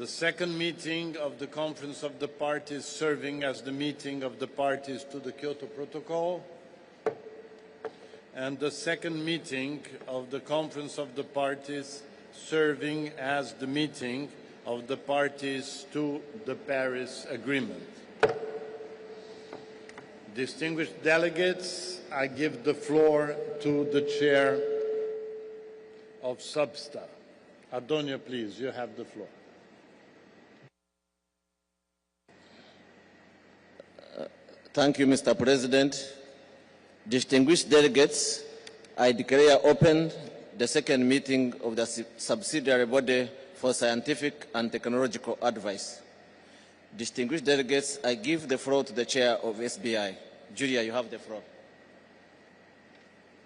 The second meeting of the Conference of the Parties serving as the meeting of the parties to the Kyoto Protocol, and the second meeting of the Conference of the Parties serving as the meeting of the parties to the Paris Agreement. Distinguished delegates, I give the floor to the Chair of SUBSTA. Adonia, please, you have the floor. Thank you, Mr. President. Distinguished delegates, I declare open the second meeting of the subsidiary body for scientific and technological advice. Distinguished delegates, I give the floor to the chair of SBI. Julia, you have the floor.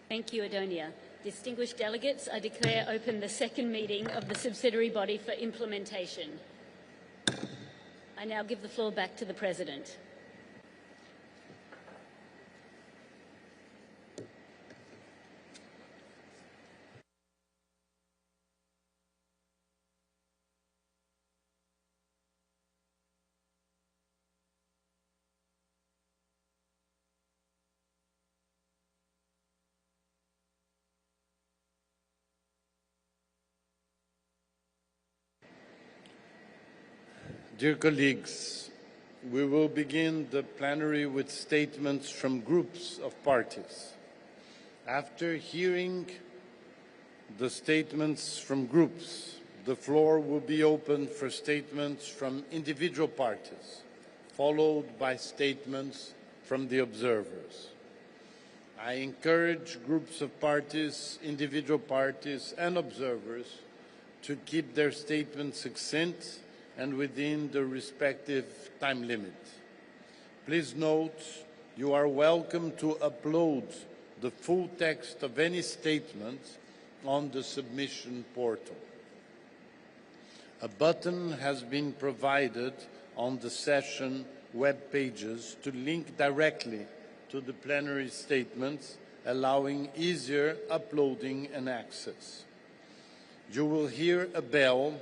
Thank you, Adonia. Distinguished delegates, I declare open the second meeting of the subsidiary body for implementation. I now give the floor back to the President. Dear colleagues, we will begin the plenary with statements from groups of parties. After hearing the statements from groups, the floor will be open for statements from individual parties, followed by statements from the observers. I encourage groups of parties, individual parties, and observers to keep their statements succinct and within the respective time limit. Please note, you are welcome to upload the full text of any statement on the submission portal. A button has been provided on the session web pages to link directly to the plenary statements, allowing easier uploading and access. You will hear a bell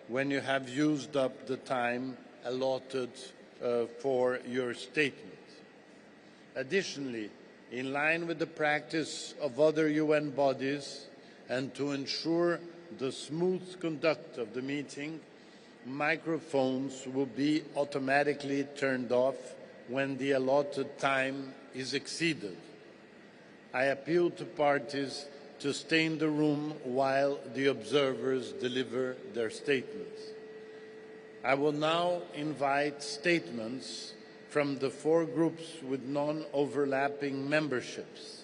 when you have used up the time allotted for your statement. Additionally, in line with the practice of other UN bodies and to ensure the smooth conduct of the meeting, microphones will be automatically turned off when the allotted time is exceeded. I appeal to parties to stay in the room while the observers deliver their statements. I will now invite statements from the four groups with non-overlapping memberships.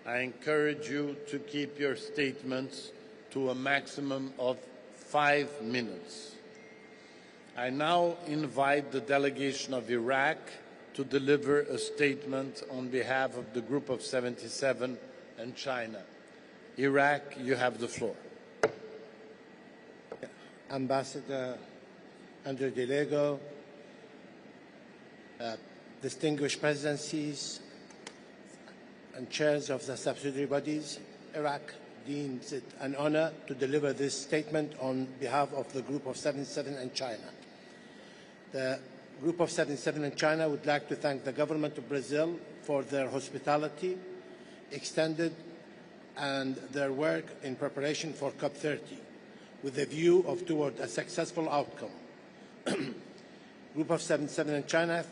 I encourage you to keep your statements to a maximum of 5 minutes. I now invite the delegation of Iraq to deliver a statement on behalf of the Group of 77 and China. Iraq, you have the floor. Ambassador Andrew DeLego, distinguished presidencies and chairs of the subsidiary bodies, Iraq deems it an honor to deliver this statement on behalf of the Group of 77 and China. The Group of 77 and China would like to thank the government of Brazil for their hospitality, extended and their work in preparation for COP30, with a view toward a successful outcome. Group of 77 in China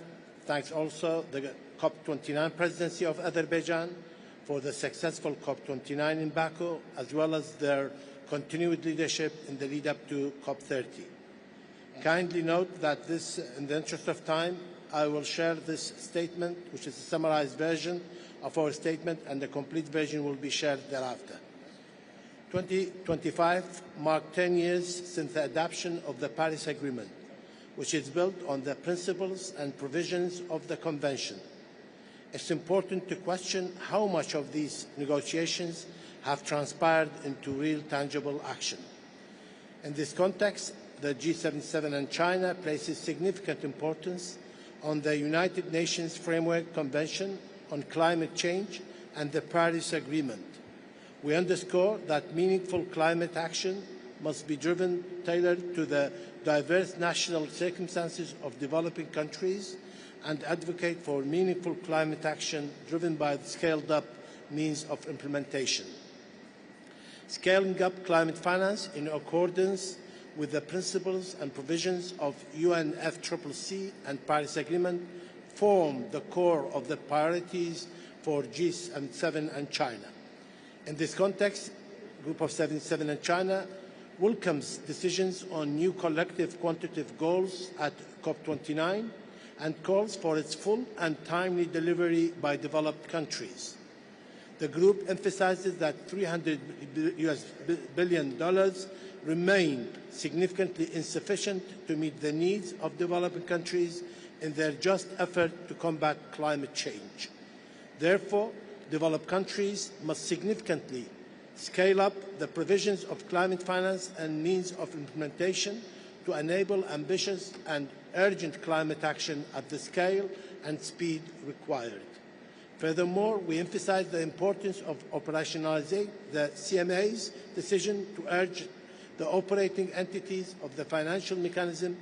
thanks also the COP29 presidency of Azerbaijan for the successful COP29 in Baku, as well as their continued leadership in the lead-up to COP30. Kindly note that in the interest of time, I will share this statement, which is a summarized version of our statement, and the complete version will be shared thereafter. 2025 marked 10 years since the adoption of the Paris Agreement, which is built on the principles and provisions of the Convention. It's important to question how much of these negotiations have transpired into real tangible action. In this context, the G77 and China places significant importance on the United Nations Framework Convention on Climate Change and the Paris Agreement. We underscore that meaningful climate action must be tailored to the diverse national circumstances of developing countries and advocate for meaningful climate action driven by the scaled-up means of implementation. Scaling up climate finance in accordance with the principles and provisions of UNFCCC and Paris Agreement form the core of the priorities for G77 and China. In this context, Group of 77 and China welcomes decisions on new collective quantitative goals at COP29 and calls for its full and timely delivery by developed countries. The group emphasizes that $300 billion remain significantly insufficient to meet the needs of developing countries in their just effort to combat climate change. Therefore, developed countries must significantly scale up the provisions of climate finance and means of implementation to enable ambitious and urgent climate action at the scale and speed required. Furthermore, we emphasize the importance of operationalizing the CMA's decision to urge the operating entities of the financial mechanism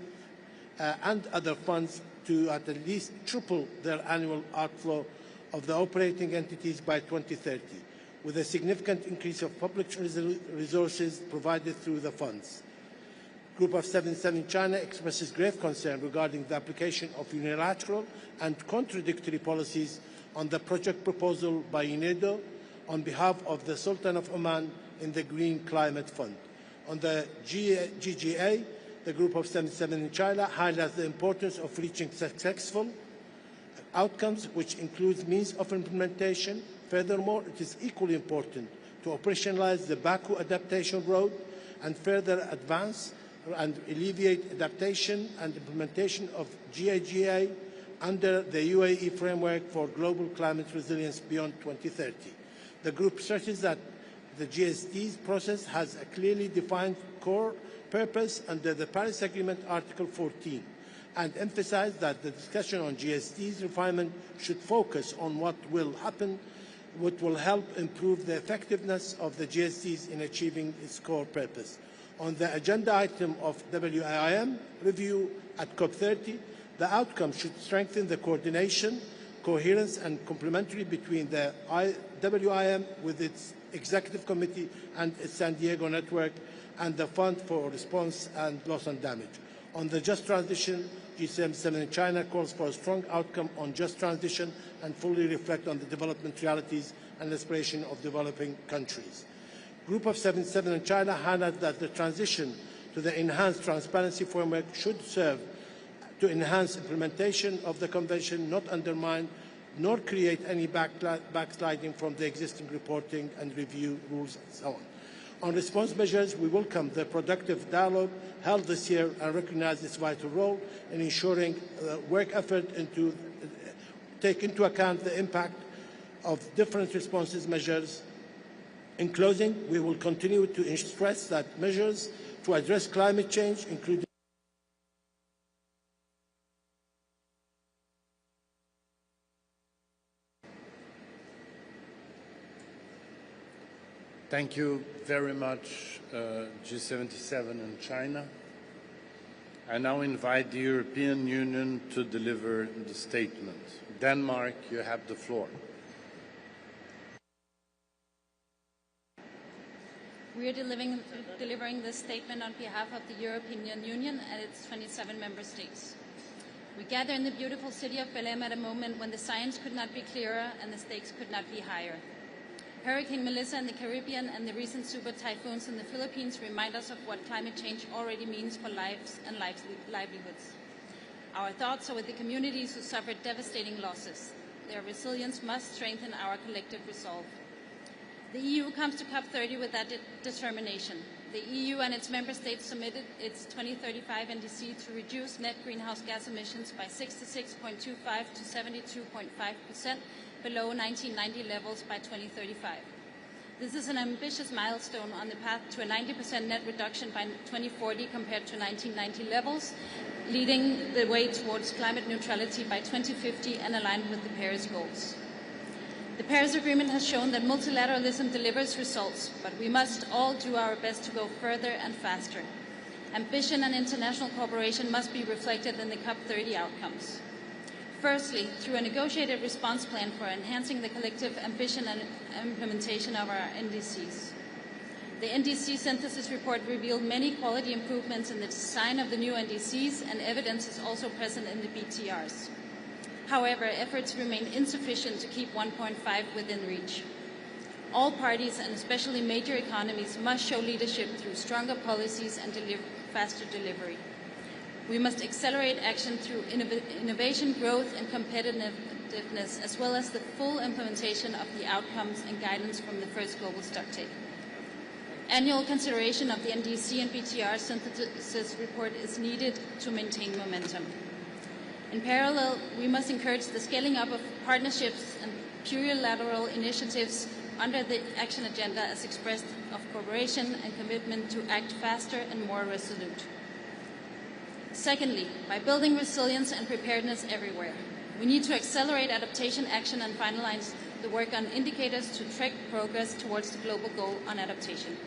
and other funds to at least triple their annual outflow of the operating entities by 2030, with a significant increase of public resources provided through the funds. Group of 77 China expresses grave concern regarding the application of unilateral and contradictory policies on the project proposal by UNEDO on behalf of the Sultan of Oman in the Green Climate Fund. On the GGA, the Group of 77 in China highlights the importance of reaching successful outcomes, which includes means of implementation. Furthermore, it is equally important to operationalize the Baku Adaptation Road and further advance and alleviate adaptation and implementation of GAGA under the UAE framework for global climate resilience beyond 2030. The group stresses that the GSD's process has a clearly defined core purpose under the Paris Agreement Article 14 and emphasized that the discussion on GSD's refinement should focus on what will help improve the effectiveness of the GSDs in achieving its core purpose. On the agenda item of WIM review at COP30, the outcome should strengthen the coordination, coherence and complementarity between the WIM with its executive committee and its San Diego network and the Fund for Response and Loss and Damage. On the just transition, G77 in China calls for a strong outcome on just transition and fully reflect on the development realities and aspiration of developing countries. Group of 77 in China highlights that the transition to the enhanced transparency framework should serve to enhance implementation of the Convention, not undermine nor create any backsliding from the existing reporting and review rules and so on. On response measures, we welcome the productive dialogue held this year and recognize its vital role in ensuring work effort take into account the impact of different responses measures. In closing, we will continue to stress that measures to address climate change, including Thank you very much, G77 and China. I now invite the European Union to deliver the statement. Denmark, you have the floor. We are delivering this statement on behalf of the European Union and its 27 member states. We gather in the beautiful city of Belem at a moment when the science could not be clearer and the stakes could not be higher. Hurricane Melissa in the Caribbean and the recent super typhoons in the Philippines remind us of what climate change already means for lives and livelihoods. Our thoughts are with the communities who suffered devastating losses. Their resilience must strengthen our collective resolve. The EU comes to COP30 with that determination. The EU and its member states submitted its 2035 NDC to reduce net greenhouse gas emissions by 66.25 to 72.5% below 1990 levels by 2035. This is an ambitious milestone on the path to a 90% net reduction by 2040 compared to 1990 levels, leading the way towards climate neutrality by 2050 and aligned with the Paris goals. The Paris Agreement has shown that multilateralism delivers results, but we must all do our best to go further and faster. Ambition and international cooperation must be reflected in the COP30 outcomes. Firstly, through a negotiated response plan for enhancing the collective ambition and implementation of our NDCs. The NDC synthesis report revealed many quality improvements in the design of the new NDCs, and evidence is also present in the BTRs. However, efforts remain insufficient to keep 1.5 within reach. All parties, and especially major economies, must show leadership through stronger policies and faster delivery. We must accelerate action through innovation, growth, and competitiveness, as well as the full implementation of the outcomes and guidance from the first global stocktake. Annual consideration of the NDC and BTR synthesis report is needed to maintain momentum. In parallel, we must encourage the scaling up of partnerships and plurilateral initiatives under the action agenda as expressed of cooperation and commitment to act faster and more resolute. Secondly, by building resilience and preparedness everywhere, we need to accelerate adaptation action and finalize the work on indicators to track progress towards the global goal on adaptation.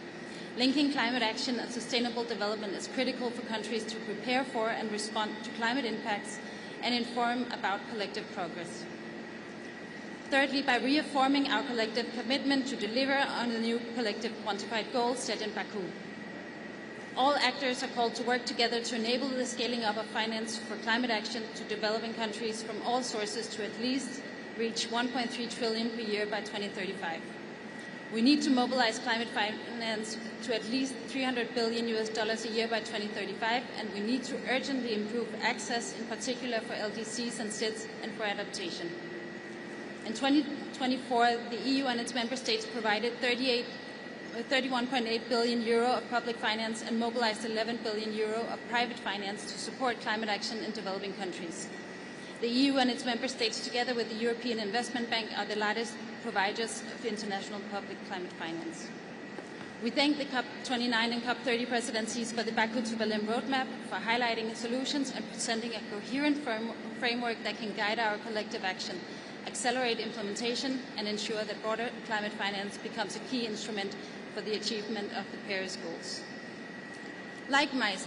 Linking climate action and sustainable development is critical for countries to prepare for and respond to climate impacts and inform about collective progress. Thirdly, by reaffirming our collective commitment to deliver on the new collective quantified goals set in Baku. All actors are called to work together to enable the scaling up of finance for climate action to developing countries from all sources to at least reach 1.3 trillion per year by 2035. We need to mobilize climate finance to at least $300 billion a year by 2035, and we need to urgently improve access, in particular for LDCs and SIDS and for adaptation. In 2024, the EU and its member states provided 31.8 billion euro of public finance and mobilized 11 billion euro of private finance to support climate action in developing countries. The EU and its member states, together with the European Investment Bank, are the largest providers of international public climate finance. We thank the COP29 and COP30 presidencies for the Baku to Belem roadmap, for highlighting solutions and presenting a coherent framework that can guide our collective action, accelerate implementation, and ensure that broader climate finance becomes a key instrument for the achievement of the Paris goals. Likewise,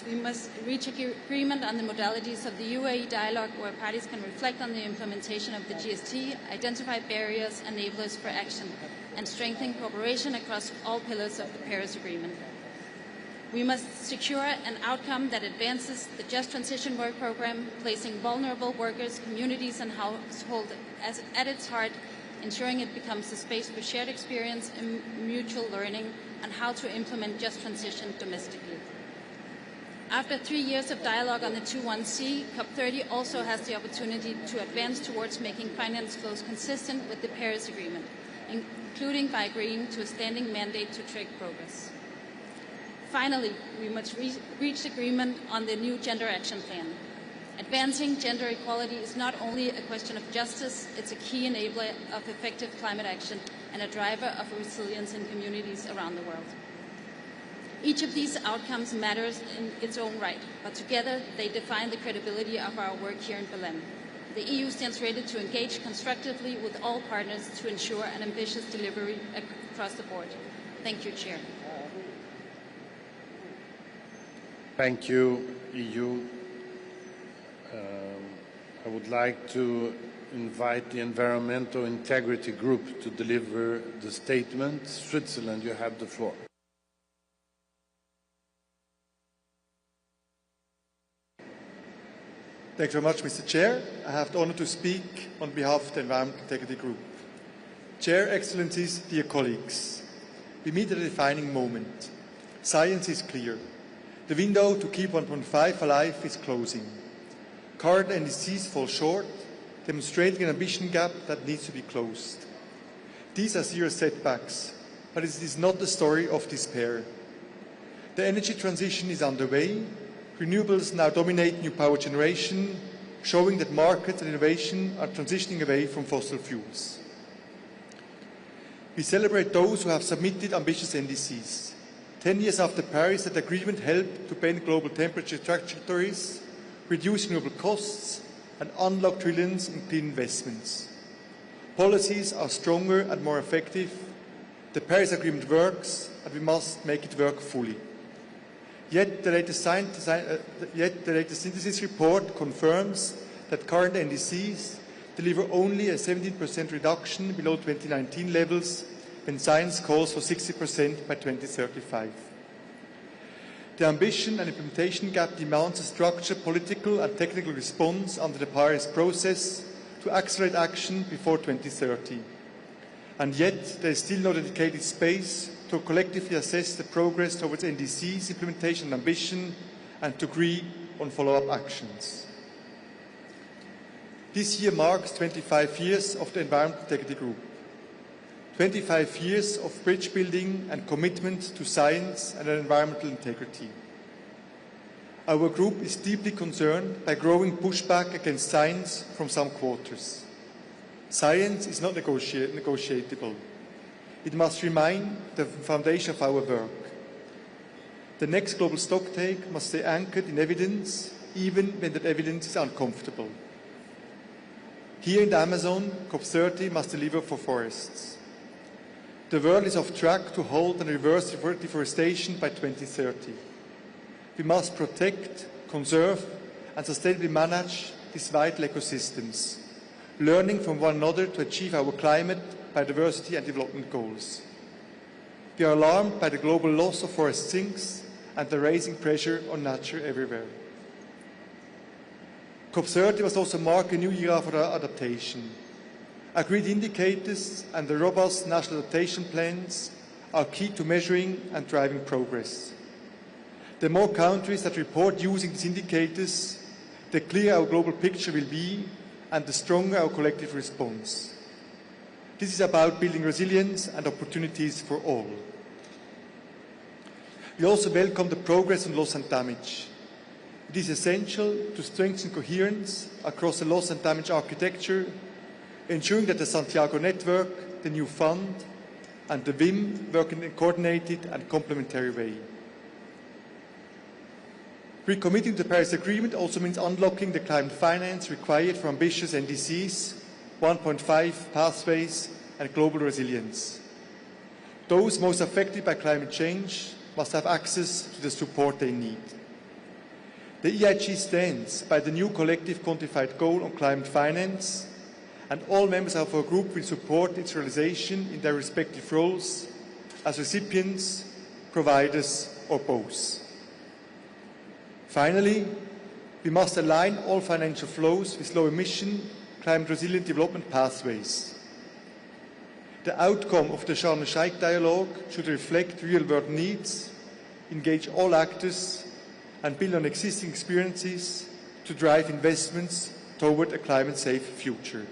we must reach agreement on the modalities of the UAE dialogue, where parties can reflect on the implementation of the GST, identify barriers, enablers for action, and strengthen cooperation across all pillars of the Paris Agreement. We must secure an outcome that advances the Just Transition Work Programme, placing vulnerable workers, communities, and households at its heart, ensuring it becomes a space for shared experience and mutual learning on how to implement just transition domestically. After 3 years of dialogue on the 2.1c, COP30 also has the opportunity to advance towards making finance flows consistent with the Paris Agreement, including by agreeing to a standing mandate to track progress. Finally, we must reach agreement on the new Gender Action Plan. Advancing gender equality is not only a question of justice, it's a key enabler of effective climate action and a driver of resilience in communities around the world. Each of these outcomes matters in its own right, but together they define the credibility of our work here in Belem. The EU stands ready to engage constructively with all partners to ensure an ambitious delivery across the board. Thank you, Chair. Thank you, EU. I would like to invite the Environmental Integrity Group to deliver the statement. Switzerland, you have the floor. Thank you very much, Mr. Chair. I have the honor to speak on behalf of the Environmental Integrity Group. Chair, Excellencies, dear colleagues, we meet at a defining moment. Science is clear. The window to keep 1.5 alive is closing. Current NDCs fall short, demonstrating an ambition gap that needs to be closed. These are serious setbacks, but it is not the story of despair. The energy transition is underway. Renewables now dominate new power generation, showing that markets and innovation are transitioning away from fossil fuels. We celebrate those who have submitted ambitious NDCs. 10 years after Paris, that agreement helped to bend global temperature trajectories, reduce renewable costs, and unlock trillions in clean investments. Policies are stronger and more effective. The Paris Agreement works, and we must make it work fully. Yet the latest synthesis report confirms that current NDCs deliver only a 17% reduction below 2019 levels when science calls for 60% by 2035. The ambition and implementation gap demands a structured political and technical response under the Paris process to accelerate action before 2030. And yet, there is still no dedicated space to collectively assess the progress towards NDC's implementation and ambition and to agree on follow-up actions. This year marks 25 years of the Environment Integrity Group. 25 years of bridge building and commitment to science and environmental integrity. Our group is deeply concerned by growing pushback against science from some quarters. Science is not negotiable. It must remain the foundation of our work. The next global stocktake must stay anchored in evidence, even when that evidence is uncomfortable. Here in the Amazon, COP30 must deliver for forests. The world is off track to halt and reverse deforestation by 2030. We must protect, conserve, and sustainably manage these vital ecosystems, learning from one another to achieve our climate, biodiversity, and development goals. We are alarmed by the global loss of forest sinks and the rising pressure on nature everywhere. COP30 must also mark a new era for our adaptation. Agreed indicators and the robust national adaptation plans are key to measuring and driving progress. The more countries that report using these indicators, the clearer our global picture will be and the stronger our collective response. This is about building resilience and opportunities for all. We also welcome the progress on loss and damage. It is essential to strengthen coherence across the loss and damage architecture, ensuring that the Santiago Network, the new fund, and the WIM work in a coordinated and complementary way. Recommitting to the Paris Agreement also means unlocking the climate finance required for ambitious NDCs, 1.5 pathways, and global resilience. Those most affected by climate change must have access to the support they need. The EIG stands by the new collective quantified goal on climate finance, and all members of our group will support its realization in their respective roles as recipients, providers, or both. Finally, we must align all financial flows with low-emission, climate-resilient development pathways. The outcome of the Sharm el-Sheikh dialogue should reflect real-world needs, engage all actors, and build on existing experiences to drive investments toward a climate-safe future.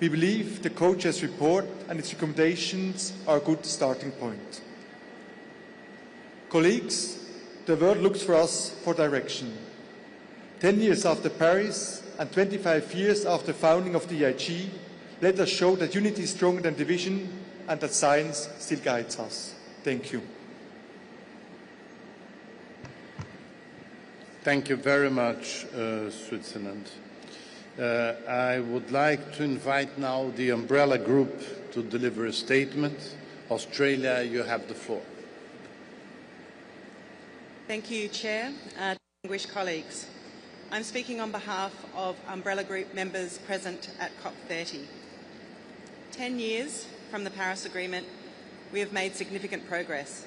We believe the co-chairs report and its recommendations are a good starting point. Colleagues, the world looks for us for direction. 10 years after Paris and 25 years after the founding of the EIG, let us show that unity is stronger than division and that science still guides us. Thank you. Thank you very much, Switzerland. I would like to invite now the umbrella group to deliver a statement. Australia, you have the floor. Thank you, Chair. Distinguished colleagues. I'm speaking on behalf of Umbrella Group members present at COP30. 10 years from the Paris Agreement, we have made significant progress.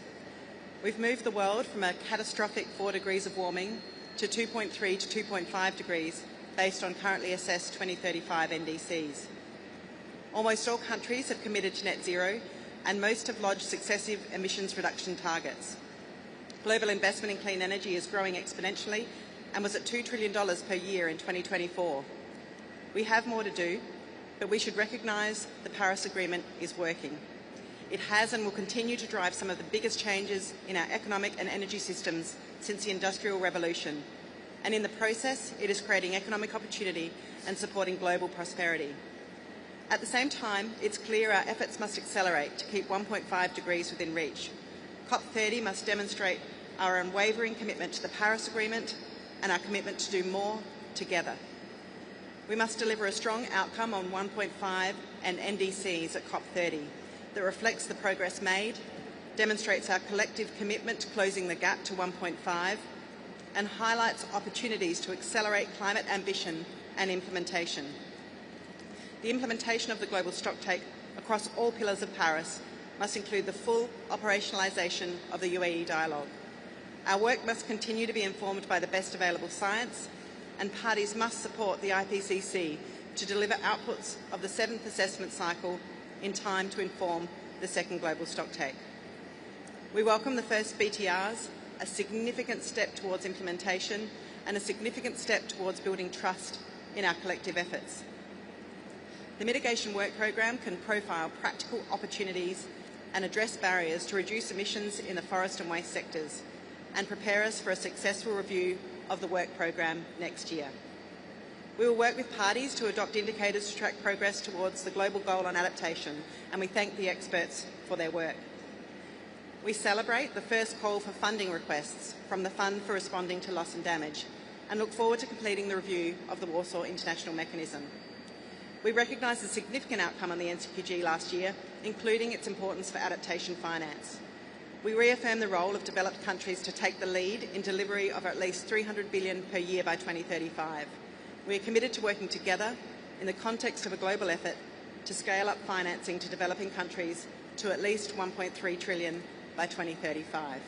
We've moved the world from a catastrophic 4 degrees of warming to 2.3 to 2.5 degrees based on currently assessed 2035 NDCs. Almost all countries have committed to net zero and most have lodged successive emissions reduction targets. Global investment in clean energy is growing exponentially and was at $2 trillion per year in 2024. We have more to do, but we should recognise the Paris Agreement is working. It has and will continue to drive some of the biggest changes in our economic and energy systems since the Industrial Revolution. And in the process, it is creating economic opportunity and supporting global prosperity. At the same time, it's clear our efforts must accelerate to keep 1.5 degrees within reach. COP30 must demonstrate our unwavering commitment to the Paris Agreement and our commitment to do more together. We must deliver a strong outcome on 1.5 and NDCs at COP30 that reflects the progress made, demonstrates our collective commitment to closing the gap to 1.5, and highlights opportunities to accelerate climate ambition and implementation. The implementation of the global stocktake across all pillars of Paris must include the full operationalisation of the UAE dialogue. Our work must continue to be informed by the best available science, and parties must support the IPCC to deliver outputs of the 7th assessment cycle in time to inform the second global stocktake. We welcome the first BTRs, a significant step towards implementation and a significant step towards building trust in our collective efforts. The mitigation work programme can profile practical opportunities and address barriers to reduce emissions in the forest and waste sectors, and prepare us for a successful review of the work programme next year. We will work with parties to adopt indicators to track progress towards the global goal on adaptation, and we thank the experts for their work. We celebrate the first call for funding requests from the Fund for Responding to Loss and Damage, and look forward to completing the review of the Warsaw International Mechanism. We recognise the significant outcome on the NCQG last year, including its importance for adaptation finance. We reaffirm the role of developed countries to take the lead in delivery of at least $300 billion per year by 2035. We are committed to working together in the context of a global effort to scale up financing to developing countries to at least $1.3 trillion by 2035.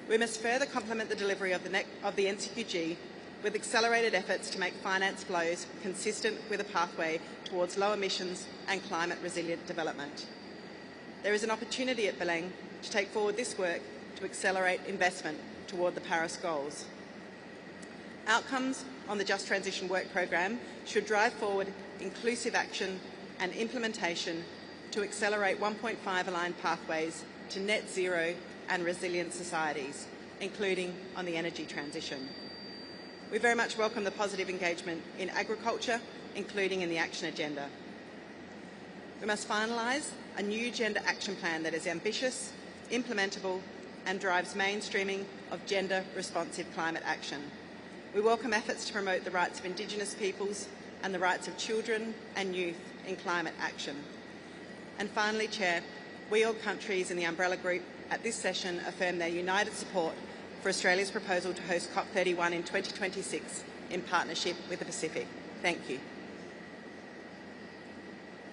We must further complement the delivery of the NCQG with accelerated efforts to make finance flows consistent with a pathway towards low emissions and climate resilient development. There is an opportunity at Belem to take forward this work to accelerate investment toward the Paris goals. Outcomes on the Just Transition Work Programme should drive forward inclusive action and implementation to accelerate 1.5 aligned pathways to net zero and resilient societies, including on the energy transition. We very much welcome the positive engagement in agriculture, including in the action agenda. We must finalise a new gender action plan that is ambitious, implementable, and drives mainstreaming of gender-responsive climate action. We welcome efforts to promote the rights of Indigenous peoples and the rights of children and youth in climate action. And finally, Chair, we all countries in the Umbrella Group at this session affirm their united support for Australia's proposal to host COP31 in 2026 in partnership with the Pacific. Thank you.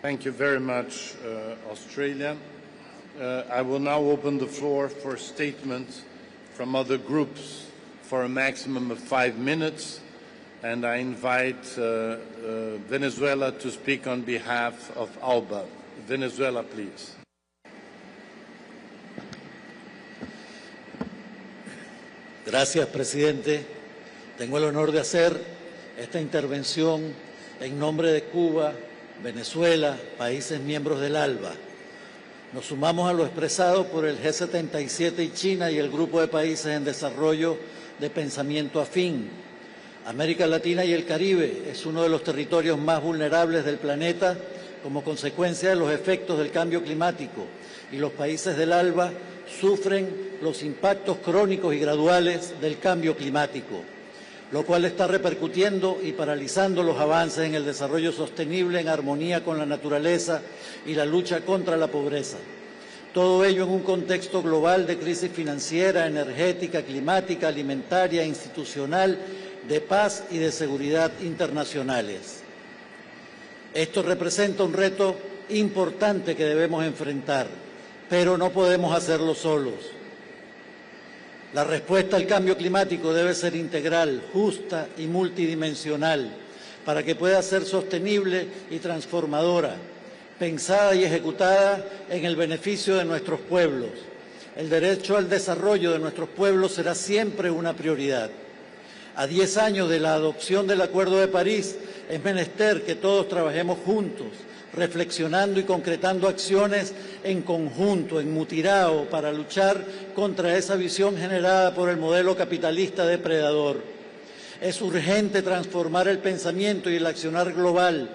Thank you very much, Australia. I will now open the floor for statements from other groups for a maximum of 5 minutes, and I invite Venezuela to speak on behalf of ALBA. Venezuela, please. Gracias, presidente. Tengo el honor de hacer esta intervención en nombre de Cuba, Venezuela, países miembros del ALBA. Nos sumamos a lo expresado por el G77 y China y el Grupo de Países en Desarrollo de Pensamiento Afín. América Latina y el Caribe es uno de los territorios más vulnerables del planeta como consecuencia de los efectos del cambio climático, y los países del ALBA sufren los impactos crónicos y graduales del cambio climático, lo cual está repercutiendo y paralizando los avances en el desarrollo sostenible en armonía con la naturaleza y la lucha contra la pobreza. Todo ello en un contexto global de crisis financiera, energética, climática, alimentaria, institucional, de paz y de seguridad internacionales. Esto representa un reto importante que debemos enfrentar, pero no podemos hacerlo solos. La respuesta al cambio climático debe ser integral, justa y multidimensional para que pueda ser sostenible y transformadora, pensada y ejecutada en el beneficio de nuestros pueblos. El derecho al desarrollo de nuestros pueblos será siempre una prioridad. A 10 años de la adopción del Acuerdo de París, es menester que todos trabajemos juntos, reflexionando y concretando acciones en conjunto, en mutirao, para luchar contra esa visión generada por el modelo capitalista depredador. Es urgente transformar el pensamiento y el accionar global,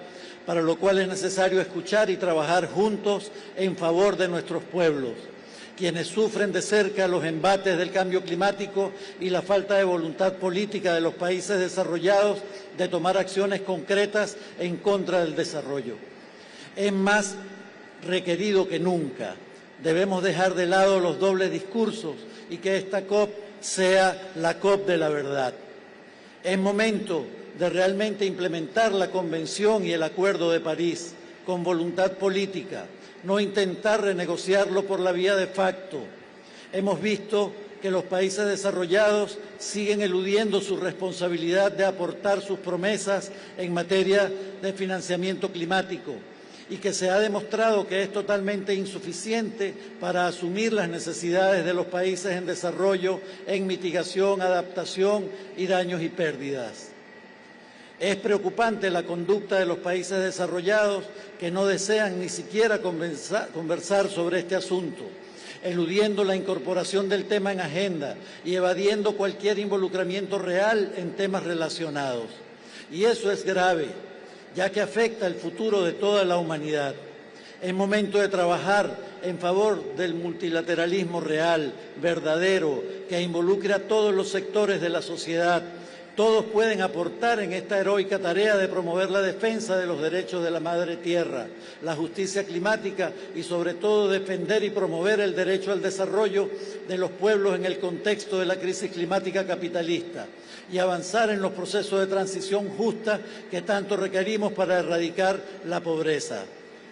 para lo cual es necesario escuchar y trabajar juntos en favor de nuestros pueblos, quienes sufren de cerca los embates del cambio climático y la falta de voluntad política de los países desarrollados de tomar acciones concretas en contra del desarrollo. Es más requerido que nunca. Debemos dejar de lado los dobles discursos y que esta COP sea la COP de la verdad. Es momento de realmente implementar la Convención y el Acuerdo de París con voluntad política, no intentar renegociarlo por la vía de facto. Hemos visto que los países desarrollados siguen eludiendo su responsabilidad de aportar sus promesas en materia de financiamiento climático y que se ha demostrado que es totalmente insuficiente para asumir las necesidades de los países en desarrollo en mitigación, adaptación y daños y pérdidas. Es preocupante la conducta de los países desarrollados que no desean ni siquiera conversar sobre este asunto, eludiendo la incorporación del tema en agenda y evadiendo cualquier involucramiento real en temas relacionados. Y eso es grave, ya que afecta el futuro de toda la humanidad. Es momento de trabajar en favor del multilateralismo real, verdadero, que involucre a todos los sectores de la sociedad. Todos pueden aportar en esta heroica tarea de promover la defensa de los derechos de la Madre Tierra, la justicia climática y, sobre todo, defender y promover el derecho al desarrollo de los pueblos en el contexto de la crisis climática capitalista y avanzar en los procesos de transición justa que tanto requerimos para erradicar la pobreza.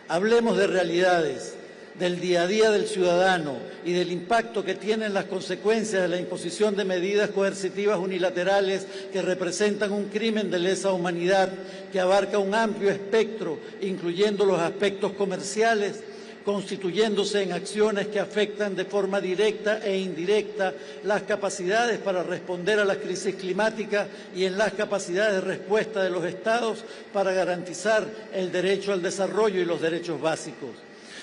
Hablemos de realidades, del día a día del ciudadano y del impacto que tienen las consecuencias de la imposición de medidas coercitivas unilaterales que representan un crimen de lesa humanidad que abarca un amplio espectro, incluyendo los aspectos comerciales, constituyéndose en acciones que afectan de forma directa e indirecta las capacidades para responder a la crisis climática y en las capacidades de respuesta de los Estados para garantizar el derecho al desarrollo y los derechos básicos.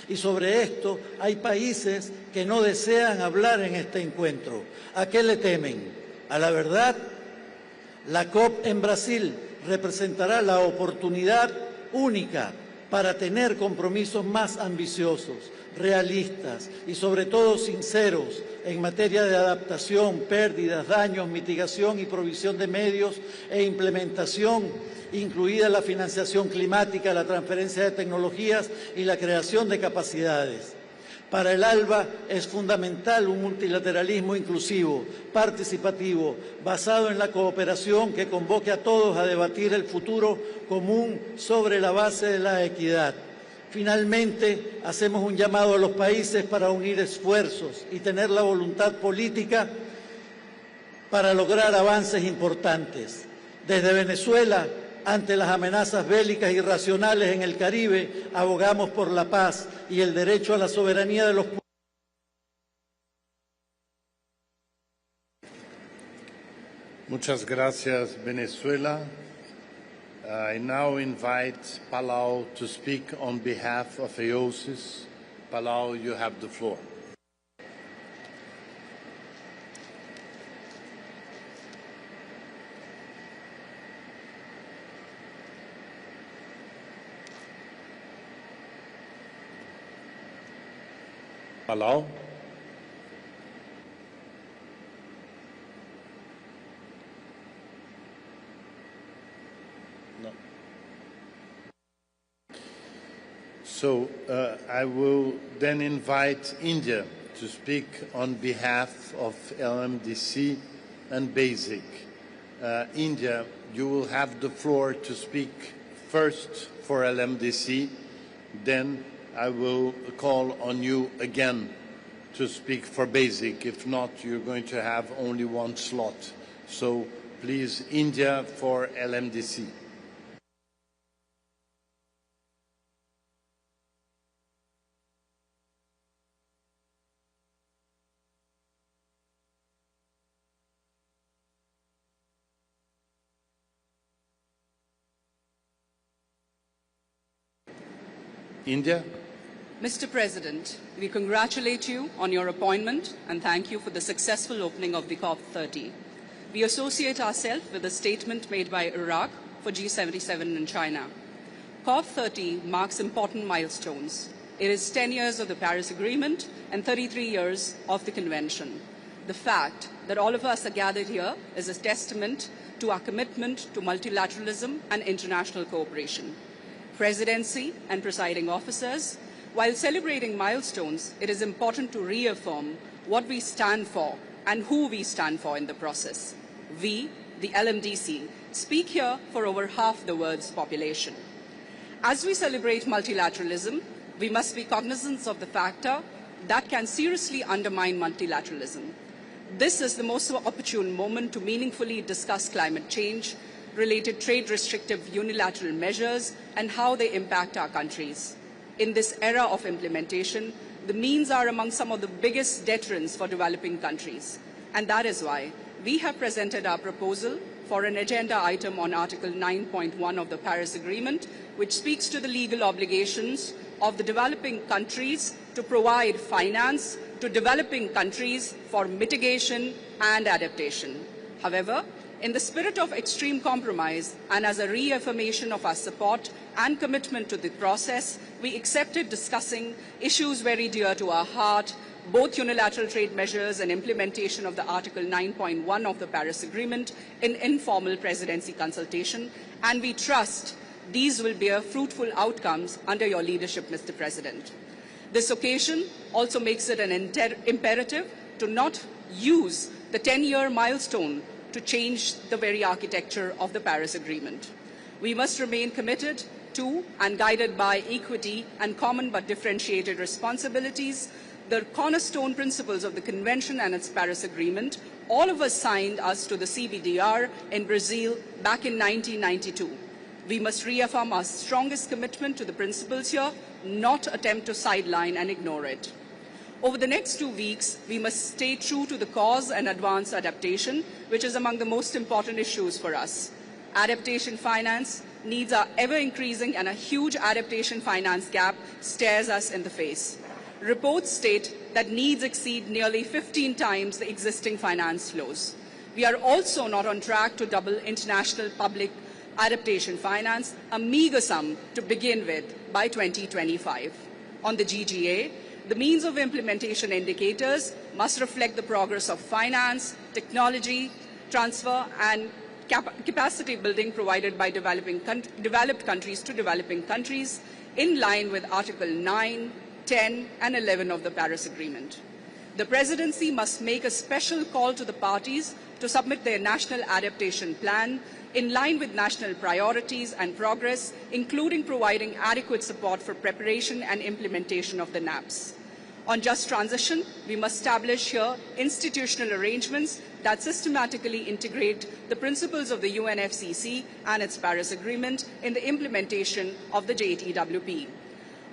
Y sobre esto hay países que no desean hablar en este encuentro. ¿A qué le temen? ¿A la verdad? La COP en Brasil representará la oportunidad única para tener compromisos más ambiciosos, realistas y sobre todo sinceros en materia de adaptación, pérdidas, daños, mitigación y provisión de medios e implementación, incluida la financiación climática, la transferencia de tecnologías y la creación de capacidades. Para el ALBA es fundamental un multilateralismo inclusivo, participativo, basado en la cooperación que convoque a todos a debatir el futuro común sobre la base de la equidad. Finalmente, hacemos un llamado a los países para unir esfuerzos y tener la voluntad política para lograr avances importantes. Desde Venezuela, ante las amenazas bélicas irracionales en el Caribe, abogamos por la paz y el derecho a la soberanía de los pueblos. Muchas gracias, Venezuela. I now invite Palau to speak on behalf of AOSIS. Palau, you have the floor. Palau? No. So I will then invite India to speak on behalf of LMDC and BASIC. India, you will have the floor to speak first for LMDC, then I will call on you again to speak for BASIC. If not, you're going to have only one slot. So please, India for LMDC. India. Mr. President, we congratulate you on your appointment and thank you for the successful opening of the COP30. We associate ourselves with a statement made by Iraq for G77 in China. COP30 marks important milestones. It is 10 years of the Paris Agreement and 33 years of the Convention. The fact that all of us are gathered here is a testament to our commitment to multilateralism and international cooperation. Presidency and presiding officers, while celebrating milestones, it is important to reaffirm what we stand for and who we stand for in the process. We, the LMDC, speak here for over half the world's population. As we celebrate multilateralism, we must be cognizant of the factor that can seriously undermine multilateralism. This is the most opportune moment to meaningfully discuss climate change, related trade restrictive unilateral measures, and how they impact our countries. In this era of implementation, the means are among some of the biggest deterrents for developing countries. And that is why we have presented our proposal for an agenda item on Article 9.1 of the Paris Agreement, which speaks to the legal obligations of the developing countries to provide finance to developing countries for mitigation and adaptation. However, in the spirit of extreme compromise and as a reaffirmation of our support and commitment to the process, we accepted discussing issues very dear to our heart, both unilateral trade measures and implementation of the Article 9.1 of the Paris Agreement in informal presidency consultation, and we trust these will bear fruitful outcomes under your leadership, Mr. President. This occasion also makes it an imperative to not use the 10-year milestone to change the very architecture of the Paris Agreement. We must remain committed to and guided by equity and common but differentiated responsibilities, the cornerstone principles of the Convention and its Paris Agreement. All of us signed us to the CBDR in Brazil back in 1992. We must reaffirm our strongest commitment to the principles here, not attempt to sideline and ignore it. Over the next 2 weeks, we must stay true to the cause and advance adaptation, which is among the most important issues for us. Adaptation finance needs are ever increasing, and a huge adaptation finance gap stares us in the face. Reports state that needs exceed nearly 15 times the existing finance flows. We are also not on track to double international public adaptation finance, a meager sum to begin with, by 2025. On the GGA, the means of implementation indicators must reflect the progress of finance, technology, transfer, and capacity building provided by developed countries to developing countries in line with Article 9, 10, and 11 of the Paris Agreement. The Presidency must make a special call to the parties to submit their national adaptation plan in line with national priorities and progress, including providing adequate support for preparation and implementation of the NAPs. On just transition, we must establish here institutional arrangements that systematically integrate the principles of the UNFCCC and its Paris Agreement in the implementation of the JTWP.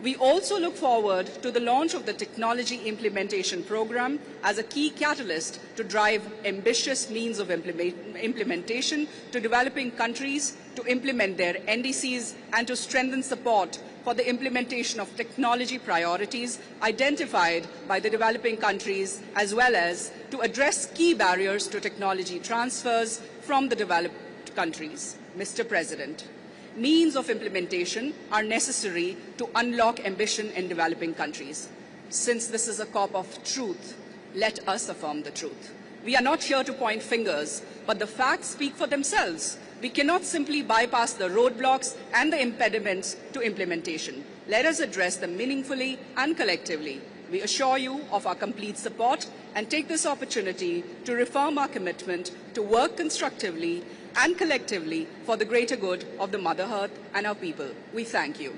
We also look forward to the launch of the Technology Implementation Program as a key catalyst to drive ambitious means of implementation to developing countries to implement their NDCs and to strengthen support for the implementation of technology priorities identified by the developing countries, as well as to address key barriers to technology transfers from the developed countries. Mr. President, means of implementation are necessary to unlock ambition in developing countries. Since this is a COP of truth, let us affirm the truth. We are not here to point fingers, but the facts speak for themselves. We cannot simply bypass the roadblocks and the impediments to implementation. Let us address them meaningfully and collectively. We assure you of our complete support and take this opportunity to reaffirm our commitment to work constructively and collectively for the greater good of the Mother Earth and our people. We thank you.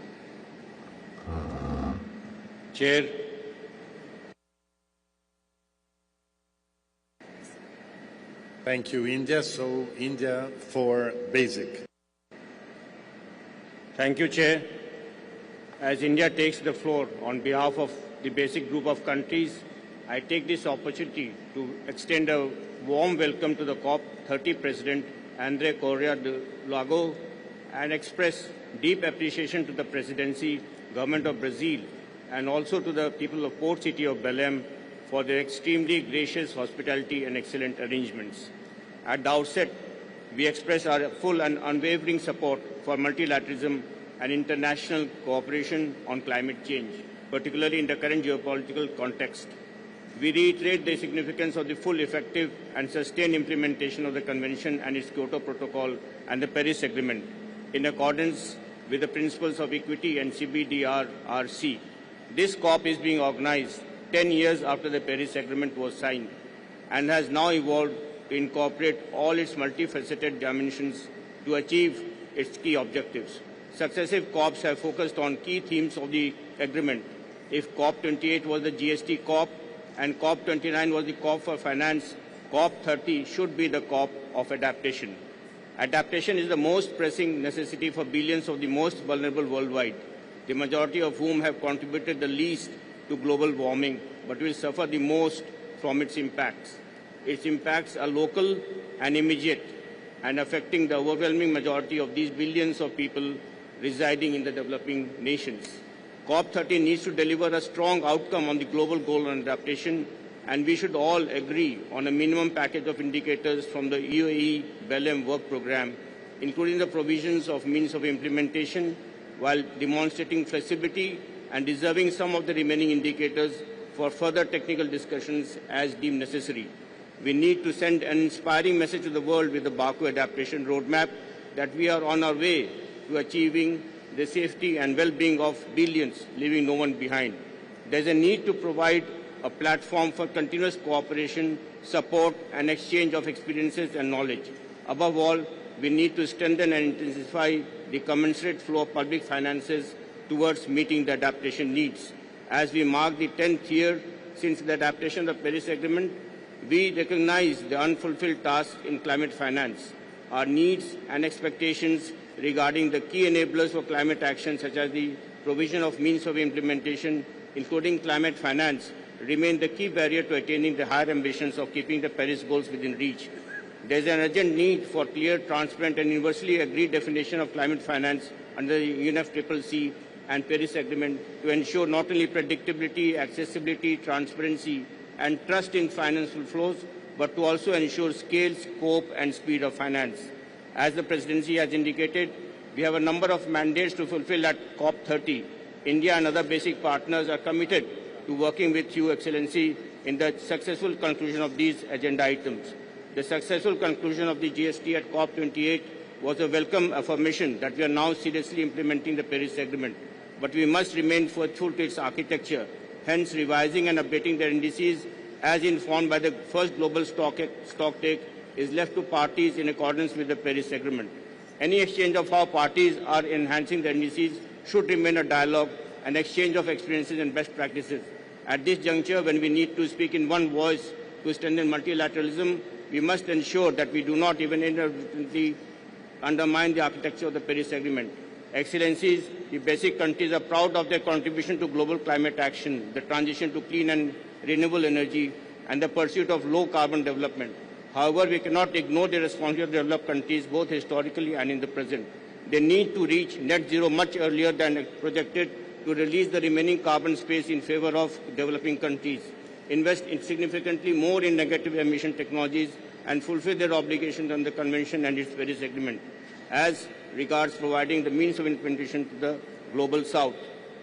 Chair. Thank you, India. So, India for basic. Thank you, Chair. As India takes the floor on behalf of the basic group of countries, I take this opportunity to extend a warm welcome to the COP30 President, André Correa de Lago, and express deep appreciation to the Presidency, Government of Brazil, and also to the people of Port City of Belem for their extremely gracious hospitality and excellent arrangements. At the outset, we express our full and unwavering support for multilateralism and international cooperation on climate change, particularly in the current geopolitical context. We reiterate the significance of the full, effective and sustained implementation of the Convention and its Kyoto Protocol and the Paris Agreement in accordance with the principles of equity and CBDRRC. This COP is being organized 10 years after the Paris Agreement was signed and has now evolved to incorporate all its multifaceted dimensions to achieve its key objectives. Successive COPs have focused on key themes of the agreement. If COP28 was the GST COP and COP29 was the COP for finance, COP30 should be the COP of adaptation. Adaptation is the most pressing necessity for billions of the most vulnerable worldwide, the majority of whom have contributed the least to global warming but will suffer the most from its impacts. Its impacts are local and immediate and affecting the overwhelming majority of these billions of people residing in the developing nations. COP30 needs to deliver a strong outcome on the global goal on adaptation, and we should all agree on a minimum package of indicators from the UAE Belem work program, including the provisions of means of implementation, while demonstrating flexibility and reserving some of the remaining indicators for further technical discussions as deemed necessary. We need to send an inspiring message to the world with the Baku adaptation roadmap that we are on our way to achieving the safety and well-being of billions, leaving no one behind. There is a need to provide a platform for continuous cooperation, support, and exchange of experiences and knowledge. Above all, we need to strengthen and intensify the commensurate flow of public finances towards meeting the adaptation needs. As we mark the 10th year since the adaptation of the Paris Agreement, we recognize the unfulfilled tasks in climate finance. Our needs and expectations regarding the key enablers for climate action, such as the provision of means of implementation, including climate finance, remain the key barrier to attaining the higher ambitions of keeping the Paris goals within reach. There is an urgent need for clear, transparent and universally agreed definition of climate finance under the UNFCCC and Paris Agreement to ensure not only predictability, accessibility, transparency and trust in financial flows, but to also ensure scale, scope and speed of finance. As the Presidency has indicated, we have a number of mandates to fulfill at COP30. India and other basic partners are committed to working with you, Excellency, in the successful conclusion of these agenda items. The successful conclusion of the GST at COP28 was a welcome affirmation that we are now seriously implementing the Paris Agreement. But we must remain faithful to its architecture, hence revising and updating their indices as informed by the first global stocktake is left to parties in accordance with the Paris Agreement. Any exchange of how parties are enhancing the indices should remain a dialogue and exchange of experiences and best practices. At this juncture, when we need to speak in one voice to strengthen multilateralism, we must ensure that we do not even inadvertently undermine the architecture of the Paris Agreement. Excellencies, the basic countries are proud of their contribution to global climate action, the transition to clean and renewable energy, and the pursuit of low-carbon development. However, we cannot ignore the responsibility of developed countries, both historically and in the present. They need to reach net zero much earlier than projected to release the remaining carbon space in favor of developing countries, invest significantly more in negative emission technologies, and fulfill their obligations under the Convention and its Paris Agreement, as regards providing the means of implementation to the Global South.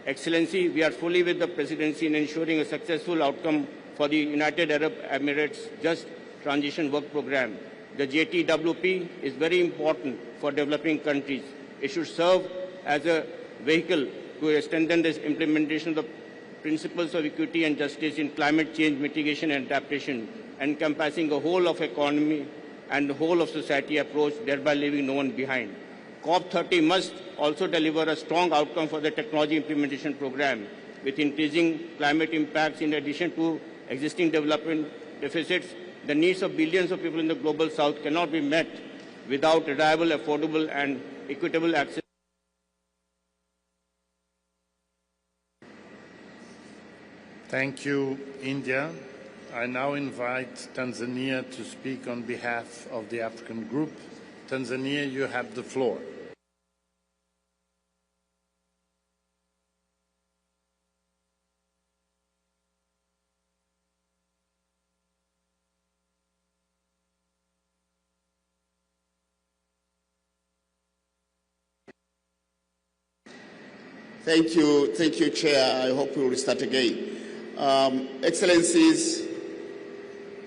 Excellency, we are fully with the Presidency in ensuring a successful outcome for the United Arab Emirates Just Transition Work Programme. The JTWP is very important for developing countries. It should serve as a vehicle to strengthen the implementation of the principles of equity and justice in climate change mitigation and adaptation, encompassing a whole of economy and the whole of society approach, thereby leaving no one behind. COP30 must also deliver a strong outcome for the technology implementation program, with increasing climate impacts in addition to existing development deficits. The needs of billions of people in the Global South cannot be met without reliable, affordable and equitable access. Thank you, India. I now invite Tanzania to speak on behalf of the African group. Tanzania, you have the floor. Thank you, Chair. I hope we will start again. Excellencies,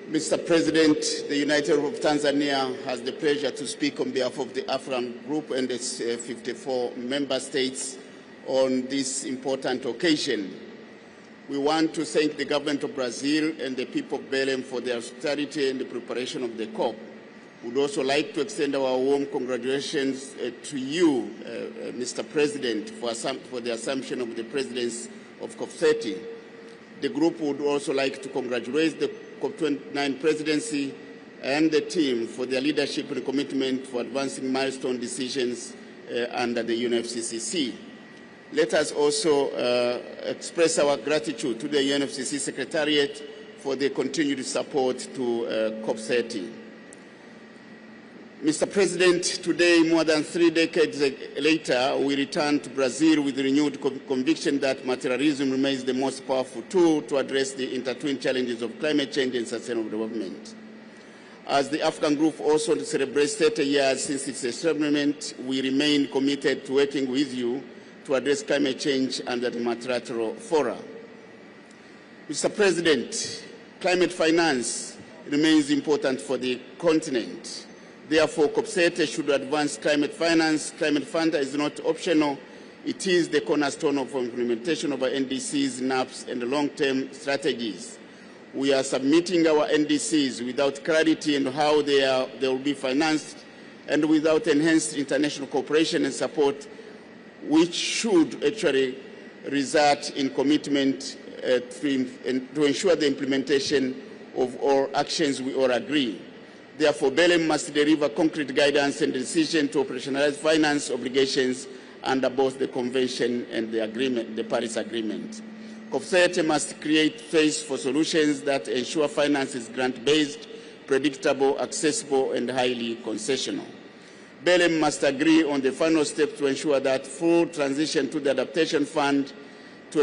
Mr. President, the United Republic of Tanzania has the pleasure to speak on behalf of the African Group and its 54 member states on this important occasion. We want to thank the government of Brazil and the people of Belem for their hospitality and the preparation of the COP. We would also like to extend our warm congratulations to you, Mr. President, for the assumption of the presidency of COP30. The group would also like to congratulate the COP29 presidency and the team for their leadership and commitment for advancing milestone decisions under the UNFCCC. Let us also express our gratitude to the UNFCCC Secretariat for their continued support to COP30. Mr. President, today, more than 3 decades later, we return to Brazil with renewed conviction that materialism remains the most powerful tool to address the intertwined challenges of climate change and sustainable development. As the African Group also celebrates 30 years since its establishment, we remain committed to working with you to address climate change under the multilateral fora. Mr. President, climate finance remains important for the continent. Therefore, COP30 should advance climate finance. Climate fund is not optional. It is the cornerstone of implementation of our NDCs, NAPs, and long-term strategies. We are submitting our NDCs without clarity on how they will be financed and without enhanced international cooperation and support, which should actually result in commitment to ensure the implementation of all actions we all agree. Therefore, Belem must deliver concrete guidance and decision to operationalize finance obligations under both the Convention and the Paris Agreement. COP30 must create space for solutions that ensure finance is grant-based, predictable, accessible, and highly concessional. Belem must agree on the final step to ensure that full transition to the Adaptation Fund to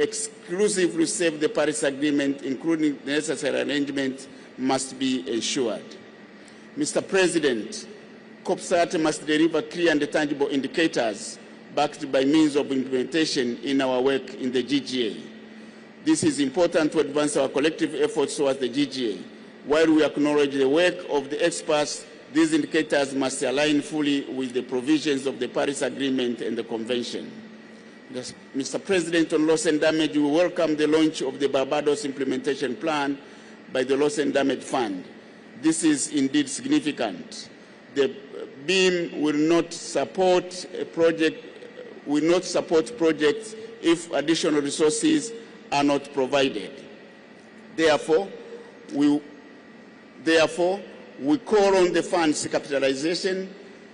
exclusively save the Paris Agreement, including the necessary arrangements, must be ensured. Mr. President, COP30 must deliver clear and tangible indicators backed by means of implementation in our work in the GGA. This is important to advance our collective efforts towards the GGA. While we acknowledge the work of the experts, these indicators must align fully with the provisions of the Paris Agreement and the Convention. Mr. President, on loss and damage, we welcome the launch of the Barbados Implementation Plan by the Loss and Damage Fund. This is indeed significant. The BIM will not support projects if additional resources are not provided. Therefore, we call on the fund's capitalization.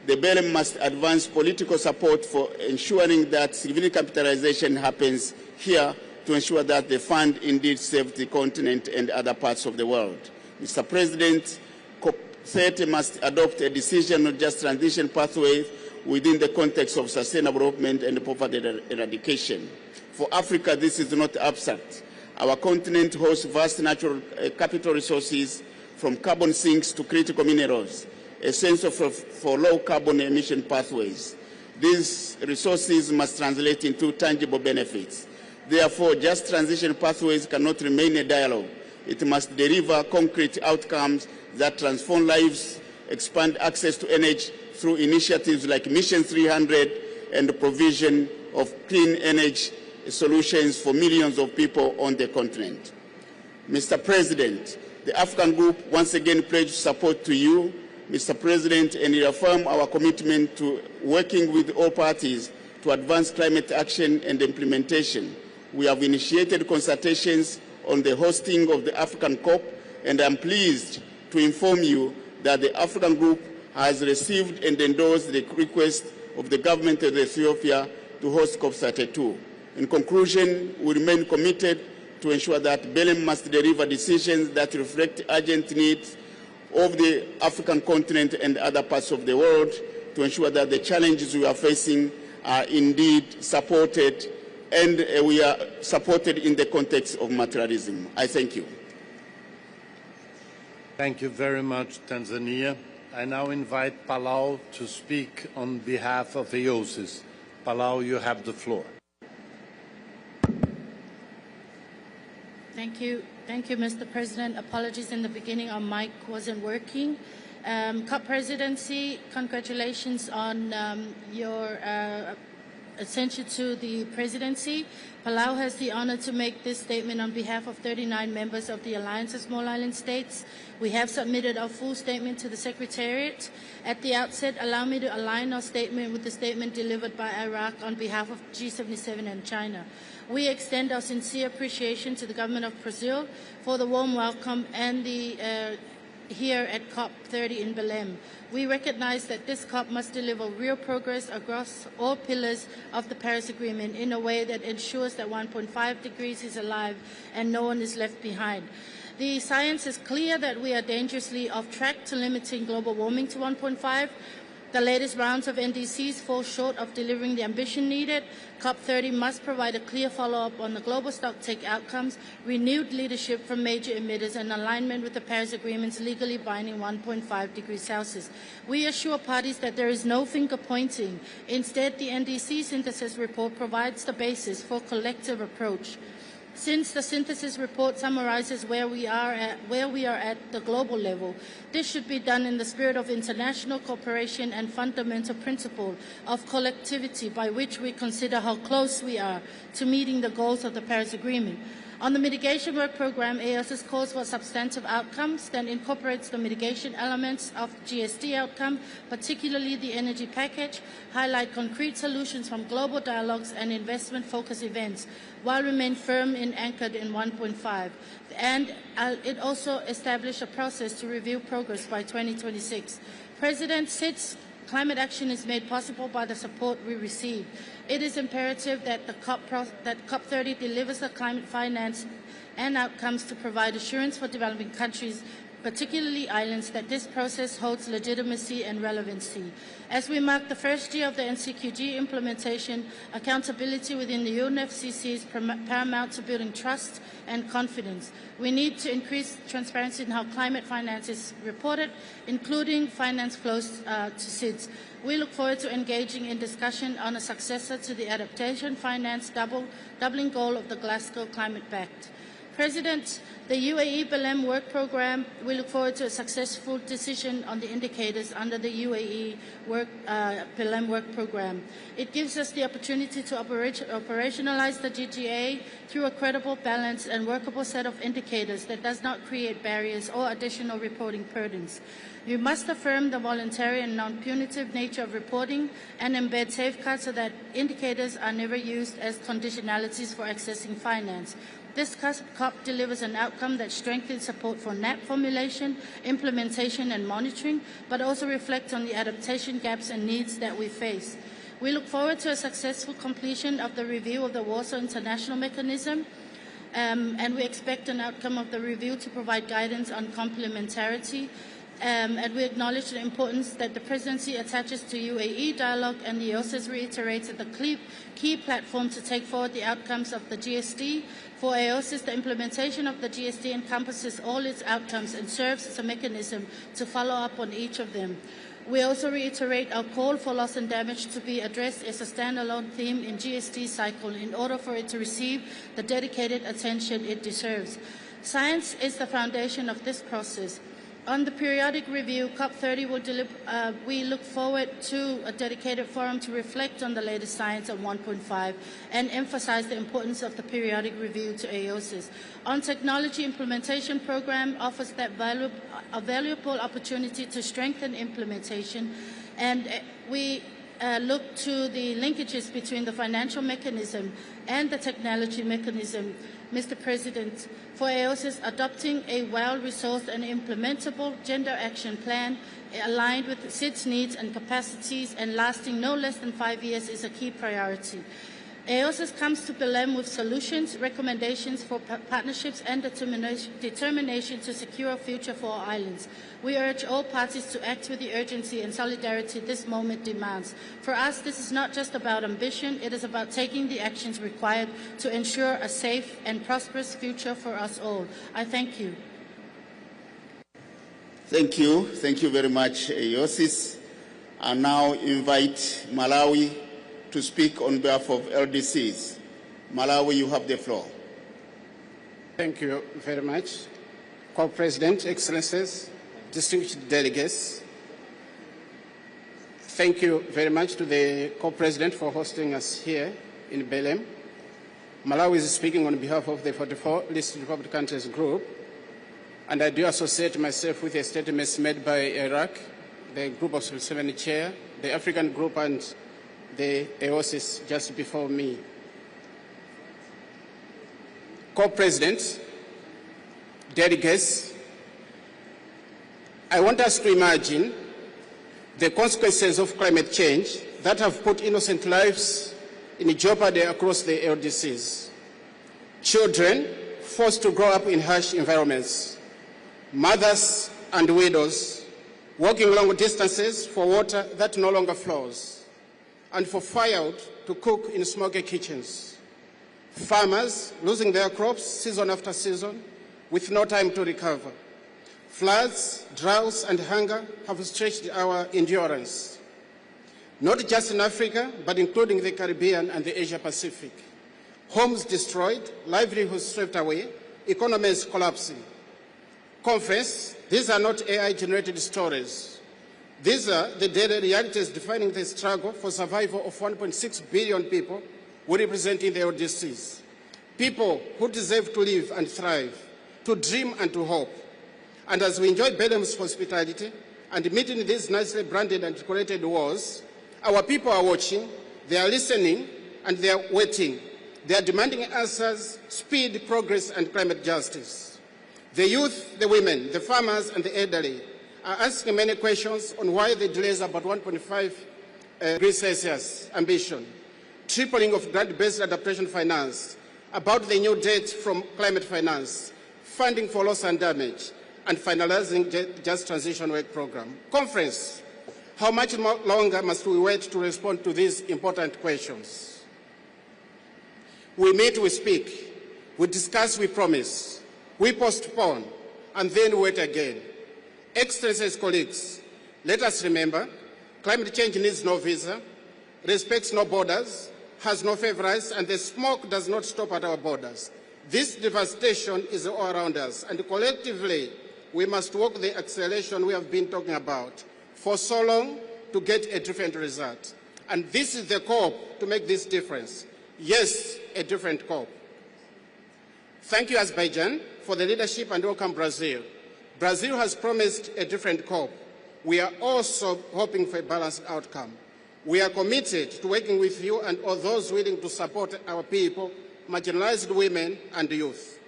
The Belem must advance political support for ensuring that significant capitalization happens here to ensure that the fund indeed saves the continent and other parts of the world. Mr. President, COP30 must adopt a decision on just transition pathways within the context of sustainable development and poverty eradication. For Africa, this is not abstract. Our continent hosts vast natural capital resources, from carbon sinks to critical minerals, essential for low carbon emission pathways. These resources must translate into tangible benefits. Therefore, just transition pathways cannot remain a dialogue. It must deliver concrete outcomes that transform lives, expand access to energy through initiatives like Mission 300 and the provision of clean energy solutions for millions of people on the continent. Mr. President, the African Group once again pledges support to you, Mr. President, and reaffirm our commitment to working with all parties to advance climate action and implementation. We have initiated consultations on the hosting of the African COP, and I'm pleased to inform you that the African Group has received and endorsed the request of the government of Ethiopia to host COP32. In conclusion, we remain committed to ensure that Belem must deliver decisions that reflect urgent needs of the African continent and other parts of the world to ensure that the challenges we are facing are indeed supported, and we are supported in the context of materialism. I thank you. Thank you very much, Tanzania. I now invite Palau to speak on behalf of AOSIS. Palau, you have the floor. Thank you, Mr. President. Apologies in the beginning, our mic wasn't working. COP presidency, congratulations on your ascension to the presidency. Palau has the honor to make this statement on behalf of 39 members of the Alliance of Small Island States. We have submitted our full statement to the Secretariat. At the outset, allow me to align our statement with the statement delivered by Iraq on behalf of G77 and China. We extend our sincere appreciation to the government of Brazil for the warm welcome and the here at COP30 in Belem. We recognize that this COP must deliver real progress across all pillars of the Paris Agreement in a way that ensures that 1.5 degrees is alive and no one is left behind. The science is clear that we are dangerously off track to limiting global warming to 1.5. The latest rounds of NDCs fall short of delivering the ambition needed. COP30 must provide a clear follow-up on the global stocktake outcomes, renewed leadership from major emitters, and alignment with the Paris Agreement's legally binding 1.5 degrees Celsius. We assure parties that there is no finger-pointing. Instead, the NDC synthesis report provides the basis for a collective approach. Since the synthesis report summarizes where we are at the global level, this should be done in the spirit of international cooperation and fundamental principle of collectivity by which we consider how close we are to meeting the goals of the Paris Agreement. On the mitigation work program, AOSIS calls for substantive outcomes that incorporates the mitigation elements of GSD outcome, particularly the energy package, highlight concrete solutions from global dialogues and investment-focused events, while remain firm and anchored in 1.5. And it also established a process to review progress by 2026. President SID's climate action is made possible by the support we receive. It is imperative that COP30 delivers the climate finance and outcomes to provide assurance for developing countries, particularly islands, that this process holds legitimacy and relevancy. As we mark the first year of the NCQG implementation, accountability within the UNFCCC is paramount to building trust and confidence. We need to increase transparency in how climate finance is reported, including finance flows to SIDS. We look forward to engaging in discussion on a successor to the Adaptation Finance doubling goal of the Glasgow Climate Pact. President, the UAE Belem work program, we look forward to a successful decision on the indicators under the UAE Belem work program. It gives us the opportunity to operationalize the GGA through a credible, balanced, and workable set of indicators that does not create barriers or additional reporting burdens. We must affirm the voluntary and non-punitive nature of reporting and embed safeguards so that indicators are never used as conditionalities for accessing finance. This COP delivers an outcome that strengthens support for NAP formulation, implementation and monitoring, but also reflects on the adaptation gaps and needs that we face. We look forward to a successful completion of the review of the Warsaw International Mechanism, and we expect an outcome of the review to provide guidance on complementarity. And we acknowledge the importance that the presidency attaches to UAE dialogue, and the AOSIS reiterates that the key platform to take forward the outcomes of the GSD. For AOSIS, the implementation of the GSD encompasses all its outcomes and serves as a mechanism to follow up on each of them. We also reiterate our call for loss and damage to be addressed as a standalone theme in GSD cycle in order for it to receive the dedicated attention it deserves. Science is the foundation of this process. On the periodic review, COP30 will deliver, we look forward to a dedicated forum to reflect on the latest science of 1.5 and emphasize the importance of the periodic review to AOSIS. On technology implementation program offers that a valuable opportunity to strengthen implementation, and we look to the linkages between the financial mechanism and the technology mechanism. Mr. President, for AOSIS, adopting a well-resourced and implementable gender action plan aligned with SIDS needs and capacities and lasting no less than 5 years is a key priority. AOSIS comes to Belem with solutions, recommendations for partnerships and determination to secure a future for our islands. We urge all parties to act with the urgency and solidarity this moment demands. For us, this is not just about ambition, it is about taking the actions required to ensure a safe and prosperous future for us all. I thank you. Thank you. Thank you very much, AOSIS. I now invite Malawi to speak on behalf of LDCs. Malawi, you have the floor. Thank you very much. Co-President, Excellencies, distinguished delegates, thank you very much to the Co-President for hosting us here in Belem. Malawi is speaking on behalf of the 44 listed developed countries group, and I do associate myself with the statements made by Iraq, the group of 7 chair, the African group, and the AOSIS just before me. Co-President, delegates, I want us to imagine the consequences of climate change that have put innocent lives in jeopardy across the LDCs. Children forced to grow up in harsh environments, mothers and widows walking long distances for water that no longer flows, and for firewood to cook in smoky kitchens. Farmers losing their crops season after season with no time to recover. Floods, droughts, and hunger have stretched our endurance, not just in Africa, but including the Caribbean and the Asia Pacific. Homes destroyed, livelihoods swept away, economies collapsing. Conference, these are not AI-generated stories. These are the daily realities defining the struggle for survival of 1.6 billion people we represent in the LDCs. People who deserve to live and thrive, to dream and to hope. And as we enjoy Belem's hospitality and meeting these nicely branded and decorated walls, our people are watching, they are listening, and they are waiting. They are demanding answers, speed, progress, and climate justice. The youth, the women, the farmers, and the elderly are asking many questions on why the delays about 1.5 degrees Celsius ambition, tripling of grant-based adaptation finance, about the new debt from climate finance, funding for loss and damage, and finalizing just transition work program. Conference, how much longer must we wait to respond to these important questions? We meet, we speak, we discuss, we promise, we postpone, and then wait again. Excellencies, colleagues, let us remember, climate change needs no visa, respects no borders, has no favorites, and the smoke does not stop at our borders. This devastation is all around us, and collectively, we must work the acceleration we have been talking about for so long to get a different result. And this is the COP to make this difference. Yes, a different COP. Thank you, Azerbaijan, for the leadership, and welcome Brazil. Brazil has promised a different COP. We are also hoping for a balanced outcome. We are committed to working with you and all those willing to support our people, marginalized women and youth.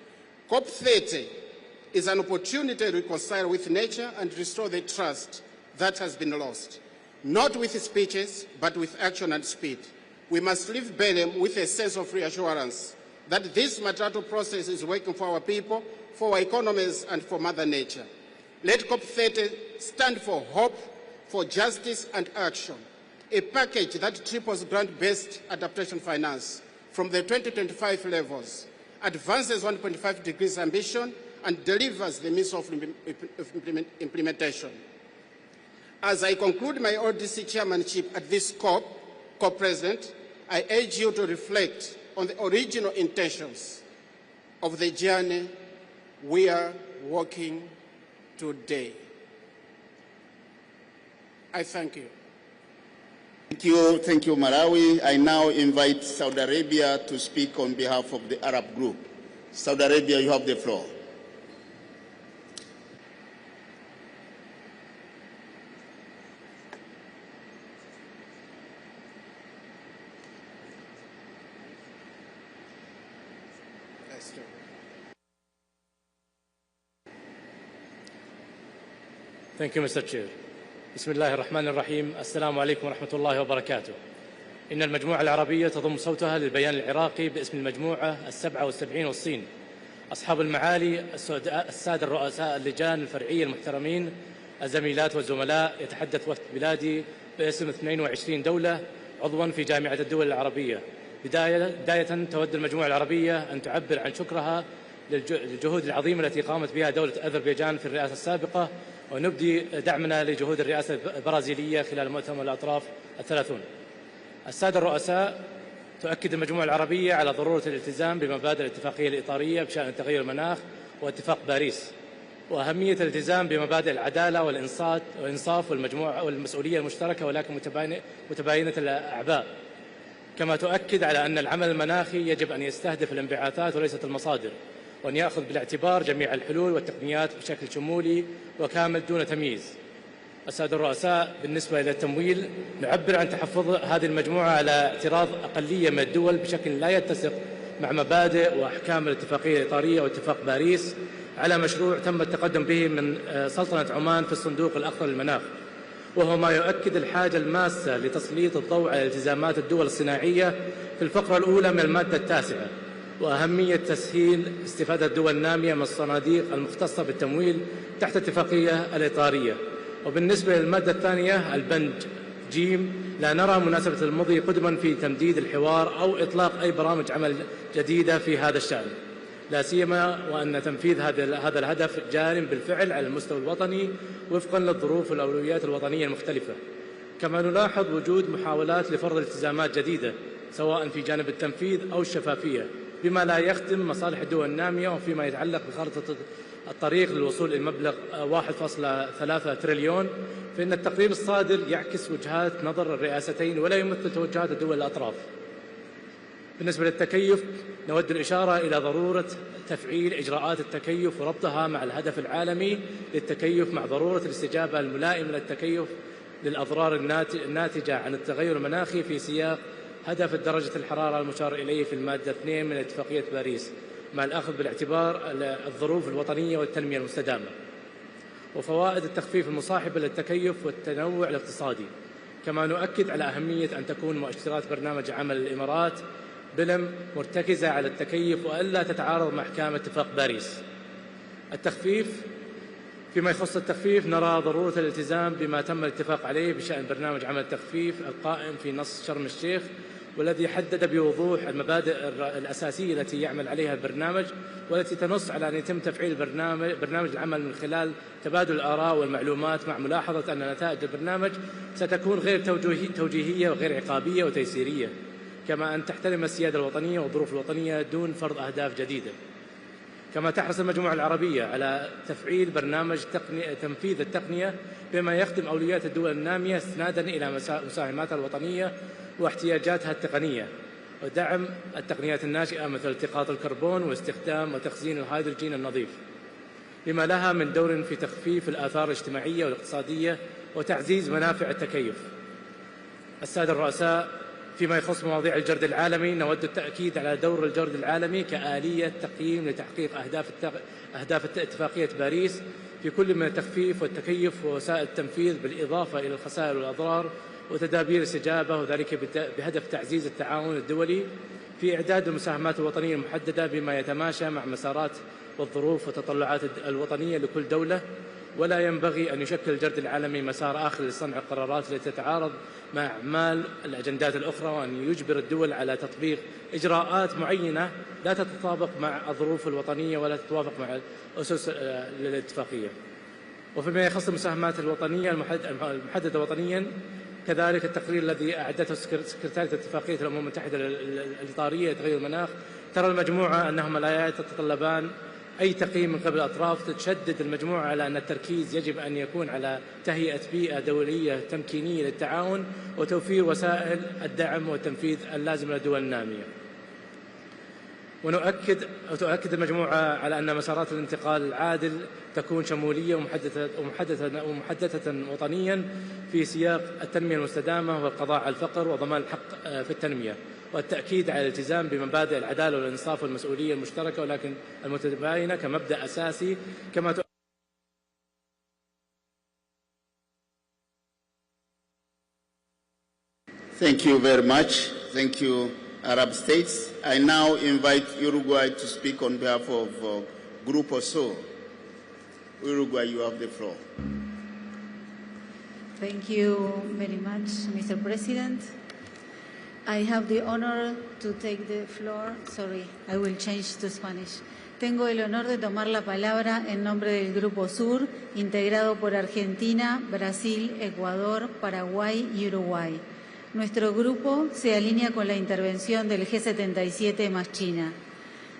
COP30 is an opportunity to reconcile with nature and restore the trust that has been lost, not with speeches, but with action and speed. We must leave Belem with a sense of reassurance that this Matatu process is working for our people, for our economies, and for Mother Nature. Let COP30 stand for hope, for justice and action, a package that triples grant-based adaptation finance from the 2025 levels, advances 1.5 degrees ambition, and delivers the means of implementation. As I conclude my LDC chairmanship at this COP, Co-President, I urge you to reflect on the original intentions of the journey we are walking today. I thank you. Thank you, Malawi. I now invite Saudi Arabia to speak on behalf of the Arab group. Saudi Arabia, you have the floor. Thank you, Mr. Chair. بسم الله الرحمن الرحيم. السلام عليكم ورحمة الله وبركاته. إن المجموعة العربية تضم صوتها للبيان العراقي باسم المجموعة 77 والصين. أصحاب المعالي السادة الرؤساء اللجان الفرعية المحترمين، الزميلات والزملاء، يتحدث وفد بلادي باسم 22 دولة عضوا في جامعة الدول العربية. بداية تود المجموعة العربية أن تعبر عن شكرها للجهود العظيمة التي قامت بها دولة أذربيجان في الرئاسة السابقة، ونبدي دعمنا لجهود الرئاسة البرازيلية خلال مؤتمر الأطراف 30. السادة الرؤساء، تؤكد المجموعة العربية على ضرورة الالتزام بمبادئ الاتفاقية الإطارية بشأن تغير المناخ واتفاق باريس، وأهمية الالتزام بمبادئ العدالة والإنصاف والمسؤولية المشتركة ولكن متباينة الأعباء. كما تؤكد على أن العمل المناخي يجب أن يستهدف الانبعاثات وليست المصادر، وأن يأخذ بالاعتبار جميع الحلول والتقنيات بشكل شمولي وكامل دون تمييز. السادة الرؤساء، بالنسبة إلى التمويل، نعبر عن تحفظ هذه المجموعة على اعتراض أقلية من الدول بشكل لا يتسق مع مبادئ وأحكام الاتفاقية الإطارية واتفاق باريس على مشروع تم التقدم به من سلطنة عمان في الصندوق الأخضر للمناخ، وهو ما يؤكد الحاجة الماسة لتسليط الضوء على التزامات الدول الصناعية في الفقرة الأولى من المادة التاسعة، وأهمية تسهيل استفادة الدول النامية من الصناديق المختصة بالتمويل تحت الاتفاقية الإطارية. وبالنسبة للمادة الثانية البند جيم، لا نرى مناسبة المضي قدما في تمديد الحوار أو إطلاق أي برامج عمل جديدة في هذا الشأن، لا سيما وأن تنفيذ هذا الهدف جار بالفعل على المستوى الوطني وفقا للظروف والأولويات الوطنية المختلفة. كما نلاحظ وجود محاولات لفرض التزامات جديدة سواء في جانب التنفيذ أو الشفافية، بما لا يخدم مصالح الدول النامية. وفيما يتعلق بخارطة الطريق للوصول إلى مبلغ 1.3 تريليون، فإن التقرير الصادر يعكس وجهات نظر الرئاستين ولا يمثل توجهات الدول الأطراف. بالنسبة للتكيف، نود الإشارة إلى ضرورة تفعيل إجراءات التكيف وربطها مع الهدف العالمي للتكيف مع ضرورة الاستجابة الملائمة للتكيف للأضرار الناتجة عن التغير المناخي في سياق هدف درجة الحرارة المشار إليه في المادة 2 من اتفاقية باريس، مع الأخذ بالاعتبار الظروف الوطنية والتنمية المستدامة وفوائد التخفيف المصاحبة للتكيف والتنوع الاقتصادي. كما نؤكد على أهمية أن تكون مؤشرات برنامج عمل الإمارات بلم مرتكزة على التكيف وألا تتعارض مع أحكام اتفاق باريس. التخفيف، فيما يخص التخفيف، نرى ضرورة الالتزام بما تم الاتفاق عليه بشأن برنامج عمل التخفيف القائم في نص شرم الشيخ، والذي حدد بوضوح المبادئ الأساسية التي يعمل عليها البرنامج، والتي تنص على أن يتم تفعيل برنامج العمل من خلال تبادل الآراء والمعلومات، مع ملاحظة أن نتائج البرنامج ستكون غير توجيهية وغير عقابية وتيسيرية، كما أن تحترم السيادة الوطنية والظروف الوطنية دون فرض أهداف جديدة. كما تحرص المجموعة العربية على تفعيل برنامج تنفيذ التقنية بما يخدم أولويات الدول النامية استنادا إلى مساهماتها الوطنية واحتياجاتها التقنية، ودعم التقنيات الناشئة مثل التقاط الكربون واستخدام وتخزين الهيدروجين النظيف، بما لها من دور في تخفيف الآثار الاجتماعية والاقتصادية وتعزيز منافع التكيف. السادة الرؤساء، فيما يخص مواضيع الجرد العالمي، نود التأكيد على دور الجرد العالمي كآلية تقييم لتحقيق أهداف اتفاقية باريس في كل من التخفيف والتكيف ووسائل التنفيذ، بالإضافة إلى الخسائر والأضرار وتدابير الاستجابة، وذلك بهدف تعزيز التعاون الدولي في إعداد المساهمات الوطنية المحددة بما يتماشى مع مسارات والظروف والتطلعات الوطنية لكل دولة. ولا ينبغي أن يشكل الجرد العالمي مسار آخر لصنع القرارات التي تتعارض مع أعمال الأجندات الأخرى، وأن يجبر الدول على تطبيق إجراءات معينة لا تتطابق مع الظروف الوطنية ولا تتوافق مع الأسس للاتفاقية. وفيما يخص المساهمات الوطنية المحددة وطنيا، كذلك التقرير الذي أعدته سكرتارية اتفاقية الأمم المتحدة الإطارية لتغير المناخ، ترى المجموعة أنهما لا يتطلبان أي تقييم من قبل الأطراف. تشدد المجموعة على أن التركيز يجب أن يكون على تهيئة بيئة دولية تمكينية للتعاون وتوفير وسائل الدعم والتنفيذ اللازمة للدول النامية. وتؤكد المجموعة على أن مسارات الانتقال العادل تكون شمولية ومحددة وطنيا في سياق التنمية المستدامة والقضاء على الفقر وضمان الحق في التنمية، والتأكيد على الالتزام بمبادئ العدالة والإنصاف والمسؤولية المشتركة ولكن المتباينة كمبدأ أساسي. كما Thank you very much. Thank you, Arab states. I now invite Uruguay to speak on behalf of Grupo Sur. Uruguay, you have the floor. Thank you very much, Mr. President. I have the honor to take the floor. Sorry, I will change to Spanish. Tengo el honor de tomar la palabra en nombre del Grupo Sur, integrado por Argentina, Brasil, Ecuador, Paraguay y Uruguay. Nuestro grupo se alinea con la intervención del G77 más China.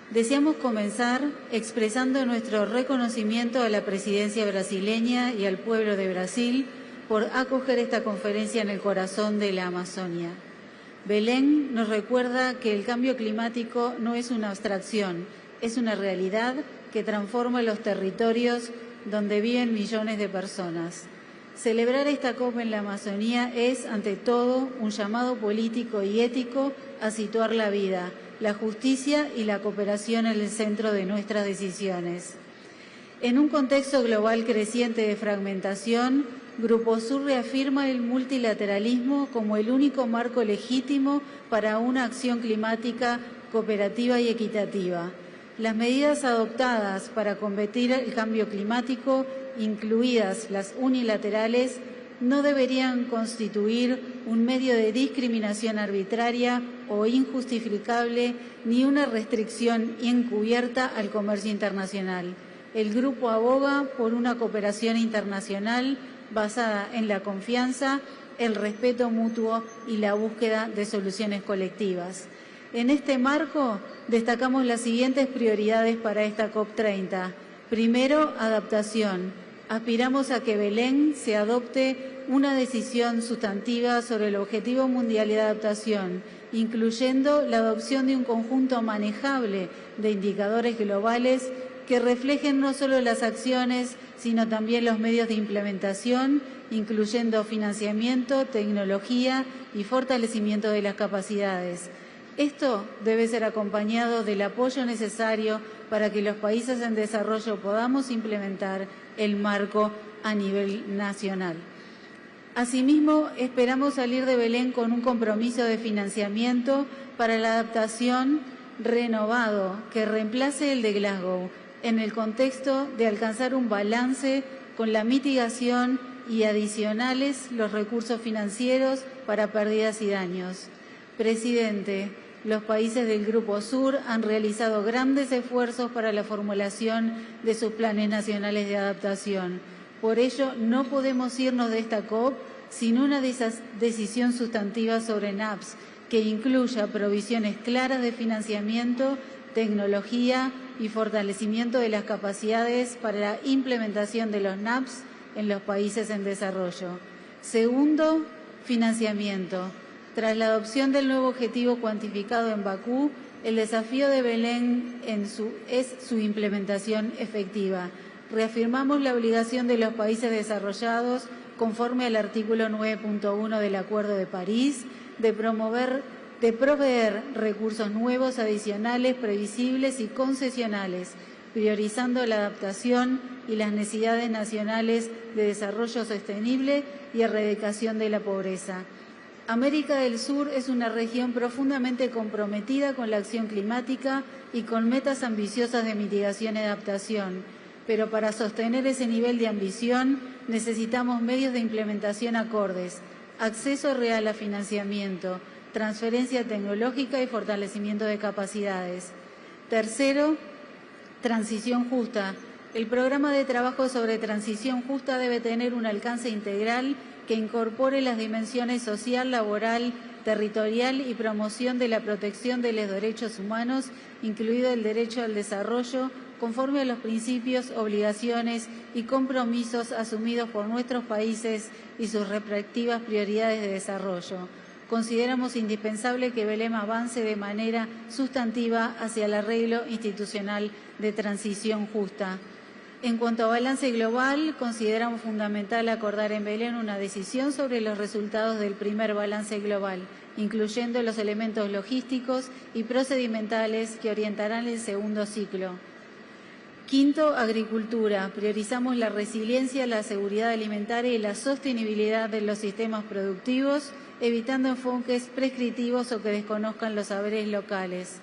Deseamos comenzar expresando nuestro reconocimiento a la presidencia brasileña y al pueblo de Brasil por acoger esta conferencia en el corazón de la Amazonia. Belem nos recuerda que el cambio climático no es una abstracción, es una realidad que transforma los territorios donde viven millones de personas. Celebrar esta COP en la Amazonía es, ante todo, un llamado político y ético a situar la vida, la justicia y la cooperación en el centro de nuestras decisiones. En un contexto global creciente de fragmentación, Grupo Sur reafirma el multilateralismo como el único marco legítimo para una acción climática cooperativa y equitativa. Las medidas adoptadas para combatir el cambio climático, incluidas las unilaterales, no deberían constituir un medio de discriminación arbitraria o injustificable ni una restricción encubierta al comercio internacional. El Grupo aboga por una cooperación internacional basada en la confianza, el respeto mutuo y la búsqueda de soluciones colectivas. En este marco, destacamos las siguientes prioridades para esta COP30. Primero, adaptación. Aspiramos a que Belem se adopte una decisión sustantiva sobre el Objetivo Mundial de Adaptación, incluyendo la adopción de un conjunto manejable de indicadores globales que reflejen no solo las acciones, sino también los medios de implementación, incluyendo financiamiento, tecnología y fortalecimiento de las capacidades. Esto debe ser acompañado del apoyo necesario para que los países en desarrollo podamos implementar el marco a nivel nacional. Asimismo, esperamos salir de Belem con un compromiso de financiamiento para la adaptación renovado que reemplace el de Glasgow, en el contexto de alcanzar un balance con la mitigación y adicionales los recursos financieros para pérdidas y daños. Presidente, los países del Grupo Sur han realizado grandes esfuerzos para la formulación de sus planes nacionales de adaptación. Por ello, no podemos irnos de esta COP sin una decisión sustantiva sobre NAPS, que incluya provisiones claras de financiamiento, tecnología y fortalecimiento de las capacidades para la implementación de los NAPS en los países en desarrollo. Segundo, financiamiento. Tras la adopción del nuevo objetivo cuantificado en Bakú, el desafío de Belem es su implementación efectiva. Reafirmamos la obligación de los países desarrollados, conforme al artículo 9.1 del Acuerdo de París, de proveer recursos nuevos, adicionales, previsibles y concesionales, priorizando la adaptación y las necesidades nacionales de desarrollo sostenible y erradicación de la pobreza. América del Sur es una región profundamente comprometida con la acción climática y con metas ambiciosas de mitigación y adaptación, pero para sostener ese nivel de ambición necesitamos medios de implementación acordes, acceso real a financiamiento, transferencia tecnológica y fortalecimiento de capacidades. Tercero, transición justa. El programa de trabajo sobre transición justa debe tener un alcance integral que incorpore las dimensiones social, laboral, territorial y promoción de la protección de los derechos humanos, incluido el derecho al desarrollo, conforme a los principios, obligaciones y compromisos asumidos por nuestros países y sus respectivas prioridades de desarrollo. Consideramos indispensable que Belem avance de manera sustantiva hacia el arreglo institucional de transición justa. En cuanto a balance global, consideramos fundamental acordar en Belem una decisión sobre los resultados del primer balance global, incluyendo los elementos logísticos y procedimentales que orientarán el segundo ciclo. Quinto, agricultura. Priorizamos la resiliencia, la seguridad alimentaria y la sostenibilidad de los sistemas productivos, evitando enfoques prescriptivos o que desconozcan los saberes locales.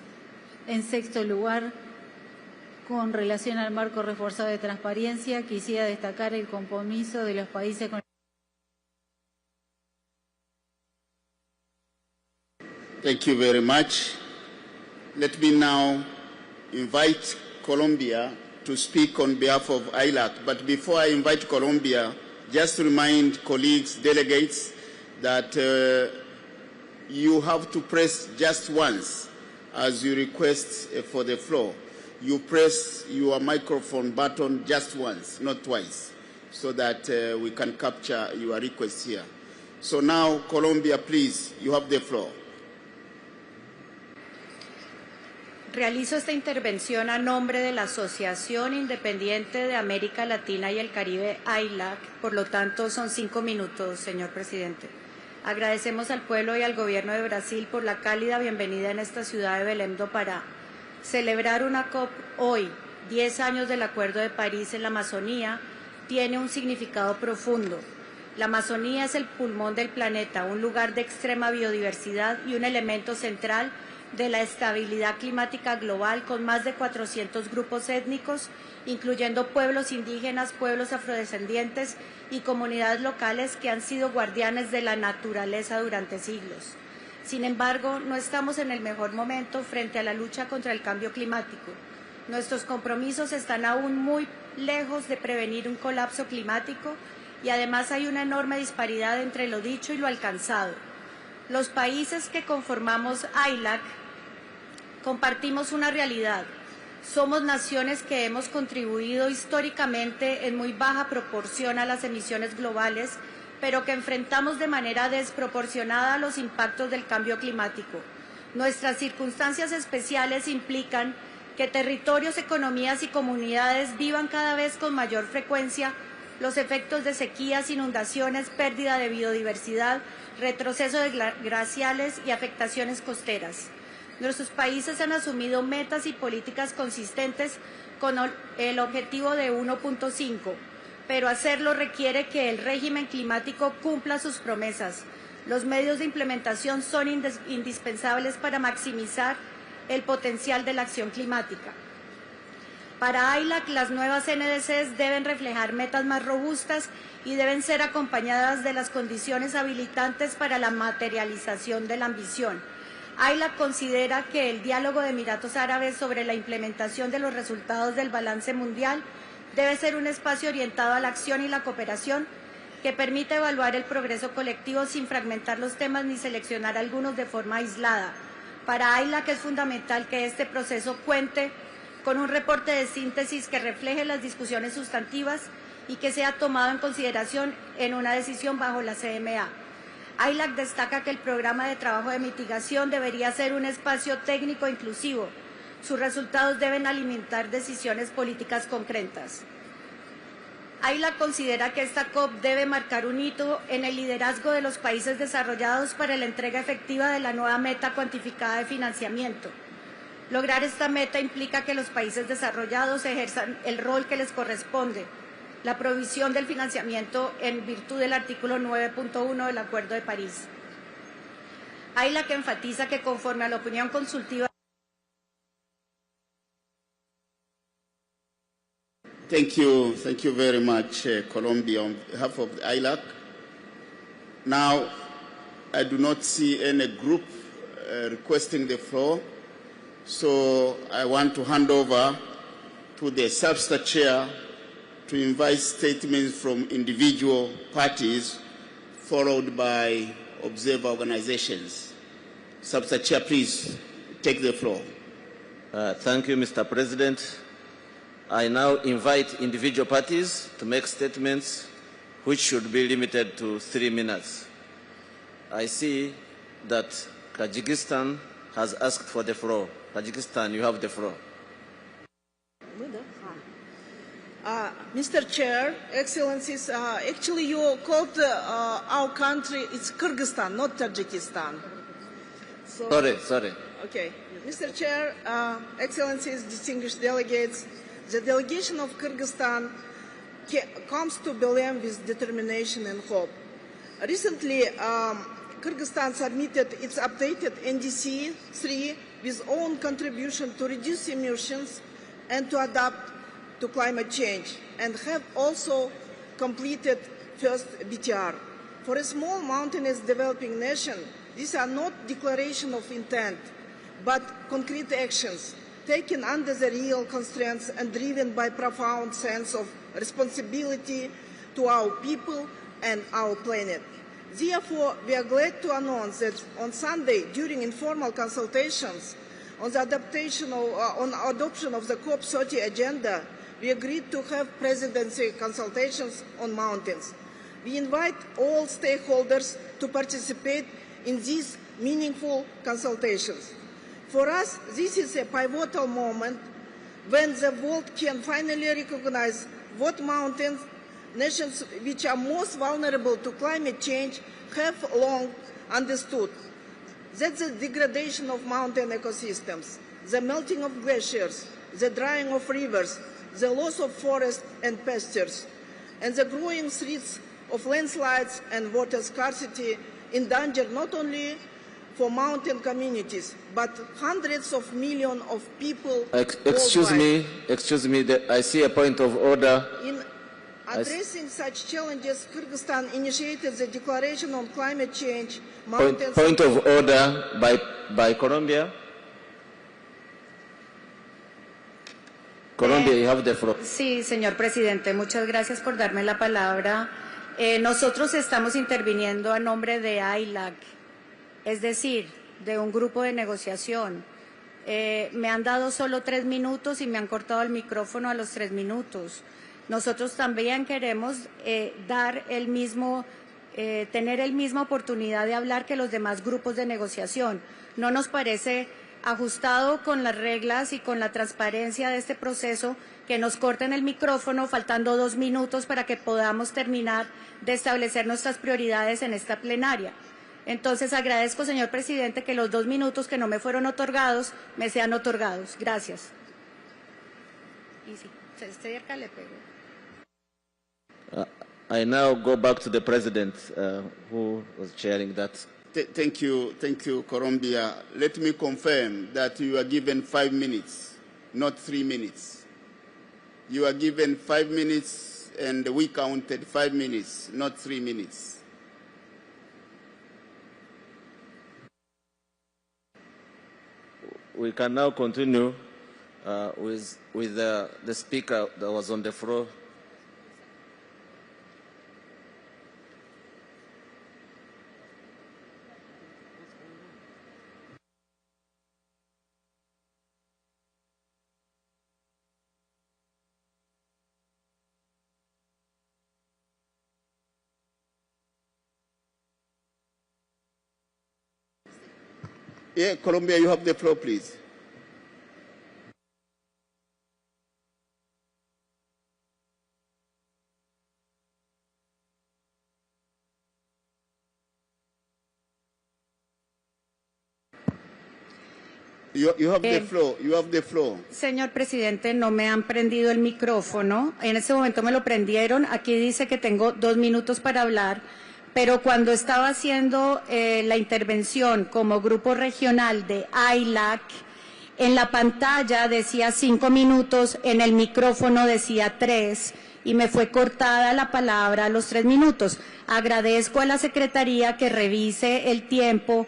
En sexto lugar, con relación al marco reforzado de transparencia, quisiera destacar el compromiso de los países con... Thank you very much. Let me now invite Colombia to speak on behalf of ILAC. But before I invite Colombia, just to remind colleagues, delegates, that you have to press just once as you request for the floor. You press your microphone button just once, not twice, so that we can capture your request here. So now, Colombia, please, you have the floor. Realizo esta intervención a nombre de la Asociación Independiente de América Latina y el Caribe, AILAC, por lo tanto son 5 minutos, señor presidente. Agradecemos al pueblo y al gobierno de Brasil por la cálida bienvenida en esta ciudad de Belem do Pará. Celebrar una COP hoy, 10 años del Acuerdo de París en la Amazonía, tiene un significado profundo. La Amazonía es el pulmón del planeta, un lugar de extrema biodiversidad y un elemento central de la estabilidad climática global, con más de 400 grupos étnicos, incluyendo pueblos indígenas, pueblos afrodescendientes y comunidades locales que han sido guardianes de la naturaleza durante siglos. Sin embargo, no estamos en el mejor momento frente a la lucha contra el cambio climático. Nuestros compromisos están aún muy lejos de prevenir un colapso climático y además hay una enorme disparidad entre lo dicho y lo alcanzado. Los países que conformamos AILAC compartimos una realidad. Somos naciones que hemos contribuido históricamente en muy baja proporción a las emisiones globales, pero que enfrentamos de manera desproporcionada los impactos del cambio climático. Nuestras circunstancias especiales implican que territorios, economías y comunidades vivan cada vez con mayor frecuencia los efectos de sequías, inundaciones, pérdida de biodiversidad, retroceso de glaciales y afectaciones costeras. Nuestros países han asumido metas y políticas consistentes con el objetivo de 1.5, pero hacerlo requiere que el régimen climático cumpla sus promesas. Los medios de implementación son indispensables para maximizar el potencial de la acción climática. Para AILAC, las nuevas NDCs deben reflejar metas más robustas y deben ser acompañadas de las condiciones habilitantes para la materialización de la ambición. AILAC considera que el diálogo de Emiratos Árabes sobre la implementación de los resultados del balance mundial debe ser un espacio orientado a la acción y la cooperación que permita evaluar el progreso colectivo sin fragmentar los temas ni seleccionar algunos de forma aislada. Para AILAC es fundamental que este proceso cuente con un reporte de síntesis que refleje las discusiones sustantivas y que sea tomado en consideración en una decisión bajo la CMA. AILAC destaca que el programa de trabajo de mitigación debería ser un espacio técnico inclusivo. Sus resultados deben alimentar decisiones políticas concretas. AILAC considera que esta COP debe marcar un hito en el liderazgo de los países desarrollados para la entrega efectiva de la nueva meta cuantificada de financiamiento. Lograr esta meta implica que los países desarrollados ejerzan el rol que les corresponde, la provisión del financiamiento en virtud del artículo 9.1 del Acuerdo de París. AILAC enfatiza que conforme a la opinión consultiva. Thank you very much, Colombia, on behalf of the ILAC. Now, I do not see any group requesting the floor, so I want to hand over to the SABSTA chair to invite statements from individual parties, followed by observer organizations. SABSTA chair, please take the floor. Thank you, Mr. President. I now invite individual parties to make statements which should be limited to 3 minutes. I see that Tajikistan has asked for the floor. Tajikistan, you have the floor. Mr. Chair, Excellencies, actually you called our country, it's Kyrgyzstan, not Tajikistan. So, Sorry. Okay. Mr. Chair, Excellencies, distinguished delegates, the delegation of Kyrgyzstan comes to Belem with determination and hope. Recently, Kyrgyzstan submitted its updated NDC 3 with own contribution to reduce emissions and to adapt to climate change, and have also completed first BTR. For a small mountainous developing nation, these are not declarations of intent, but concrete actions taken under the real constraints and driven by profound sense of responsibility to our people and our planet. Therefore, we are glad to announce that on Sunday, during informal consultations on the adoption of the COP30 agenda, we agreed to have presidency consultations on mountains. We invite all stakeholders to participate in these meaningful consultations. For us, this is a pivotal moment when the world can finally recognize what mountains, nations which are most vulnerable to climate change, have long understood. That the degradation of mountain ecosystems, the melting of glaciers, the drying of rivers, the loss of forests and pastures, and the growing threats of landslides and water scarcity endanger not only for mountain communities, but hundreds of millions of people Excuse me, I see a point of order. In addressing such challenges, Kyrgyzstan initiated the Declaration on Climate Change, Mountains... Point of order by Colombia. Colombia, you have the floor. Sí, señor presidente, muchas gracias por darme la palabra. Nosotros estamos interviniendo a nombre de AILAC, es decir, de un grupo de negociación. Me han dado solo 3 minutos y me han cortado el micrófono a los 3 minutos. Nosotros también queremos tener la misma oportunidad de hablar que los demás grupos de negociación. No nos parece ajustado con las reglas y con la transparencia de este proceso que nos corten el micrófono faltando 2 minutos para que podamos terminar de establecer nuestras prioridades en esta plenaria. Entonces agradezco, señor presidente, que los 2 minutos que no me fueron otorgados me sean otorgados. Gracias. Y sí, cerca le pego. I now go back to the president who was chairing that. Thank you, Colombia. Let me confirm that you are given 5 minutes, not 3 minutes. You are given 5 minutes, and we counted 5 minutes, not 3 minutes. We can now continue with the speaker that was on the floor. Yeah, Colombia, you have the floor, please. You have the floor. You have the floor. Señor presidente, no me han prendido el micrófono. En este momento me lo prendieron. Aquí dice que tengo 2 minutos para hablar. Pero cuando estaba haciendo la intervención como grupo regional de AILAC, en la pantalla decía 5 minutos, en el micrófono decía 3 y me fue cortada la palabra a los 3 minutos. Agradezco a la Secretaría que revise el tiempo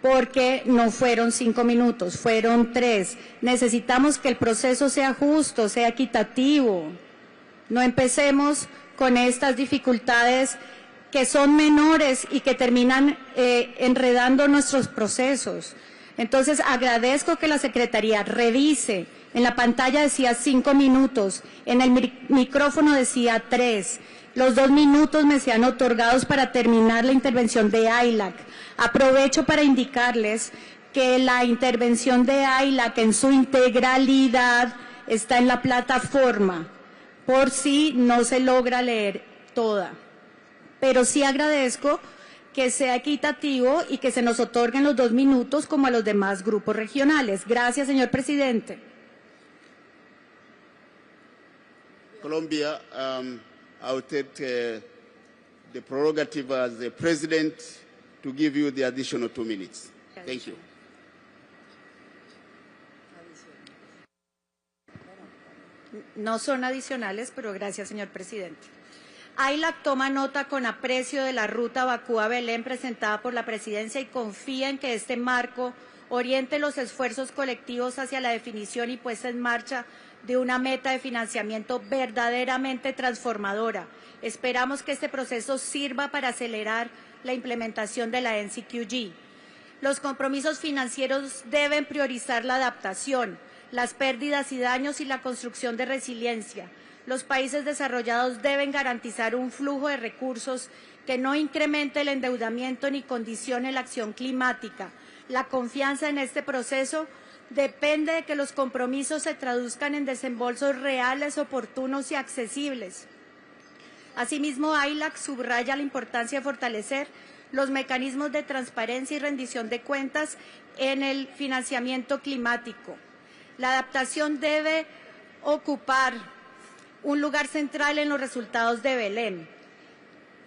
porque no fueron 5 minutos, fueron 3. Necesitamos que el proceso sea justo, sea equitativo. No empecemos con estas dificultades que son menores y que terminan enredando nuestros procesos. Entonces, agradezco que la Secretaría revise. En la pantalla decía 5 minutos, en el micrófono decía 3. Los 2 minutos me sean otorgados para terminar la intervención de AILAC. Aprovecho para indicarles que la intervención de AILAC en su integralidad está en la plataforma, por si no se logra leer toda. Pero sí agradezco que sea equitativo y que se nos otorguen los 2 minutos como a los demás grupos regionales. Gracias, señor presidente. Colombia, I'll take the prerogative as the president to give you the additional 2 minutes. Thank you. No son adicionales, pero gracias, señor presidente. AILAC toma nota con aprecio de la ruta Bakú-Belem presentada por la presidencia y confía en que este marco oriente los esfuerzos colectivos hacia la definición y puesta en marcha de una meta de financiamiento verdaderamente transformadora. Esperamos que este proceso sirva para acelerar la implementación de la NCQG. Los compromisos financieros deben priorizar la adaptación, las pérdidas y daños y la construcción de resiliencia. Los países desarrollados deben garantizar un flujo de recursos que no incremente el endeudamiento ni condicione la acción climática. La confianza en este proceso depende de que los compromisos se traduzcan en desembolsos reales, oportunos y accesibles. Asimismo, AILAC subraya la importancia de fortalecer los mecanismos de transparencia y rendición de cuentas en el financiamiento climático. La adaptación debe ocupar un lugar central en los resultados de Belem.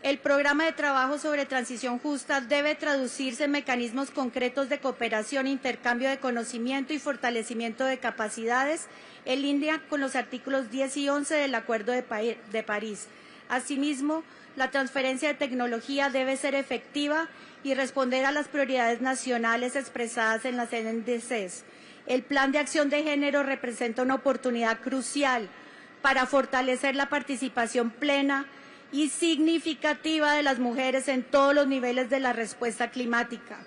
El programa de trabajo sobre transición justa debe traducirse en mecanismos concretos de cooperación, intercambio de conocimiento y fortalecimiento de capacidades en línea con los artículos 10 y 11 del Acuerdo de París. Asimismo, la transferencia de tecnología debe ser efectiva y responder a las prioridades nacionales expresadas en las NDCs. El Plan de Acción de Género representa una oportunidad crucial para fortalecer la participación plena y significativa de las mujeres en todos los niveles de la respuesta climática.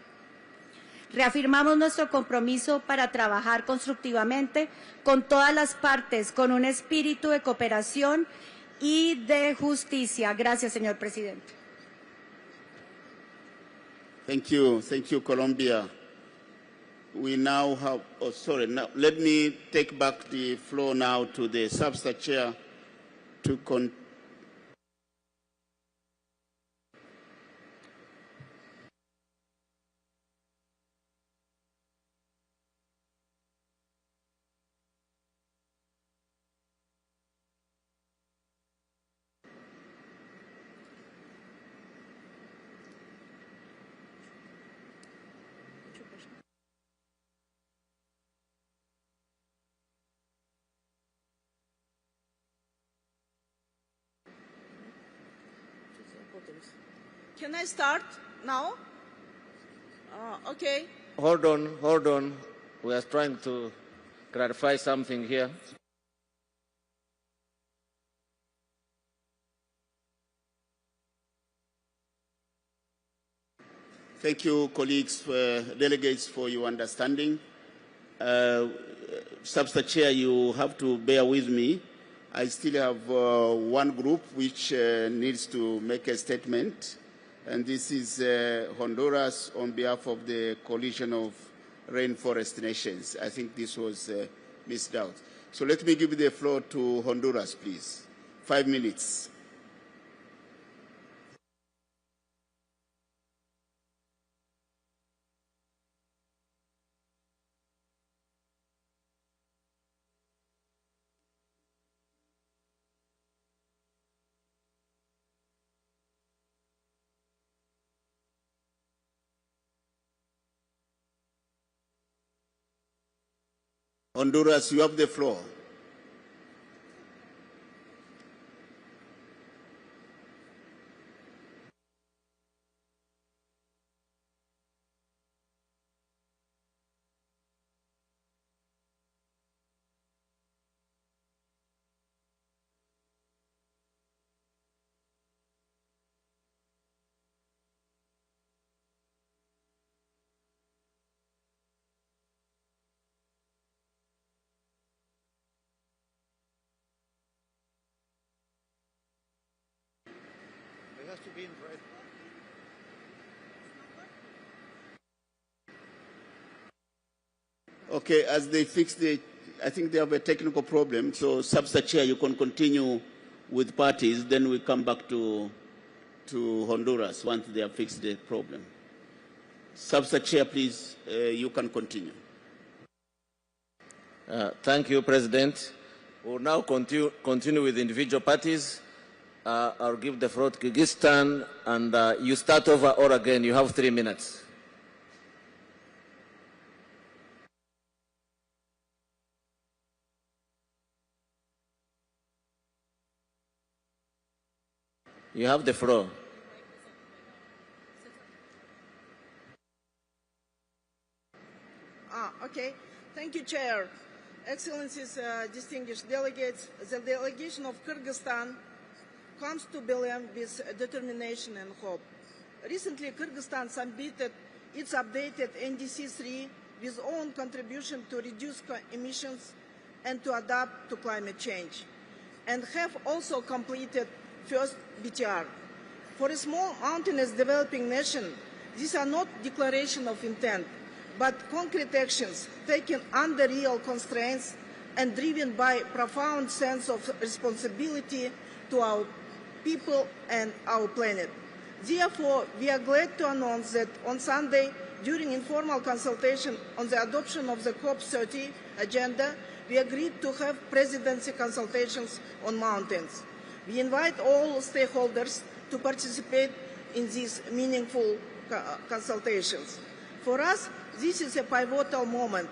Reafirmamos nuestro compromiso para trabajar constructivamente con todas las partes, con un espíritu de cooperación y de justicia. Gracias, señor presidente. Thank you, Colombia. We now have, now let me take back the floor now to the substitute chair to continue. Can I start now? Okay. Hold on. We are trying to clarify something here. Thank you, colleagues, delegates, for your understanding. Substitute Chair, you have to bear with me. I still have one group which needs to make a statement, and this is Honduras on behalf of the Coalition of Rainforest Nations. I think this was missed out. So let me give the floor to Honduras, please. 5 minutes. Honduras, you have the floor. Okay, as they fix I think they have a technical problem, so Substitute Chair, you can continue with parties, then we come back to Honduras once they have fixed the problem. Substitute Chair, please, you can continue. Thank you, President. We'll now continue with individual parties. I'll give the floor to Kyrgyzstan, and you start over or again. You have 3 minutes. You have the floor. Okay. Thank you, Chair. Excellencies, distinguished delegates, the delegation of Kyrgyzstan comes to Belem with determination and hope. Recently, Kyrgyzstan submitted its updated NDC-3 with own contribution to reduce emissions and to adapt to climate change, and have also completed first BTR. For a small mountainous developing nation, these are not declarations of intent, but concrete actions taken under real constraints and driven by a profound sense of responsibility to our people and our planet. Therefore, we are glad to announce that on Sunday, during informal consultation on the adoption of the COP30 agenda, we agreed to have presidency consultations on mountains. We invite all stakeholders to participate in these meaningful consultations. For us, this is a pivotal moment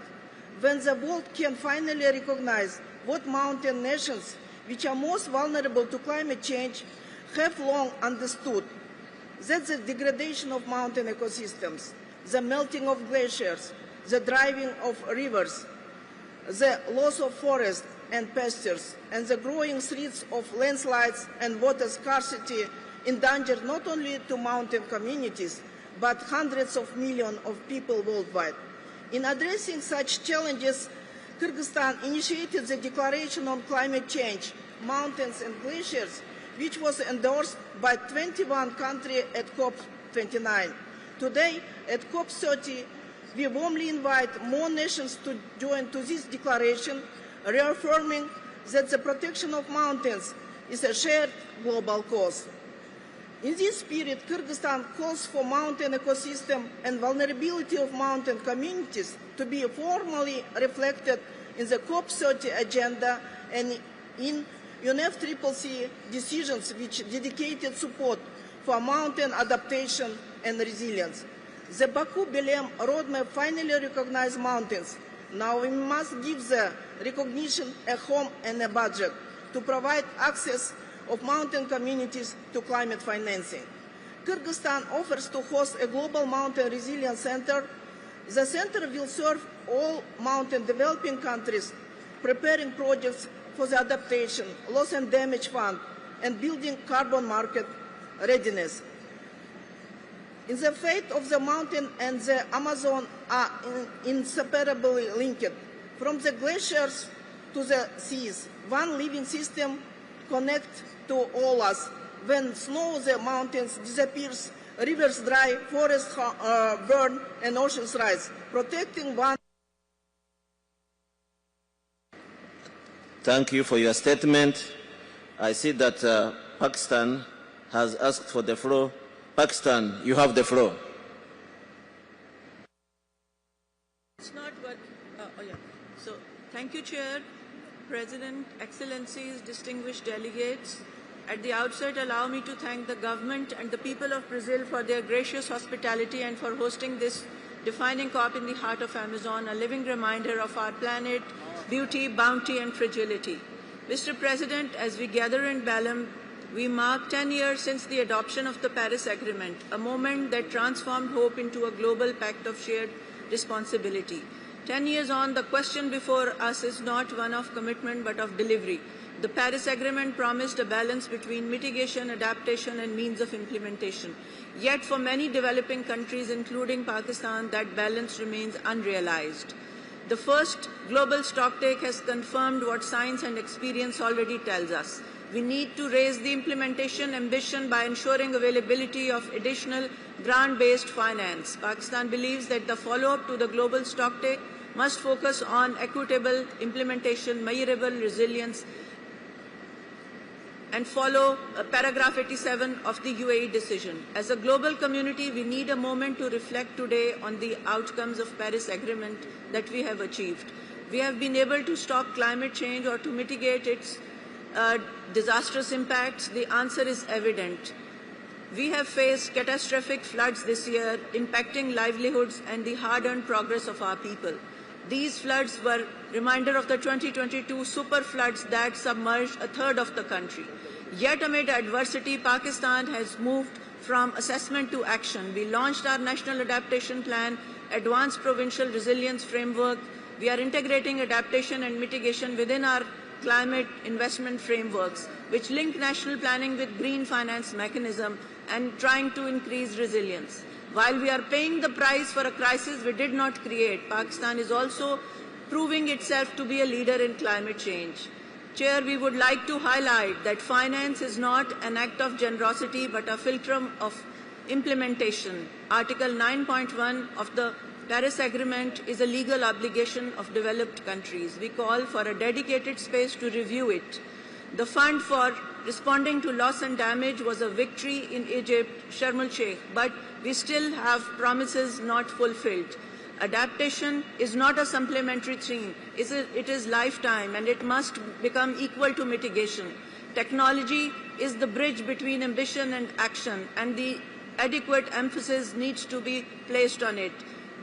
when the world can finally recognize what mountain nations, which are most vulnerable to climate change, have long understood, that the degradation of mountain ecosystems, the melting of glaciers, the driving of rivers, the loss of forests and pastures, and the growing threats of landslides and water scarcity endanger not only to mountain communities, but hundreds of millions of people worldwide. In addressing such challenges, Kyrgyzstan initiated the Declaration on Climate Change, Mountains and Glaciers, which was endorsed by 21 countries at COP29. Today, at COP30, we warmly invite more nations to join to this declaration, reaffirming that the protection of mountains is a shared global cause. In this spirit, Kyrgyzstan calls for mountain ecosystem and vulnerability of mountain communities to be formally reflected in the COP30 agenda and in UNFCCC decisions which dedicated support for mountain adaptation and resilience. The Baku-Belem roadmap finally recognized mountains. Now we must give the recognition a home and a budget to provide access of mountain communities to climate financing. Kyrgyzstan offers to host a global mountain resilience center. The center will serve all mountain developing countries, preparing projects for the adaptation, loss and damage fund, and building carbon market readiness. In the fate of the mountain and the Amazon are inseparably linked. From the glaciers to the seas, one living system connects to all us. When snow the mountains disappears, rivers dry, forests burn, and oceans rise. Protecting one. Thank you for your statement. I see that Pakistan has asked for the floor. Pakistan, you have the floor. It's not what, yeah. So, thank you, Chair, President, Excellencies, distinguished delegates. At the outset, allow me to thank the government and the people of Brazil for their gracious hospitality and for hosting this defining COP in the heart of Amazon, a living reminder of our planet, beauty, bounty, and fragility. Mr. President, as we gather in Belem, we mark 10 years since the adoption of the Paris Agreement, a moment that transformed hope into a global pact of shared responsibility. 10 years on, the question before us is not one of commitment but of delivery. The Paris Agreement promised a balance between mitigation, adaptation, and means of implementation. Yet for many developing countries, including Pakistan, that balance remains unrealized. The first global stocktake has confirmed what science and experience already tells us. We need to raise the implementation ambition by ensuring availability of additional grant-based finance. Pakistan believes that the follow-up to the global stocktake must focus on equitable implementation, measurable resilience, and follow paragraph 87 of the UAE decision. As a global community, we need a moment to reflect today on the outcomes of Paris Agreement that we have achieved. We have been able to stop climate change or to mitigate its disastrous impacts. The answer is evident. We have faced catastrophic floods this year, impacting livelihoods and the hard-earned progress of our people. These floods were a reminder of the 2022 super floods that submerged a third of the country. Yet amid adversity, Pakistan has moved from assessment to action. We launched our National Adaptation Plan, Advanced Provincial Resilience Framework, we are integrating adaptation and mitigation within our climate investment frameworks, which link national planning with green finance mechanism and trying to increase resilience. While we are paying the price for a crisis we did not create, Pakistan is also proving itself to be a leader in climate change. Chair, we would like to highlight that finance is not an act of generosity but a fulcrum of implementation. Article 9.1 of the Paris Agreement is a legal obligation of developed countries. We call for a dedicated space to review it. The fund for responding to loss and damage was a victory in Egypt, Sharm el-Sheikh, but we still have promises not fulfilled. Adaptation is not a supplementary theme. It is lifetime and it must become equal to mitigation. Technology is the bridge between ambition and action, and the adequate emphasis needs to be placed on it.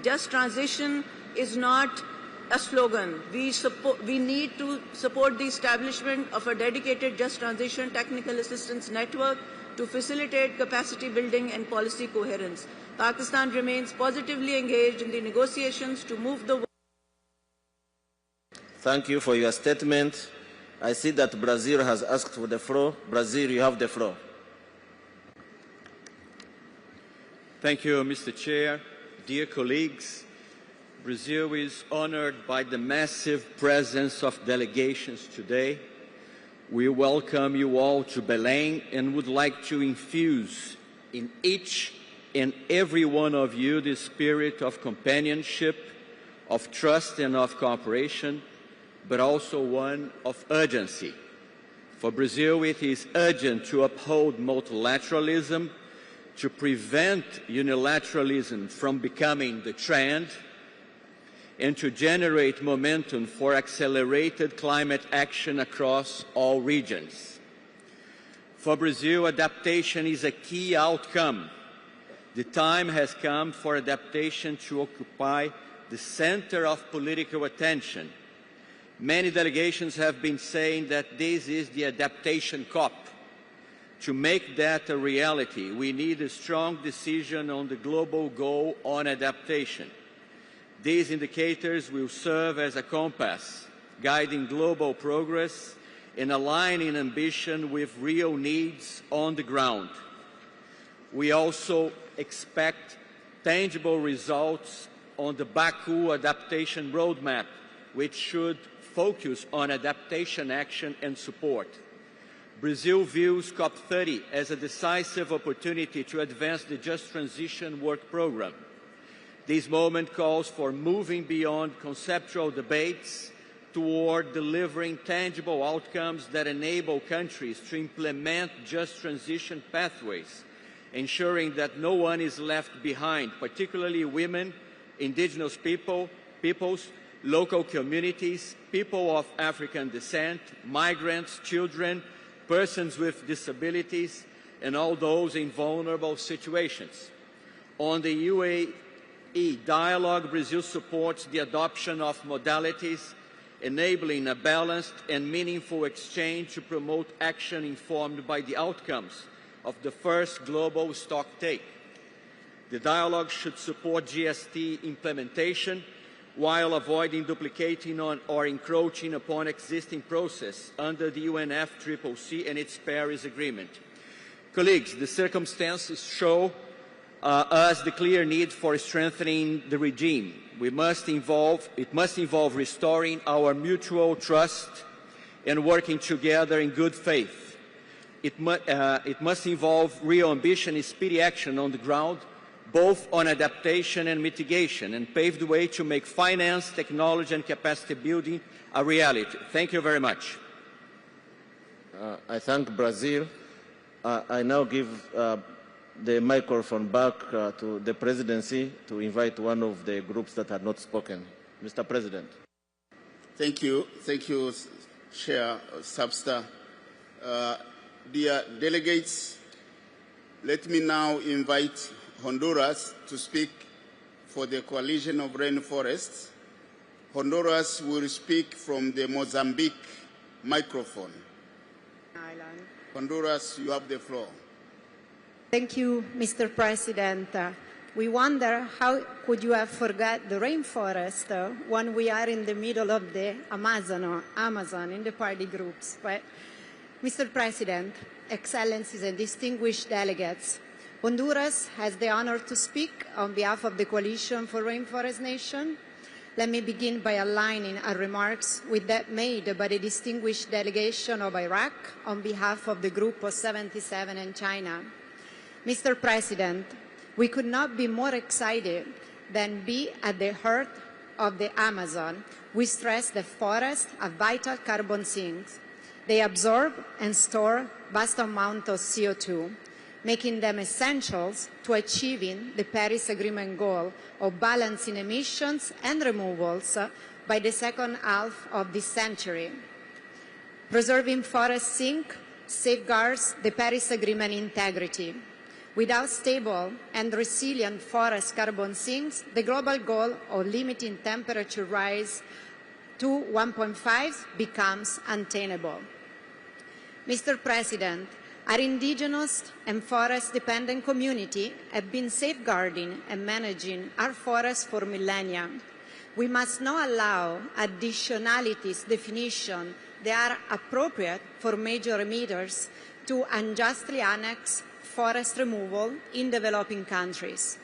Just transition is not a slogan. We need to support the establishment of a dedicated Just Transition Technical Assistance Network to facilitate capacity building and policy coherence. Pakistan remains positively engaged in the negotiations to move the world. Thank you for your statement. I see that Brazil has asked for the floor. Brazil, you have the floor. Thank you, Mr. Chair. Dear colleagues, Brazil is honored by the massive presence of delegations today. We welcome you all to Belem and would like to infuse in each and every one of you the spirit of companionship, of trust and of cooperation, but also one of urgency. For Brazil, it is urgent to uphold multilateralism, to prevent unilateralism from becoming the trend, and to generate momentum for accelerated climate action across all regions. For Brazil, adaptation is a key outcome. The time has come for adaptation to occupy the center of political attention. Many delegations have been saying that this is the adaptation COP. To make that a reality, we need a strong decision on the global goal on adaptation. These indicators will serve as a compass, guiding global progress and aligning ambition with real needs on the ground. We also expect tangible results on the Baku adaptation roadmap, which should focus on adaptation action and support. Brazil views COP30 as a decisive opportunity to advance the Just Transition Work Programme. This moment calls for moving beyond conceptual debates toward delivering tangible outcomes that enable countries to implement just transition pathways, ensuring that no one is left behind, particularly women, indigenous peoples, local communities, people of African descent, migrants, children, persons with disabilities, and all those in vulnerable situations. On the UAE dialogue, Brazil supports the adoption of modalities enabling a balanced and meaningful exchange to promote action informed by the outcomes of the first global stocktake. The dialogue should support GST implementation while avoiding duplicating on or encroaching upon existing process under the UNFCCC and its Paris Agreement. Colleagues, the circumstances show us the clear need for strengthening the regime. It must involve restoring our mutual trust and working together in good faith. It must involve real ambition and speedy action on the ground, both on adaptation and mitigation, and pave the way to make finance, technology and capacity building a reality. Thank you very much. I thank Brazil. I now give the microphone back to the presidency to invite one of the groups that had not spoken. Mr. President. Thank you. Thank you, Chair Substa. Dear delegates, let me now invite Honduras to speak for the Coalition of Rainforests. Honduras will speak from the Mozambique microphone. Honduras, you have the floor. Thank you, Mr. President. We wonder how could you have forgot the rainforest when we are in the middle of the Amazon in the party groups. But, Mr. President, Excellencies and distinguished delegates, Honduras has the honor to speak on behalf of the Coalition for Rainforest Nation. Let me begin by aligning our remarks with that made by the distinguished delegation of Iraq on behalf of the Group of 77 and China. Mr. President, we could not be more excited than be at the heart of the Amazon. We stress that forests are vital carbon sinks. They absorb and store vast amounts of CO2, making them essentials to achieving the Paris Agreement goal of balancing emissions and removals by the second half of this century. Preserving forest sink safeguards the Paris Agreement integrity. Without stable and resilient forest carbon sinks, the global goal of limiting temperature rise to 1.5 becomes untenable. Mr. President, our indigenous and forest-dependent community have been safeguarding and managing our forests for millennia. We must not allow additionalities definition that are appropriate for major emitters to unjustly annex forest removal in developing countries.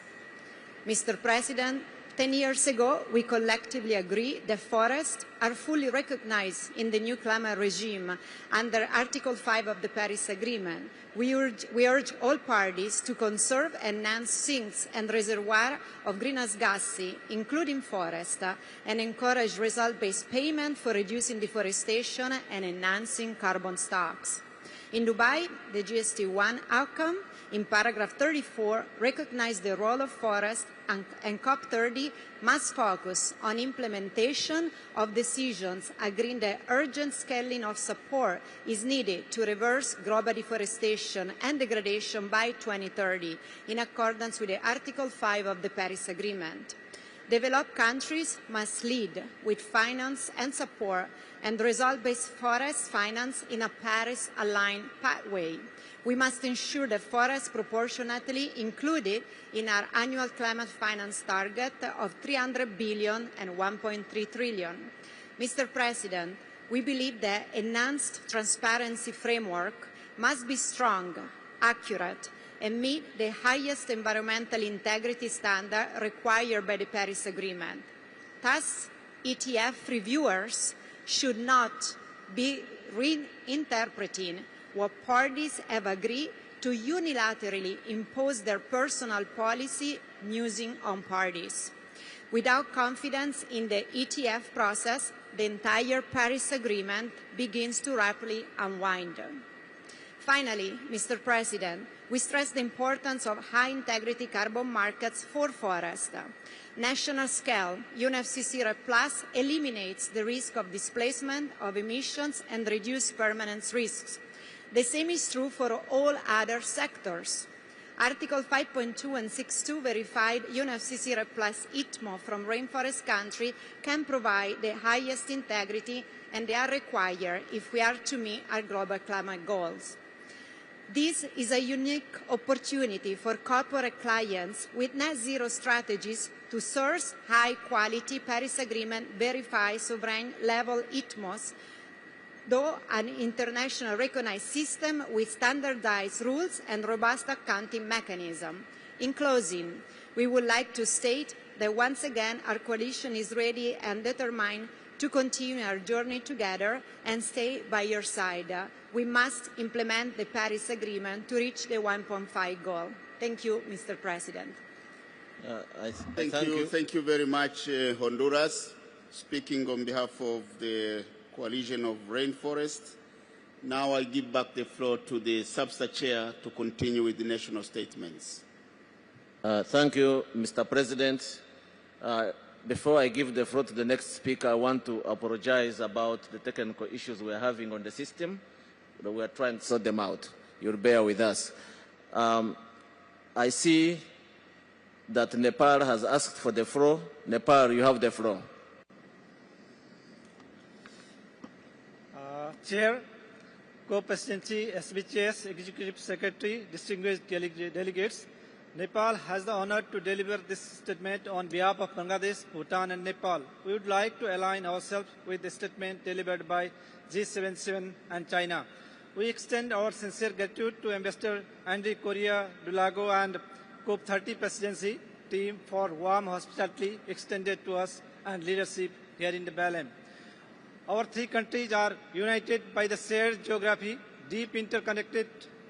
Mr. President, 10 years ago, we collectively agreed that forests are fully recognized in the new climate regime under Article 5 of the Paris Agreement. We urge all parties to conserve and enhance sinks and reservoirs of greenhouse gases, including forests, and encourage result-based payment for reducing deforestation and enhancing carbon stocks. In Dubai, the GST1 outcome in paragraph 34 recognized the role of forests, and COP30 must focus on implementation of decisions agreeing that urgent scaling of support is needed to reverse global deforestation and degradation by 2030 in accordance with the Article 5 of the Paris Agreement. Developed countries must lead with finance and support and result-based forest finance in a Paris-aligned pathway. We must ensure that forests proportionately included in our annual climate finance target of 300 billion and 1.3 trillion. Mr. President, we believe that enhanced transparency framework must be strong, accurate, and meet the highest environmental integrity standard required by the Paris Agreement. Thus, ETF reviewers should not be reinterpreting what parties have agreed to unilaterally impose their personal policy musing on parties. Without confidence in the ETF process, the entire Paris Agreement begins to rapidly unwind. Finally, Mr. President, we stress the importance of high-integrity carbon markets for forests. National scale UNFCCC RED Plus eliminates the risk of displacement of emissions and reduces permanence risks. The same is true for all other sectors. Article 5.2 and 6.2 verified UNFCCC RED Plus ITMO from rainforest country can provide the highest integrity, and they are required if we are to meet our global climate goals. This is a unique opportunity for corporate clients with net zero strategies to source high-quality Paris Agreement verified sovereign-level ITMOs, though an international recognized system with standardized rules and robust accounting mechanism. In closing, we would like to state that once again our coalition is ready and determined to continue our journey together and stay by your side. We must implement the Paris Agreement to reach the 1.5 goal. Thank you, Mr. President. Thank you very much, Honduras. Speaking on behalf of the Coalition of Rainforest. Now I'll give back the floor to the SABSA chair to continue with the national statements. Thank you, Mr. President. Before I give the floor to the next speaker, I want to apologize about the technical issues we're having on the system. But we're trying to sort them out. You'll bear with us. I see that Nepal has asked for the floor. Nepal, you have the floor. Chair, Co-Presidency, SBCS, Executive Secretary, distinguished delegates, Nepal has the honor to deliver this statement on behalf of Bangladesh, Bhutan and Nepal. We would like to align ourselves with the statement delivered by G77 and China. We extend our sincere gratitude to Ambassador Andrew Correa Dulago and COP30 presidency team for warm hospitality extended to us and leadership here in the Belem. Our three countries are united by the shared geography, deep interconnected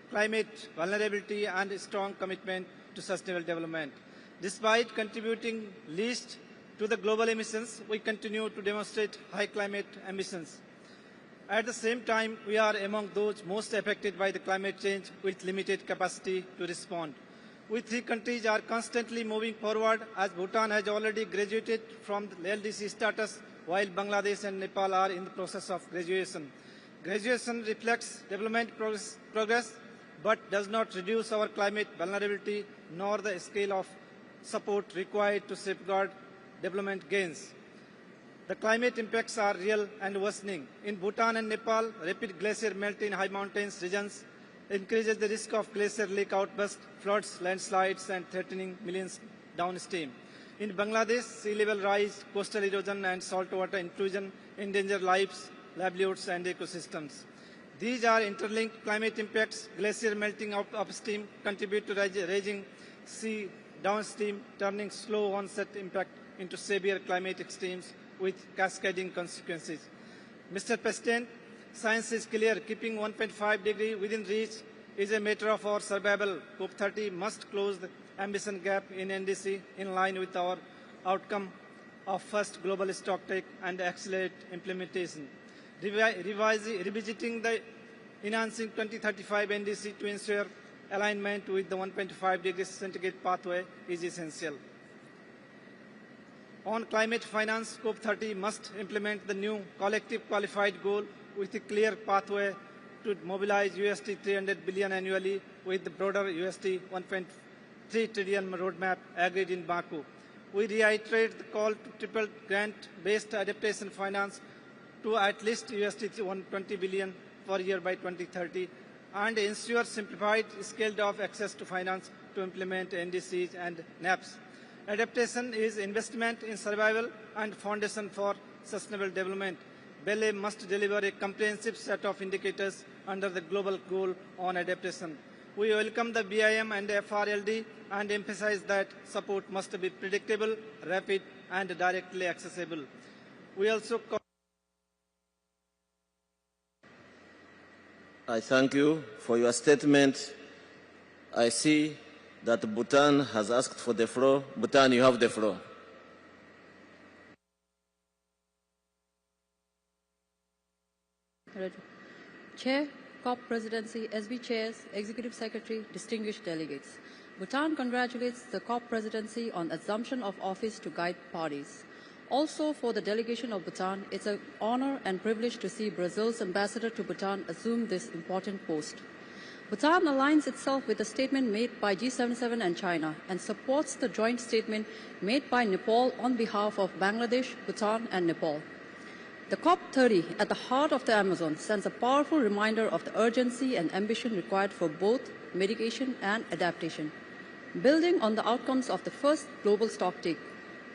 climate vulnerability and strong commitment to sustainable development. Despite contributing least to the global emissions, we continue to demonstrate high climate ambitions. At the same time, we are among those most affected by the climate change with limited capacity to respond. We three countries are constantly moving forward as Bhutan has already graduated from the LDC status while Bangladesh and Nepal are in the process of graduation. Graduation reflects development progress but does not reduce our climate vulnerability nor the scale of support required to safeguard development gains. The climate impacts are real and worsening. In Bhutan and Nepal, rapid glacier melt in high mountains regions increases the risk of glacier lake outbursts, floods, landslides, and threatening millions downstream. In Bangladesh, sea level rise, coastal erosion, and saltwater intrusion endanger lives, livelihoods, and ecosystems. These are interlinked climate impacts. Glacier melting upstream contribute to rising sea downstream, turning slow onset impact into severe climate extremes with cascading consequences. Mr. President, science is clear. Keeping 1.5 degree within reach is a matter of our survival. COP30 must close the ambition gap in NDC in line with our outcome of first global stocktake and accelerate implementation. Revisiting the enhancing 2035 NDC to ensure alignment with the 1.5 degrees centigrade pathway is essential. On climate finance, COP30 must implement the new collective qualified goal with a clear pathway to mobilize USD 300 billion annually with the broader USD 1.3 trillion roadmap agreed in Baku. We reiterate the call to triple grant-based adaptation finance to at least USD 120 billion per year by 2030 and ensure simplified, scaled-off access to finance to implement NDCs and NAPs. Adaptation is investment in survival and foundation for sustainable development. Belem must deliver a comprehensive set of indicators under the global goal on adaptation. We welcome the BIM and FRLD and emphasize that support must be predictable, rapid, and directly accessible. We also I thank you for your statement. I see that Bhutan has asked for the floor. Bhutan, you have the floor. Chair, COP Presidency, SB Chairs, Executive Secretary, distinguished delegates. Bhutan congratulates the COP Presidency on assumption of office to guide parties. Also, for the delegation of Bhutan, it's an honor and privilege to see Brazil's ambassador to Bhutan assume this important post. Bhutan aligns itself with the statement made by G77 and China and supports the joint statement made by Nepal on behalf of Bangladesh, Bhutan, and Nepal. The COP30 at the heart of the Amazon sends a powerful reminder of the urgency and ambition required for both mitigation and adaptation. Building on the outcomes of the first global stocktake,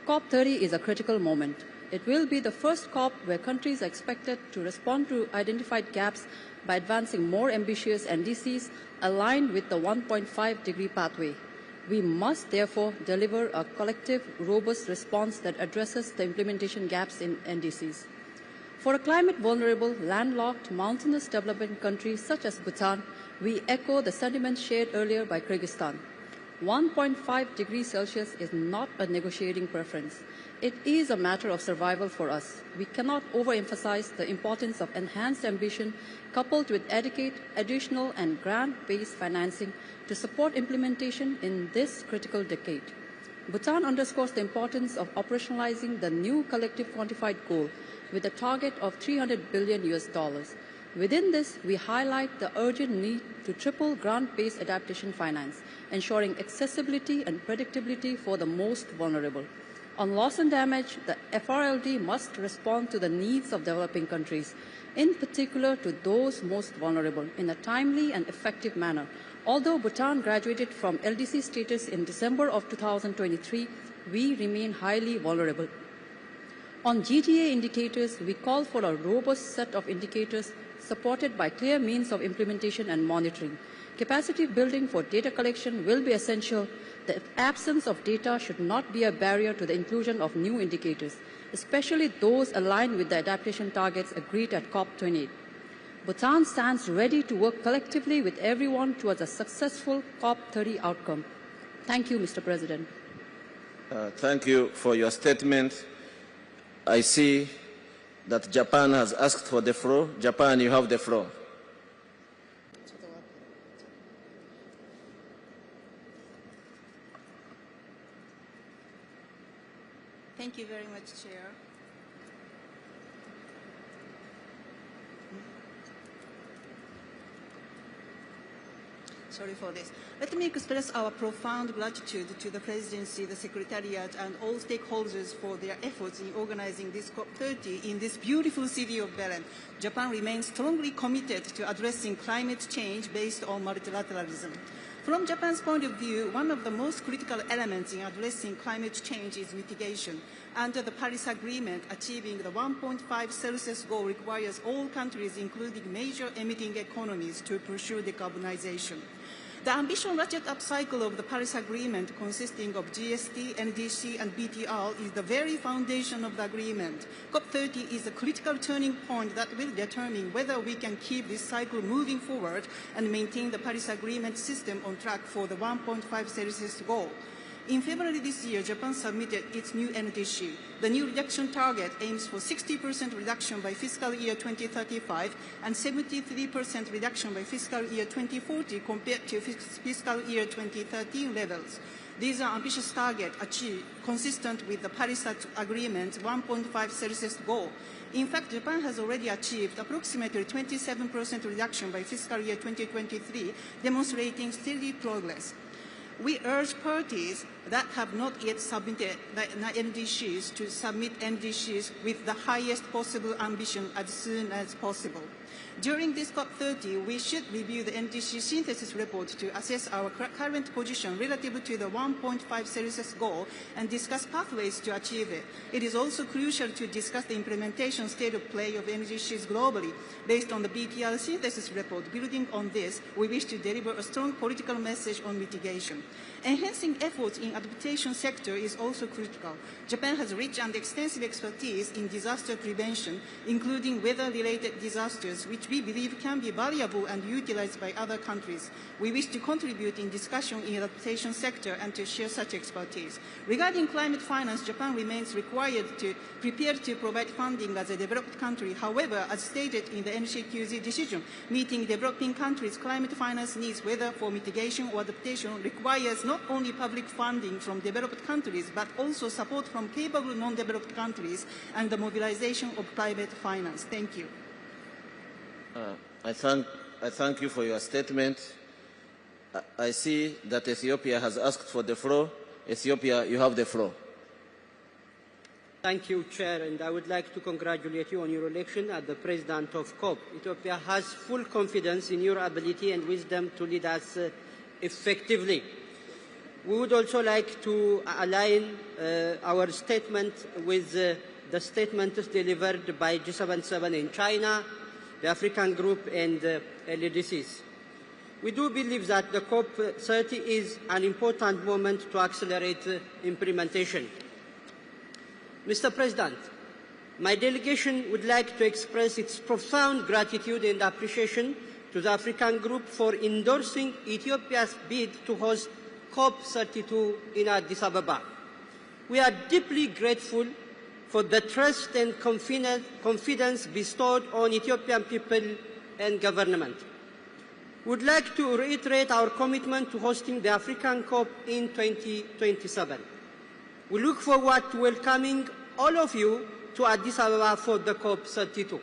COP30 is a critical moment. It will be the first COP where countries are expected to respond to identified gaps by advancing more ambitious NDCs aligned with the 1.5-degree pathway. We must therefore deliver a collective, robust response that addresses the implementation gaps in NDCs. For a climate-vulnerable, landlocked, mountainous developing country such as Bhutan, we echo the sentiments shared earlier by Kyrgyzstan. 1.5 degrees Celsius is not a negotiating preference. It is a matter of survival for us. We cannot overemphasize the importance of enhanced ambition coupled with adequate, additional and grant-based financing to support implementation in this critical decade. Bhutan underscores the importance of operationalizing the new collective quantified goal with a target of $300 billion. Within this, we highlight the urgent need to triple grant-based adaptation finance, ensuring accessibility and predictability for the most vulnerable. On loss and damage, the FRLD must respond to the needs of developing countries, in particular to those most vulnerable, in a timely and effective manner, Although Bhutan graduated from LDC status in December of 2023, we remain highly vulnerable. On GDA indicators, we call for a robust set of indicators supported by clear means of implementation and monitoring. Capacity building for data collection will be essential. The absence of data should not be a barrier to the inclusion of new indicators, especially those aligned with the adaptation targets agreed at COP28. Bhutan stands ready to work collectively with everyone towards a successful COP30 outcome. Thank you, Mr. President. Thank you for your statement. I see that Japan has asked for the floor. Japan, you have the floor. Thank you very much, Chair. Sorry for this. Let me express our profound gratitude to the Presidency, the Secretariat, and all stakeholders for their efforts in organizing this COP30 in this beautiful city of Belem. Japan remains strongly committed to addressing climate change based on multilateralism. From Japan's point of view, one of the most critical elements in addressing climate change is mitigation. Under the Paris Agreement, achieving the 1.5 Celsius goal requires all countries, including major emitting economies, to pursue decarbonization. The ambition ratchet-up cycle of the Paris Agreement, consisting of GST, NDC, and BTR, is the very foundation of the agreement. COP30 is a critical turning point that will determine whether we can keep this cycle moving forward and maintain the Paris Agreement system on track for the 1.5 Celsius goal. In February this year, Japan submitted its new NDC. The new reduction target aims for 60% reduction by fiscal year 2035 and 73% reduction by fiscal year 2040 compared to fiscal year 2013 levels. These are ambitious targets achieved consistent with the Paris Agreement's 1.5 Celsius goal. In fact, Japan has already achieved approximately 27% reduction by fiscal year 2023, demonstrating steady progress. We urge parties that have not yet submitted the NDCs to submit NDCs with the highest possible ambition as soon as possible. During this COP30, we should review the NDC synthesis report to assess our current position relative to the 1.5 Celsius goal and discuss pathways to achieve it. It is also crucial to discuss the implementation state of play of NDCs globally. Based on the BTR synthesis report, building on this, we wish to deliver a strong political message on mitigation. Enhancing efforts in adaptation sector is also critical. Japan has rich and extensive expertise in disaster prevention, including weather-related disasters, which we believe can be valuable and utilized by other countries. We wish to contribute in discussion in adaptation sector and to share such expertise. Regarding climate finance, Japan remains prepared to provide funding as a developed country. However, as stated in the NCQZ decision, meeting developing countries' climate finance needs, whether for mitigation or adaptation, requires not only public funding from developed countries, but also support from capable non-developed countries and the mobilization of private finance. Thank you. I thank you for your statement. I see that Ethiopia has asked for the floor. Ethiopia, you have the floor. Thank you, Chair, and I would like to congratulate you on your election as the President of COP. Ethiopia has full confidence in your ability and wisdom to lead us effectively. We would also like to align our statement with the statements delivered by G77 in China, the African Group, and LDCs. We do believe that the COP30 is an important moment to accelerate implementation. Mr. President, my delegation would like to express its profound gratitude and appreciation to the African Group for endorsing Ethiopia's bid to host COP32 in Addis Ababa. We are deeply grateful for the trust and confidence bestowed on Ethiopian people and government. We would like to reiterate our commitment to hosting the African COP in 2027. We look forward to welcoming all of you to Addis Ababa for the COP32.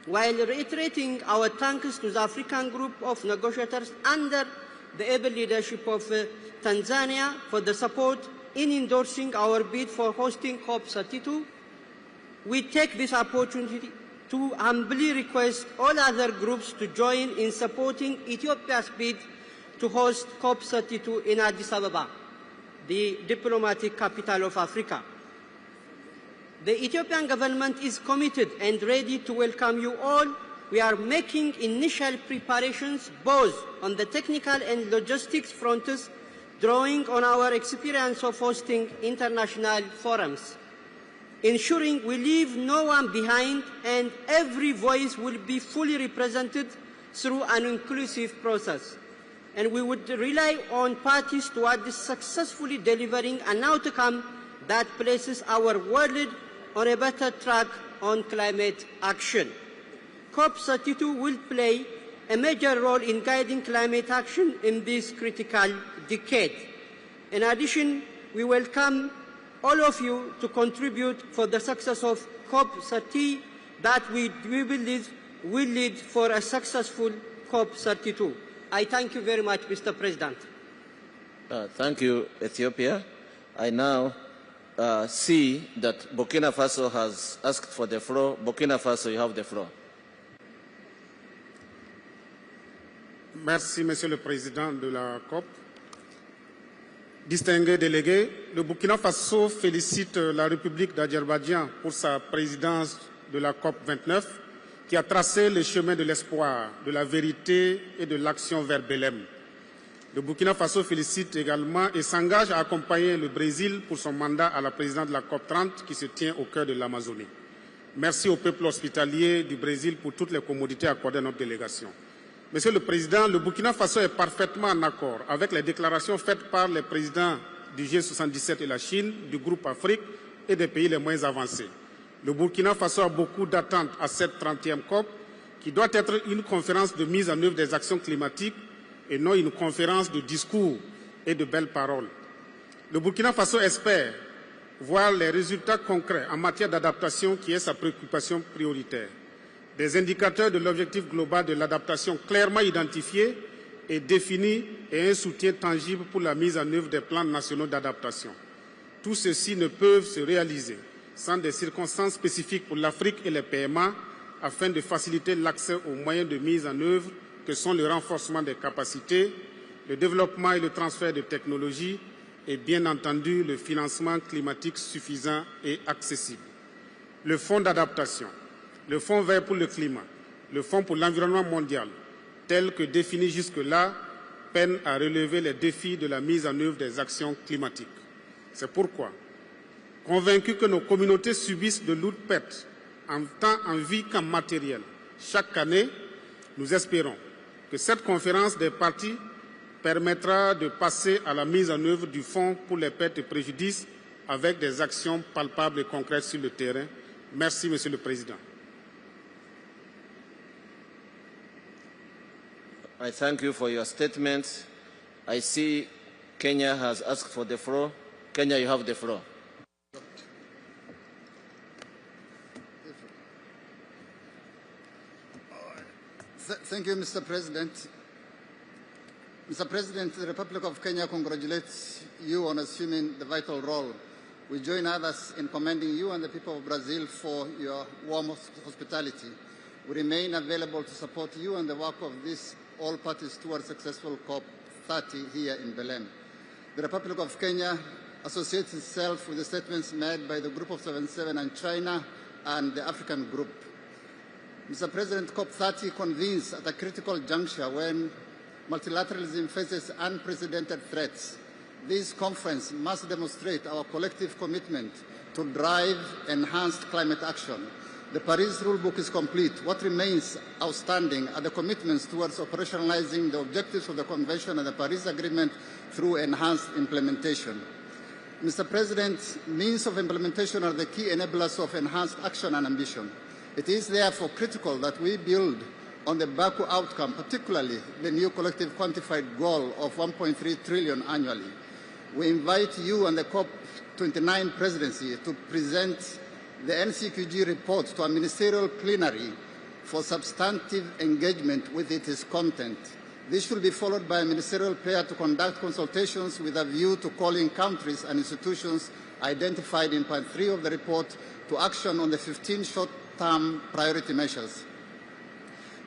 While reiterating our thanks to the African Group of negotiators under the able leadership of Tanzania for the support in endorsing our bid for hosting COP32, we take this opportunity to humbly request all other groups to join in supporting Ethiopia's bid to host COP32 in Addis Ababa, the diplomatic capital of Africa. The Ethiopian government is committed and ready to welcome you all. We are making initial preparations both on the technical and logistics fronts, drawing on our experience of hosting international forums, ensuring we leave no one behind and every voice will be fully represented through an inclusive process. And we would rely on parties towards successfully delivering an outcome that places our world on a better track on climate action. COP32 will play a major role in guiding climate action in this critical decade. In addition, we welcome all of you to contribute for the success of COP30 that we believe will lead for a successful COP32. I thank you very much, Mr. President. Thank you, Ethiopia. I now see that Burkina Faso has asked for the floor. Burkina Faso, you have the floor. Merci, Monsieur le Président de la COP. Distingués délégués, le Burkina Faso félicite la République d'Azerbaïdjan pour sa présidence de la COP 29, qui a tracé le chemin de l'espoir, de la vérité et de l'action vers Belem. Le Burkina Faso félicite également et s'engage à accompagner le Brésil pour son mandat à la présidence de la COP 30 qui se tient au cœur de l'Amazonie. Merci au peuple hospitalier du Brésil pour toutes les commodités accordées à notre délégation. Monsieur le Président, le Burkina Faso est parfaitement en accord avec les déclarations faites par les présidents du G77 et la Chine, du groupe Afrique et des pays les moins avancés. Le Burkina Faso a beaucoup d'attentes à cette 30e COP, qui doit être une conférence de mise en œuvre des actions climatiques et non une conférence de discours et de belles paroles. Le Burkina Faso espère voir les résultats concrets en matière d'adaptation qui est sa préoccupation prioritaire. Des indicateurs de l'objectif global de l'adaptation clairement identifiés et définis et un soutien tangible pour la mise en œuvre des plans nationaux d'adaptation. Tout ceci ne peut se réaliser sans des circonstances spécifiques pour l'Afrique et les PMA afin de faciliter l'accès aux moyens de mise en œuvre que sont le renforcement des capacités, le développement et le transfert de technologies et bien entendu le financement climatique suffisant et accessible. Le fonds d'adaptation, le fonds vert pour le climat, le fonds pour l'environnement mondial, tel que défini jusque-là, peinent à relever les défis de la mise en œuvre des actions climatiques. C'est pourquoi, convaincus que nos communautés subissent de lourdes pertes, en tant en vie qu'en matériel, chaque année, nous espérons que cette conférence des parties permettra de passer à la mise en œuvre du fonds pour les pertes et préjudices avec des actions palpables et concrètes sur le terrain. Merci, Monsieur le Président. I thank you for your statement. I see Kenya has asked for the floor. Kenya, you have the floor. Thank you, Mr. President. Mr. President, the Republic of Kenya congratulates you on assuming the vital role. We join others in commending you and the people of Brazil for your warm hospitality. We remain available to support you and the work of this all parties towards successful COP30 here in Belem. The Republic of Kenya associates itself with the statements made by the Group of 77 and China and the African Group. Mr. President, COP30 convenes at a critical juncture when multilateralism faces unprecedented threats. This conference must demonstrate our collective commitment to drive enhanced climate action. The Paris rulebook is complete. What remains outstanding are the commitments towards operationalizing the objectives of the Convention and the Paris Agreement through enhanced implementation. Mr. President, means of implementation are the key enablers of enhanced action and ambition. It is therefore critical that we build on the Baku outcome, particularly the new collective quantified goal of 1.3 trillion annually. We invite you and the COP29 presidency to present the NCQG report to a ministerial plenary for substantive engagement with its content. This should be followed by a ministerial prayer to conduct consultations with a view to calling countries and institutions identified in part 3 of the report to action on the 15 short-term priority measures.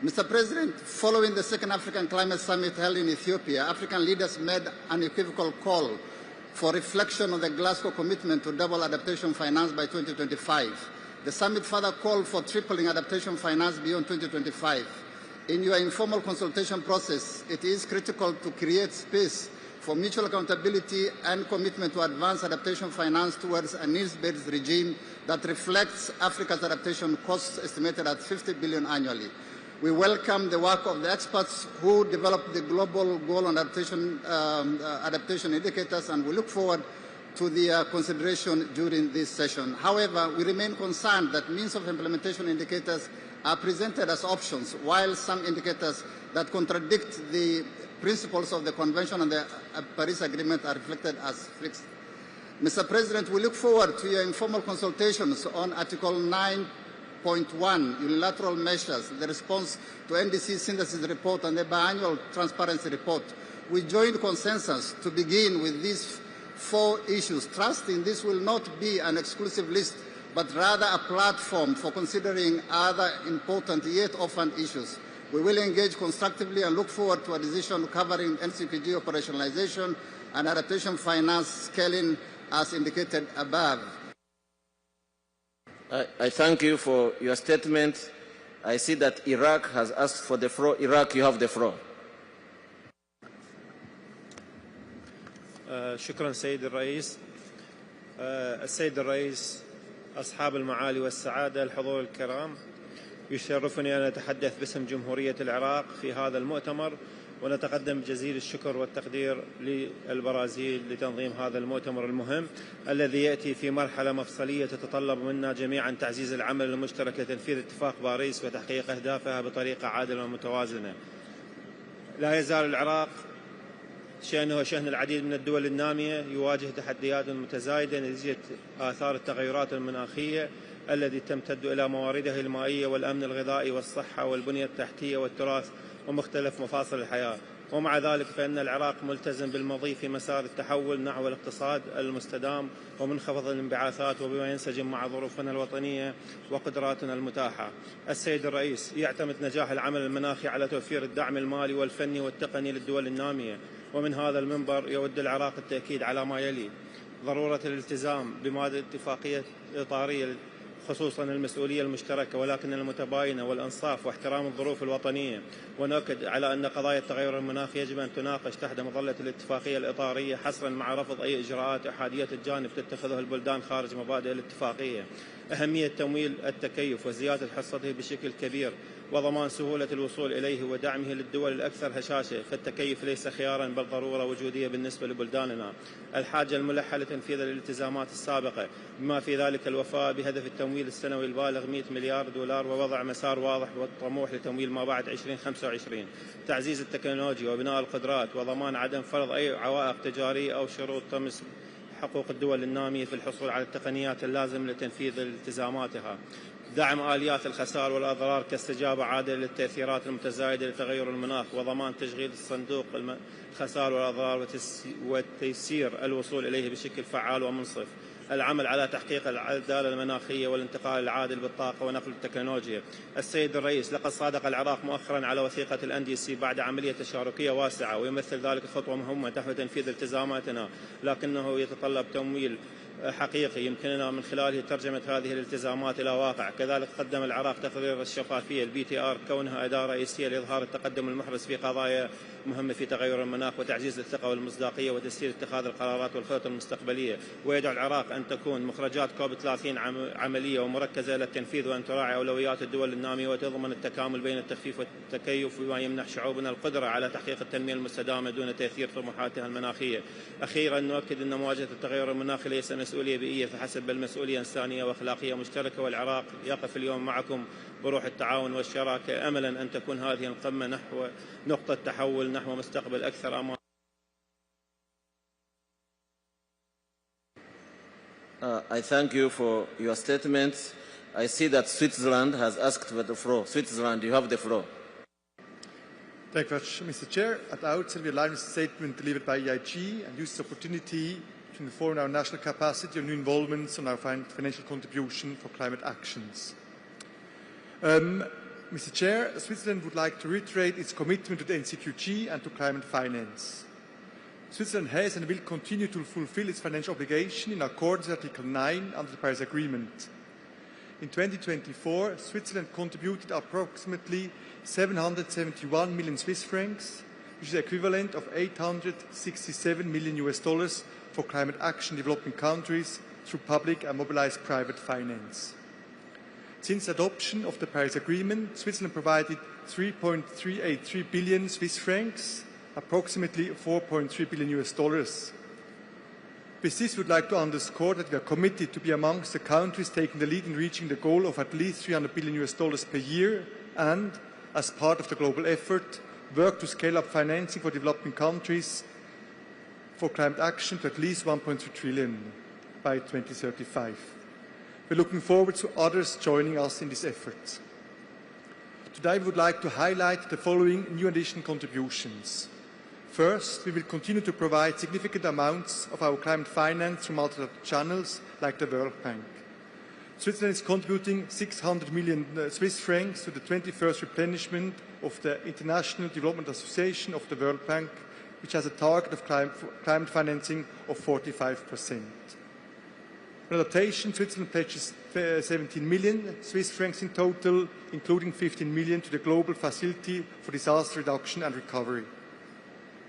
Mr. President, following the second African Climate Summit held in Ethiopia, African leaders made an unequivocal call for reflection on the Glasgow commitment to double adaptation finance by 2025. The summit further called for tripling adaptation finance beyond 2025. In your informal consultation process, it is critical to create space for mutual accountability and commitment to advance adaptation finance towards a needs-based regime that reflects Africa's adaptation costs estimated at 50 billion annually. We welcome the work of the experts who developed the global goal on adaptation indicators, and we look forward to their consideration during this session. However, we remain concerned that means of implementation indicators are presented as options, while some indicators that contradict the principles of the Convention and the Paris Agreement are reflected as fixed. Mr. President, we look forward to your informal consultations on Article 9.1, unilateral measures, the response to NDC synthesis report and the biannual transparency report. We joined consensus to begin with these 4 issues, trusting this will not be an exclusive list, but rather a platform for considering other important yet orphaned issues. We will engage constructively and look forward to a decision covering NCPG operationalization and adaptation finance scaling as indicated above. I thank you for your statement. I see that Iraq has asked for the floor. Iraq, you have the floor. شكرا سيد الرئيس. السيد الرئيس، أصحاب المعالي والسعادة، الحضور الكرام، يشرفني أن أتحدث باسم جمهورية العراق في هذا المؤتمر، ونتقدم بجزيل الشكر والتقدير للبرازيل لتنظيم هذا المؤتمر المهم الذي يأتي في مرحلة مفصلية تتطلب منا جميعا تعزيز العمل المشترك لتنفيذ اتفاق باريس وتحقيق أهدافها بطريقة عادلة ومتوازنة. لا يزال العراق شأنه وشأن العديد من الدول النامية يواجه تحديات متزايدة نتيجة آثار التغيرات المناخية التي تمتد إلى موارده المائية والأمن الغذائي والصحة والبنية التحتية والتراث ومختلف مفاصل الحياة. ومع ذلك فإن العراق ملتزم بالمضي في مسار التحول نحو الاقتصاد المستدام ومنخفض الانبعاثات وبما ينسجم مع ظروفنا الوطنية وقدراتنا المتاحة. السيد الرئيس، يعتمد نجاح العمل المناخي على توفير الدعم المالي والفني والتقني للدول النامية، ومن هذا المنبر يود العراق التأكيد على ما يلي: ضرورة الالتزام بمادة اتفاقية إطارية خصوصا المسؤولية المشتركة ولكن المتباينة والإنصاف واحترام الظروف الوطنية، ونؤكد على أن قضايا التغير المناخي يجب أن تناقش تحت مظلة الاتفاقية الإطارية حصرا مع رفض أي إجراءات أحادية الجانب تتخذها البلدان خارج مبادئ الاتفاقية. أهمية تمويل التكيف وزيادة حصته بشكل كبير وضمان سهولة الوصول إليه ودعمه للدول الأكثر هشاشة، فالتكيف ليس خيارا بل ضرورة وجودية بالنسبة لبلداننا. الحاجة الملحة لتنفيذ الالتزامات السابقة بما في ذلك الوفاء بهدف التمويل السنوي البالغ 100 مليار دولار ووضع مسار واضح وطموح لتمويل ما بعد 2025. تعزيز التكنولوجيا وبناء القدرات وضمان عدم فرض أي عوائق تجارية أو شروط تمس حقوق الدول النامية في الحصول على التقنيات اللازمة لتنفيذ التزاماتها. دعم آليات الخسائر والأضرار كاستجابة عادلة للتأثيرات المتزايدة لتغير المناخ وضمان تشغيل الصندوق الخسائر والأضرار وتيسير الوصول إليه بشكل فعال ومنصف. العمل على تحقيق العدالة المناخية والانتقال العادل بالطاقة ونقل التكنولوجيا. السيد الرئيس، لقد صادق العراق مؤخرا على وثيقة الNDC بعد عملية تشاركية واسعة، ويمثل ذلك خطوة مهمة نحو تنفيذ التزاماتنا، لكنه يتطلب تمويل حقيقي يمكننا من خلاله ترجمة هذه الالتزامات إلى واقع. كذلك قدم العراق تقرير الشفافية الBTR كونها أداة رئيسية لإظهار التقدم المحرز في قضايا مهمة في تغير المناخ وتعزيز الثقة والمصداقية وتسهيل اتخاذ القرارات والخطط المستقبليه. ويدعو العراق أن تكون مخرجات COP30 عملية ومركزة إلى التنفيذ وأن تراعي أولويات الدول النامية وتضمن التكامل بين التخفيف والتكيف بما يمنح شعوبنا القدرة على تحقيق التنمية المستدامة دون تأثير طموحاتها المناخية. أخيرا، نؤكد أن مواجهة التغير المناخي ليس مسؤولية بيئية فحسب بل مسؤولية إنسانية وأخلاقية مشتركة، والعراق يقف اليوم معكم بروح التعاون والشراكة، أملا أن تكون هذه القمة نحو نقطة تحول نحو مستقبل أكثر أمان. I thank you for your statements. I see that Switzerland has asked for the floor. Switzerland, you have the floor. Thank you very much, Mr. Chair. At the outset, we allow a statement delivered by EIG and use this opportunity to inform our national capacity on new involvements on our financial contribution for climate actions. Mr. Chair, Switzerland would like to reiterate its commitment to the NCQG and to climate finance. Switzerland has and will continue to fulfill its financial obligation in accordance with Article 9 under the Paris Agreement. In 2024, Switzerland contributed approximately 771 million Swiss francs, which is the equivalent of $867 million for climate action in developing countries through public and mobilized private finance. Since adoption of the Paris Agreement, Switzerland provided 3.383 billion Swiss francs, approximately $4.3 billion. With this, we would like to underscore that we are committed to be amongst the countries taking the lead in reaching the goal of at least $300 billion per year and, as part of the global effort, work to scale up financing for developing countries for climate action to at least 1.3 trillion by 2035. We're looking forward to others joining us in this effort. Today, we would like to highlight the following new additional contributions. First, we will continue to provide significant amounts of our climate finance through multiple channels like the World Bank. Switzerland is contributing 600 million Swiss francs to the 21st replenishment of the International Development Association of the World Bank, which has a target of climate financing of 45%. On adaptation, Switzerland pledges 17 million Swiss francs in total, including 15 million to the Global Facility for Disaster Reduction and Recovery.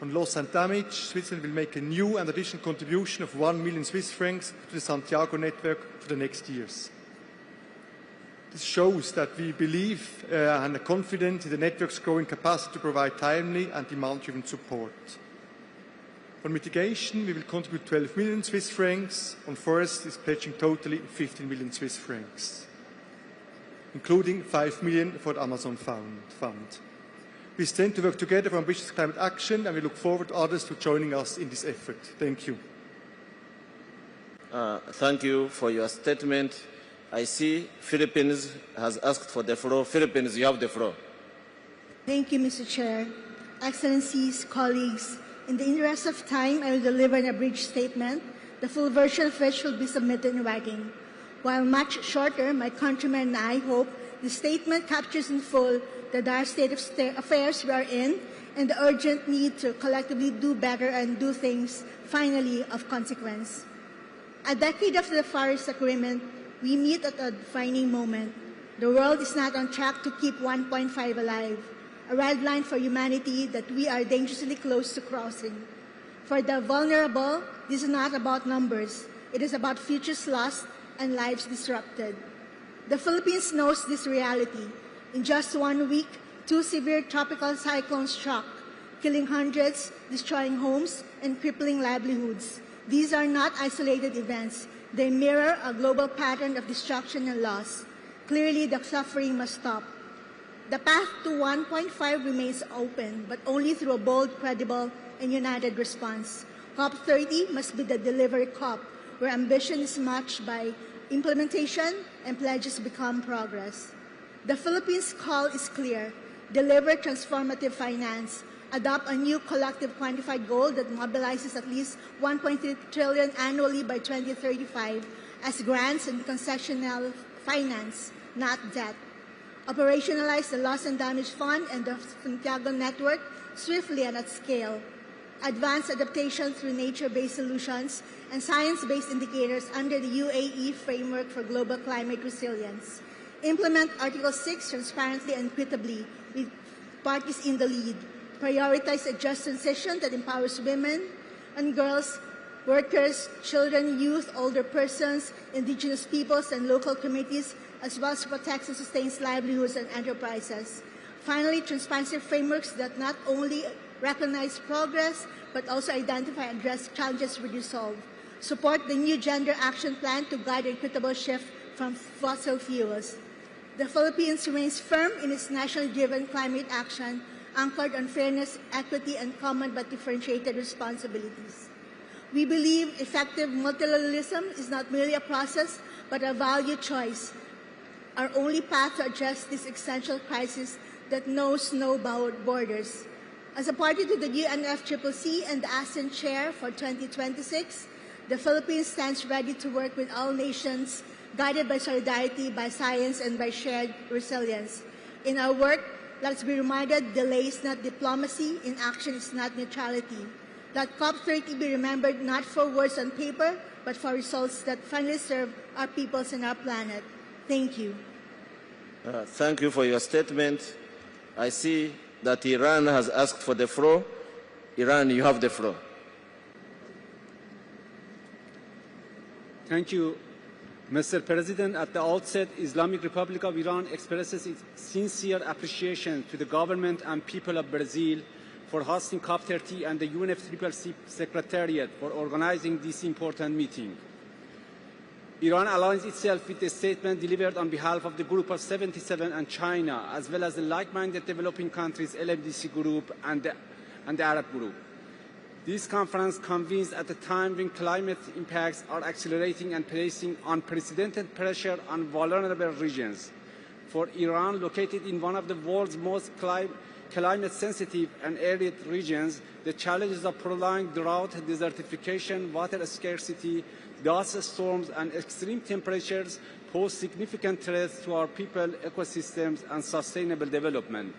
On loss and damage, Switzerland will make a new and additional contribution of 1 million Swiss francs to the Santiago network for the next years. This shows that we believe and are confident in the network's growing capacity to provide timely and demand-driven support. On mitigation, we will contribute 12 million Swiss francs. On forest, is pledging totally 15 million Swiss francs, including 5 million for the Amazon Fund. We stand to work together for ambitious climate action, and we look forward to others to joining us in this effort. Thank you. Thank you for your statement. I see Philippines has asked for the floor. Philippines, you have the floor. Thank you, Mr. Chair. Excellencies, colleagues, in the interest of time, I will deliver an abridged statement, the full version of which will be submitted in writing. While much shorter, my countrymen and I hope the statement captures in full the dire state of affairs we are in and the urgent need to collectively do better and do things, finally, of consequence. A decade after the Paris Agreement, we meet at a defining moment. The world is not on track to keep 1.5 alive, a red line for humanity that we are dangerously close to crossing. For the vulnerable, this is not about numbers. It is about futures lost and lives disrupted. The Philippines knows this reality. In just 1 week, 2 severe tropical cyclones struck, killing hundreds, destroying homes, and crippling livelihoods. These are not isolated events. They mirror a global pattern of destruction and loss. Clearly, the suffering must stop. The path to 1.5 remains open, but only through a bold, credible, and united response. COP30 must be the delivery COP, where ambition is matched by implementation and pledges become progress. The Philippines' call is clear. Deliver transformative finance. Adopt a new collective quantified goal that mobilizes at least 1.3 trillion annually by 2035 as grants and concessional finance, not debt. Operationalize the Loss and Damage Fund and the Santiago network swiftly and at scale. Advance adaptation through nature-based solutions and science-based indicators under the UAE framework for global climate resilience. Implement Article 6 transparently and equitably with parties in the lead. Prioritize a just transition that empowers women and girls, workers, children, youth, older persons, indigenous peoples, and local communities, as well as protects and sustains livelihoods and enterprises. Finally, transparency frameworks that not only recognize progress, but also identify and address challenges we resolve. Support the new Gender Action Plan to guide an equitable shift from fossil fuels. The Philippines remains firm in its nationally driven climate action, anchored on fairness, equity, and common but differentiated responsibilities. We believe effective multilateralism is not merely a process, but a value choice, our only path to address this existential crisis that knows no borders. As a party to the UNFCCC and the ASEAN Chair for 2026, the Philippines stands ready to work with all nations, guided by solidarity, by science, and by shared resilience. In our work, let's be reminded delay is not diplomacy, inaction is not neutrality. Let COP30 be remembered not for words on paper, but for results that finally serve our peoples and our planet. Thank you. Thank you for your statement. I see that Iran has asked for the floor. Iran, you have the floor. Thank you, Mr. President. At the outset, Islamic Republic of Iran expresses its sincere appreciation to the government and people of Brazil for hosting COP30 and the UNFCCC Secretariat for organizing this important meeting. Iran aligns itself with the statement delivered on behalf of the Group of 77 and China, as well as the like-minded developing countries LMDC Group and the Arab Group. This conference convenes at a time when climate impacts are accelerating and placing unprecedented pressure on vulnerable regions. For Iran, located in one of the world's most climate-sensitive and arid regions, the challenges of prolonged drought, desertification, water scarcity, dust storms, and extreme temperatures pose significant threats to our people, ecosystems, and sustainable development.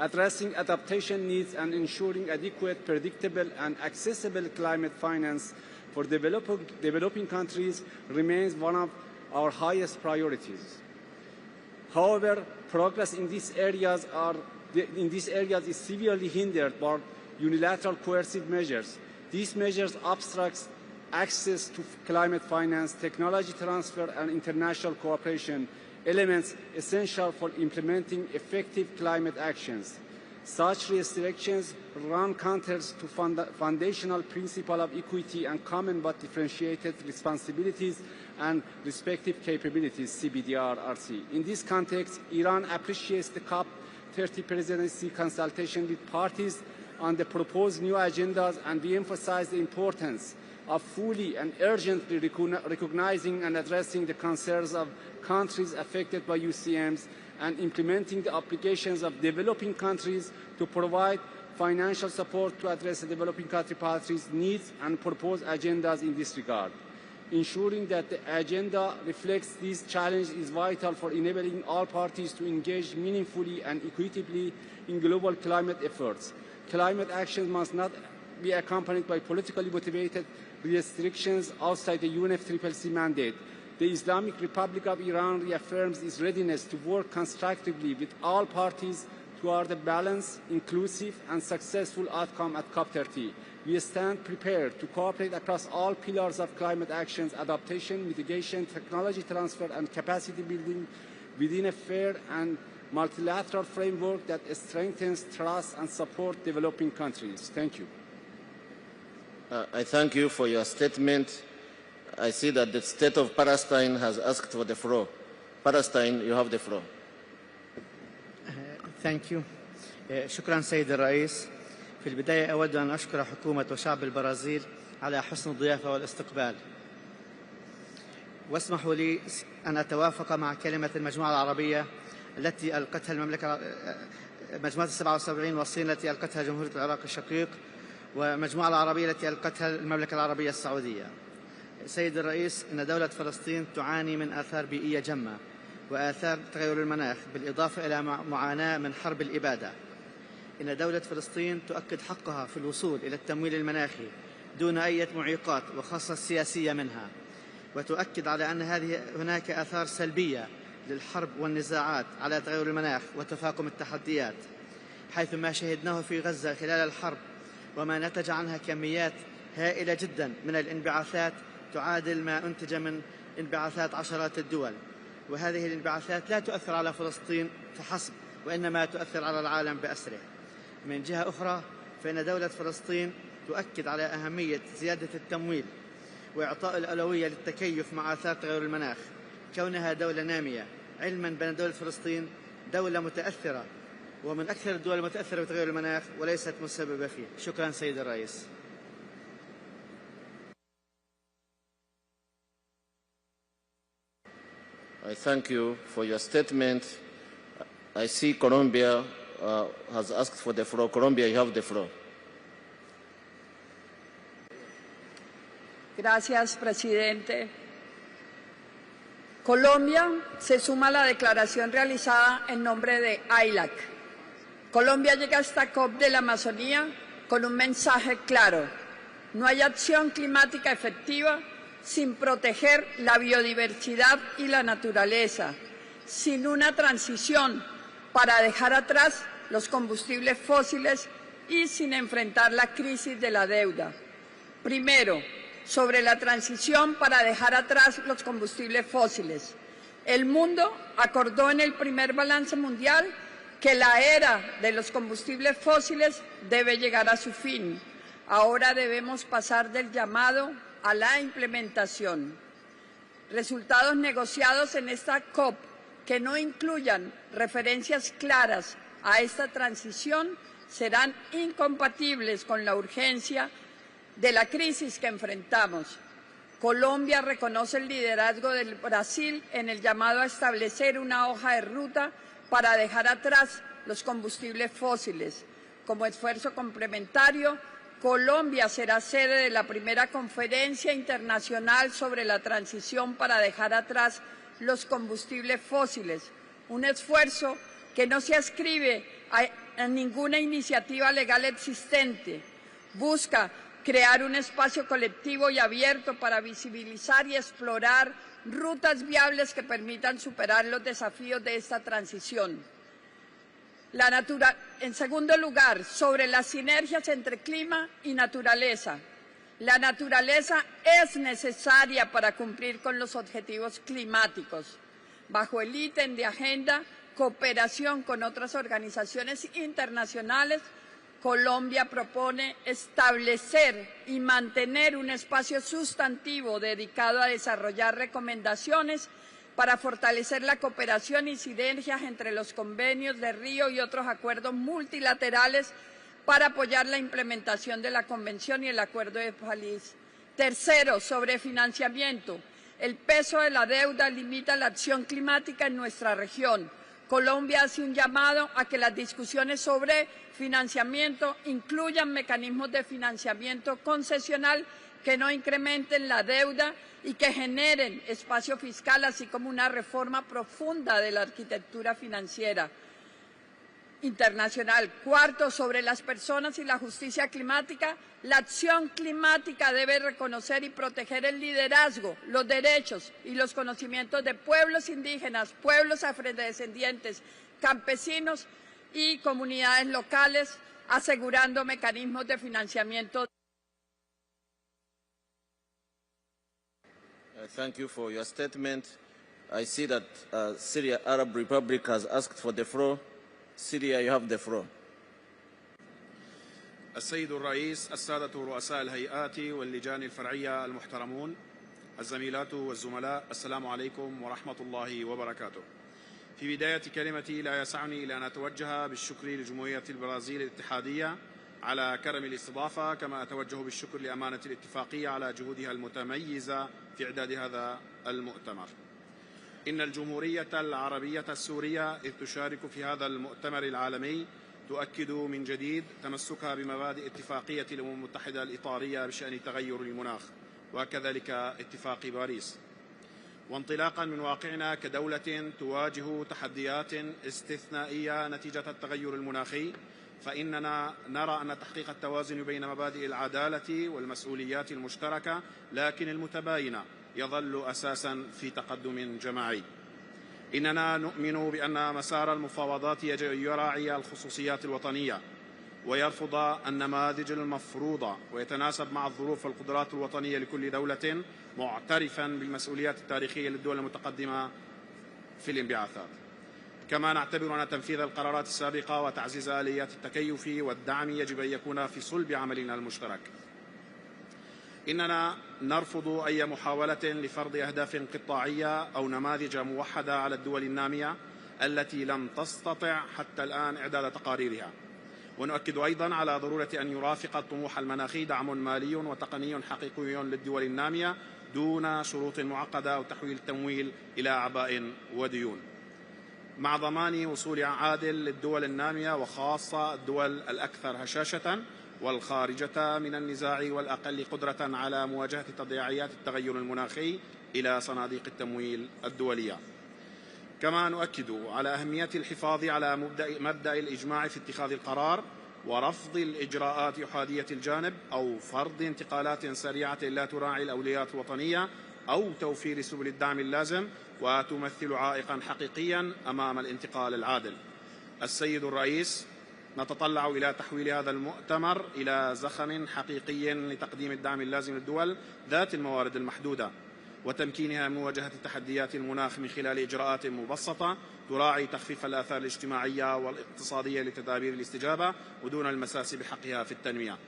Addressing adaptation needs and ensuring adequate, predictable, and accessible climate finance for developing countries remains one of our highest priorities. However, progress in these areas is severely hindered by unilateral coercive measures. These measures obstruct access to climate finance, technology transfer, and international cooperation, elements essential for implementing effective climate actions. Such restrictions run counter to foundational principle of equity and common but differentiated responsibilities and respective capabilities, CBDR-RC. In this context, Iran appreciates the COP30 presidency consultation with parties on the proposed new agendas, and we emphasize the importance of fully and urgently recognizing and addressing the concerns of countries affected by UCMs and implementing the obligations of developing countries to provide financial support to address the developing country parties' needs and propose agendas in this regard. Ensuring that the agenda reflects these challenges is vital for enabling all parties to engage meaningfully and equitably in global climate efforts. Climate action must not be accompanied by politically motivated restrictions outside the UNFCCC mandate. The Islamic Republic of Iran reaffirms its readiness to work constructively with all parties toward a balanced, inclusive, and successful outcome at COP30. We stand prepared to cooperate across all pillars of climate actions, adaptation, mitigation, technology transfer, and capacity building within a fair and multilateral framework that strengthens trust and supports developing countries. Thank you. I thank you for your statement. I see that the state of Palestine has asked for the floor. Palestine, you have the floor. Thank you. شكرا سيد الرئيس. في البداية أود أن أشكر حكومة وشعب البرازيل على حسن الضيافة والاستقبال. واسمحوا لي أن أتوافق مع كلمة المجموعة العربية التي ألقتها مجموعة 77 والصين التي ألقتها جمهورية العراق الشقيق، والمجموعة العربية التي ألقتها المملكة العربية السعودية. سيد الرئيس، إن دولة فلسطين تعاني من آثار بيئية جمة وآثار تغير المناخ، بالإضافة إلى معاناة من حرب الإبادة. إن دولة فلسطين تؤكد حقها في الوصول إلى التمويل المناخي دون أي معيقات وخاصة السياسية منها، وتؤكد على أن هناك آثار سلبية للحرب والنزاعات على تغير المناخ وتفاقم التحديات، حيث ما شهدناه في غزة خلال الحرب وما نتج عنها كميات هائلة جدا من الانبعاثات تعادل ما أنتج من انبعاثات عشرات الدول. وهذه الانبعاثات لا تؤثر على فلسطين فحسب، وإنما تؤثر على العالم بأسره. من جهة أخرى، فإن دولة فلسطين تؤكد على أهمية زيادة التمويل وإعطاء الأولوية للتكيف مع آثار تغير المناخ، كونها دولة نامية، علما بأن دولة فلسطين دولة متأثرة ومن أكثر الدول المتأثرة بتغير المناخ وليست مسببة فيه. شكرا سيد الرئيس. I thank you for your statement. I see Colombia has asked for the floor. Colombia, you have the floor. Gracias, presidente. Colombia se suma a la declaración realizada en nombre de AILAC. Colombia llega a esta COP de la Amazonía con un mensaje claro: no hay acción climática efectiva sin proteger la biodiversidad y la naturaleza, sin una transición para dejar atrás los combustibles fósiles y sin enfrentar la crisis de la deuda. Primero, sobre la transición para dejar atrás los combustibles fósiles. El mundo acordó en el primer balance mundial que la era de los combustibles fósiles debe llegar a su fin. Ahora debemos pasar del llamado a la implementación. Resultados negociados en esta COP que no incluyan referencias claras a esta transición serán incompatibles con la urgencia de la crisis que enfrentamos. Colombia reconoce el liderazgo del Brasil en el llamado a establecer una hoja de ruta para dejar atrás los combustibles fósiles. Como esfuerzo complementario, Colombia será sede de la primera conferencia internacional sobre la transición para dejar atrás los combustibles fósiles, un esfuerzo que no se adscribe a ninguna iniciativa legal existente. Busca crear un espacio colectivo y abierto para visibilizar y explorar rutas viables que permitan superar los desafíos de esta transición. En segundo lugar, sobre las sinergias entre clima y naturaleza. La naturaleza es necesaria para cumplir con los objetivos climáticos. Bajo el ítem de agenda, cooperación con otras organizaciones internacionales, Colombia propone establecer y mantener un espacio sustantivo dedicado a desarrollar recomendaciones para fortalecer la cooperación y sinergias entre los convenios de Río y otros acuerdos multilaterales para apoyar la implementación de la Convención y el Acuerdo de París. Tercero, sobre financiamiento. El peso de la deuda limita la acción climática en nuestra región. Colombia hace un llamado a que las discusiones sobre financiamiento incluyan mecanismos de financiamiento concesional que no incrementen la deuda y que generen espacio fiscal, así como una reforma profunda de la arquitectura financiera internacional. Cuarto, sobre las personas y la justicia climática, la acción climática debe reconocer y proteger el liderazgo, los derechos y los conocimientos de pueblos indígenas, pueblos afrodescendientes, campesinos y comunidades locales, asegurando mecanismos de financiamiento. Thank you for your statement. I see that Syria Arab Republic has asked for the floor. Syria, you have the floor. السيد الرئيس، السادة رؤساء الهيئات واللجان الفرعية المحترمون، الزميلات والزملاء، السلام عليكم ورحمة الله وبركاته. في بداية كلمتي لا يسعني إلا أن أتوجه بالشكر لجمهورية البرازيل الاتحادية على كرم الاستضافة، كما أتوجه بالشكر لأمانة الاتفاقية على جهودها المتميزة في إعداد هذا المؤتمر. إن الجمهورية العربية السورية إذ تشارك في هذا المؤتمر العالمي تؤكد من جديد تمسكها بمبادئ اتفاقية الأمم المتحدة الإطارية بشأن تغير المناخ وكذلك اتفاق باريس. وانطلاقا من واقعنا كدولة تواجه تحديات استثنائية نتيجة التغير المناخي، فإننا نرى أن تحقيق التوازن بين مبادئ العدالة والمسؤوليات المشتركة لكن المتباينة يظل أساسا في تقدم جماعي. إننا نؤمن بأن مسار المفاوضات يجب أن يراعي الخصوصيات الوطنية ويرفض النماذج المفروضة ويتناسب مع الظروف والقدرات الوطنية لكل دولة، معترفا بالمسؤوليات التاريخية للدول المتقدمة في الانبعاثات. كما نعتبر أن تنفيذ القرارات السابقة وتعزيز آليات التكيف والدعم يجب أن يكون في صلب عملنا المشترك. إننا نرفض أي محاولة لفرض أهداف قطاعية أو نماذج موحدة على الدول النامية التي لم تستطع حتى الآن إعداد تقاريرها. ونؤكد أيضا على ضرورة أن يرافق الطموح المناخي دعم مالي وتقني حقيقي للدول النامية دون شروط معقدة أو تحويل التمويل إلى أعباء وديون، مع ضمان وصول عادل للدول النامية وخاصة الدول الأكثر هشاشة والخارجة من النزاع والأقل قدرة على مواجهة تداعيات التغير المناخي إلى صناديق التمويل الدولية. كما نؤكد على أهمية الحفاظ على مبدأ الإجماع في اتخاذ القرار ورفض الإجراءات أحادية الجانب أو فرض انتقالات سريعة لا تراعي الأولويات الوطنية أو توفير سبل الدعم اللازم وتمثل عائقا حقيقيا أمام الانتقال العادل. السيد الرئيس، نتطلع إلى تحويل هذا المؤتمر إلى زخم حقيقي لتقديم الدعم اللازم للدول ذات الموارد المحدودة وتمكينها من مواجهة تحديات المناخ من خلال إجراءات مبسطة تراعي تخفيف الآثار الاجتماعية والاقتصادية لتدابير الاستجابة ودون المساس بحقها في التنمية.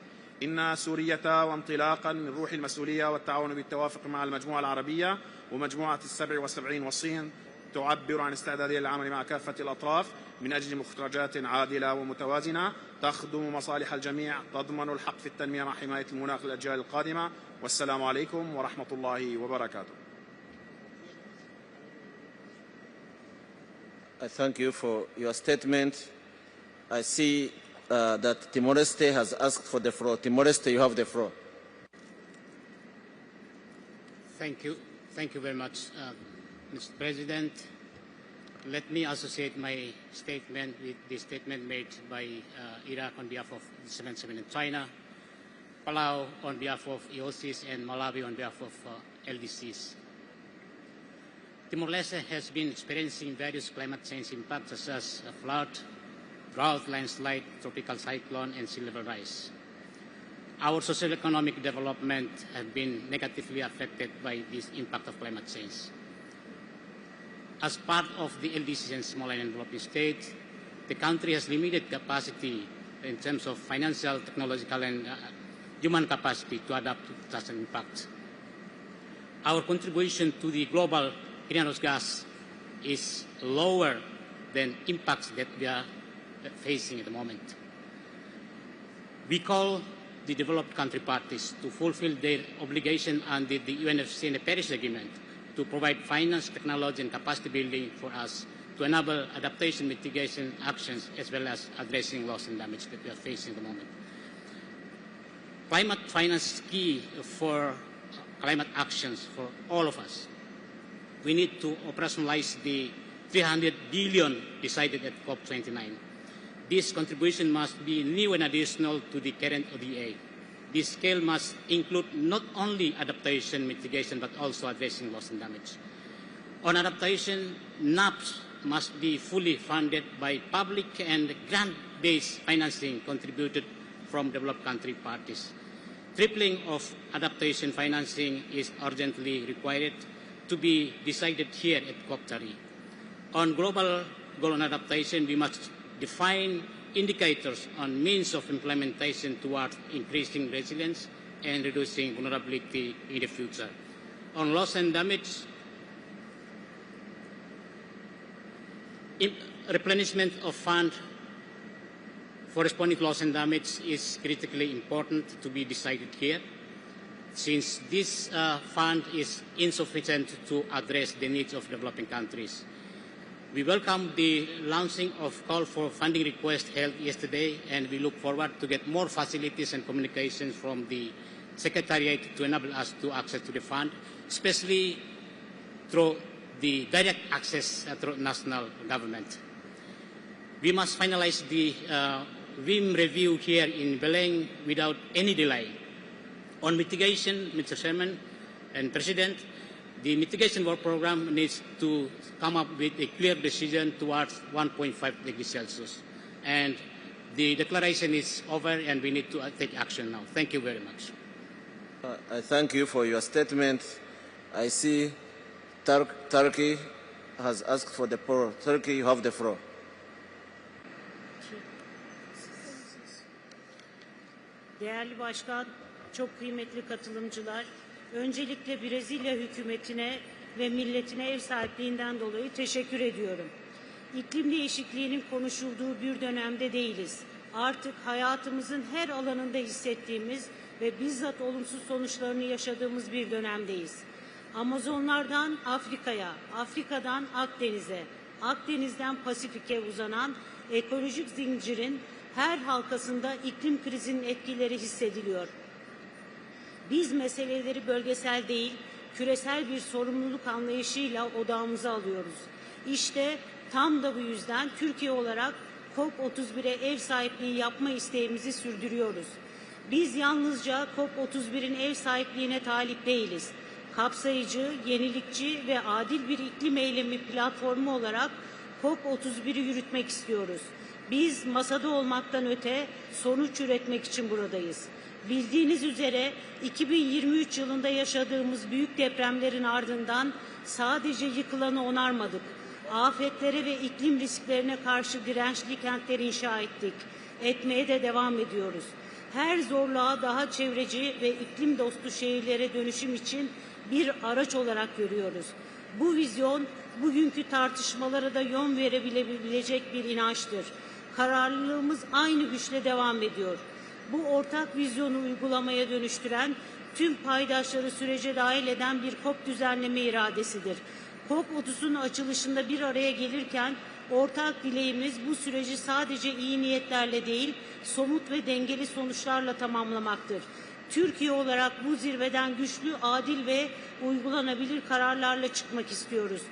إن سورية وانطلاقا من روح المسؤولية والتعاون بالتوافق مع المجموعة العربية ومجموعة ال77 والصين تعبر عن استعدادها للعمل مع كافة الأطراف من أجل مخرجات عادلة ومتوازنة تخدم مصالح الجميع تضمن الحق في التنمية مع حماية المناخ للأجيال القادمة. والسلام عليكم ورحمة الله وبركاته. I thank you for your statement. I see that Timor-Leste has asked for the floor. Timor-Leste, you have the floor. Thank you. Thank you very much, Mr. President. Let me associate my statement with the statement made by Iraq on behalf of 77 in China, Palau on behalf of EOCs, and Malawi on behalf of LDCs. Timor-Leste has been experiencing various climate change impacts such as flood, drought, landslide, tropical cyclone, and sea level rise. Our socio-economic development have been negatively affected by this impact of climate change. As part of the LDCs and small and developing states, the country has limited capacity in terms of financial, technological, and human capacity to adapt to such an impact. Our contribution to the global greenhouse gas is lower than impacts that we are facing at the moment. We call the developed country parties to fulfill their obligation under the UNFCCC and the Paris Agreement to provide finance, technology, and capacity building for us to enable adaptation mitigation actions as well as addressing loss and damage that we are facing at the moment. Climate finance is key for climate actions for all of us. We need to operationalize the 300 billion decided at COP29. This contribution must be new and additional to the current ODA. This scale must include not only adaptation mitigation but also addressing loss and damage. On adaptation, NAPs must be fully funded by public and grant-based financing contributed from developed country parties. Tripling of adaptation financing is urgently required to be decided here at COP30. On global goal on adaptation, we must define indicators on means of implementation towards increasing resilience and reducing vulnerability in the future. On loss and damage, replenishment of fund for responding to loss and damage is critically important to be decided here, since this fund is insufficient to address the needs of developing countries. We welcome the launching of call for funding request held yesterday, and we look forward to get more facilities and communications from the Secretariat to enable us to access to the fund, especially through the direct access through national government. We must finalize the WIM review here in Belem without any delay. On mitigation, Mr. Chairman and President, the mitigation work program needs to come up with a clear decision towards 1.5 degrees Celsius. And the declaration is over and we need to take action now. Thank you very much. I thank you for your statement. I see Turkey has asked for the floor. Turkey, you have the floor. Değerli Başkan, çok kıymetli katılımcılar, öncelikle Brezilya hükümetine ve milletine ev sahipliğinden dolayı teşekkür ediyorum. İklim değişikliğinin konuşulduğu bir dönemde değiliz. Artık hayatımızın her alanında hissettiğimiz ve bizzat olumsuz sonuçlarını yaşadığımız bir dönemdeyiz. Amazonlardan Afrika'ya, Afrika'dan Akdeniz'e, Akdeniz'den Pasifik'e uzanan ekolojik zincirin her halkasında iklim krizinin etkileri hissediliyor. Biz meseleleri bölgesel değil, küresel bir sorumluluk anlayışıyla odağımıza alıyoruz. İşte tam da bu yüzden Türkiye olarak COP31'e ev sahipliği yapma isteğimizi sürdürüyoruz. Biz yalnızca COP31'in ev sahipliğine talip değiliz. Kapsayıcı, yenilikçi ve adil bir iklim eylemi platformu olarak COP31'i yürütmek istiyoruz. Biz masada olmaktan öte sonuç üretmek için buradayız. Bildiğiniz üzere 2023 yılında yaşadığımız büyük depremlerin ardından sadece yıkılanı onarmadık. Afetlere ve iklim risklerine karşı dirençli kentler inşa ettik. Etmeye de devam ediyoruz. Her zorluğa daha çevreci ve iklim dostu şehirlere dönüşüm için bir araç olarak görüyoruz. Bu vizyon bugünkü tartışmalara da yön verebilecek bir inançtır. Kararlılığımız aynı güçle devam ediyor. Bu ortak vizyonu uygulamaya dönüştüren, tüm paydaşları sürece dahil eden bir COP düzenleme iradesidir. COP30'un açılışında bir araya gelirken ortak dileğimiz bu süreci sadece iyi niyetlerle değil, somut ve dengeli sonuçlarla tamamlamaktır. Türkiye olarak bu zirveden güçlü, adil ve uygulanabilir kararlarla çıkmak istiyoruz.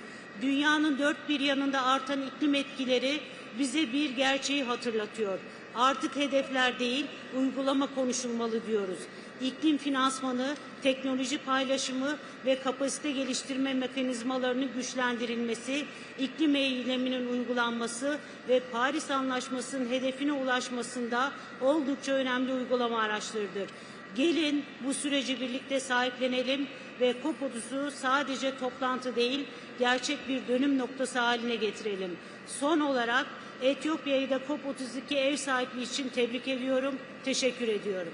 Dünyanın dört bir yanında artan iklim etkileri bize bir gerçeği hatırlatıyor. Artık hedefler değil, uygulama konuşulmalı diyoruz. İklim finansmanı, teknoloji paylaşımı ve kapasite geliştirme mekanizmalarının güçlendirilmesi, iklim eyleminin uygulanması ve Paris Anlaşması'nın hedefine ulaşmasında oldukça önemli uygulama araçlarıdır. Gelin bu süreci birlikte sahiplenelim ve COP30'u sadece toplantı değil, gerçek bir dönüm noktası haline getirelim. Son olarak Etiyopya'yı da COP32 ev sahipliği için tebrik ediyorum, teşekkür ediyorum.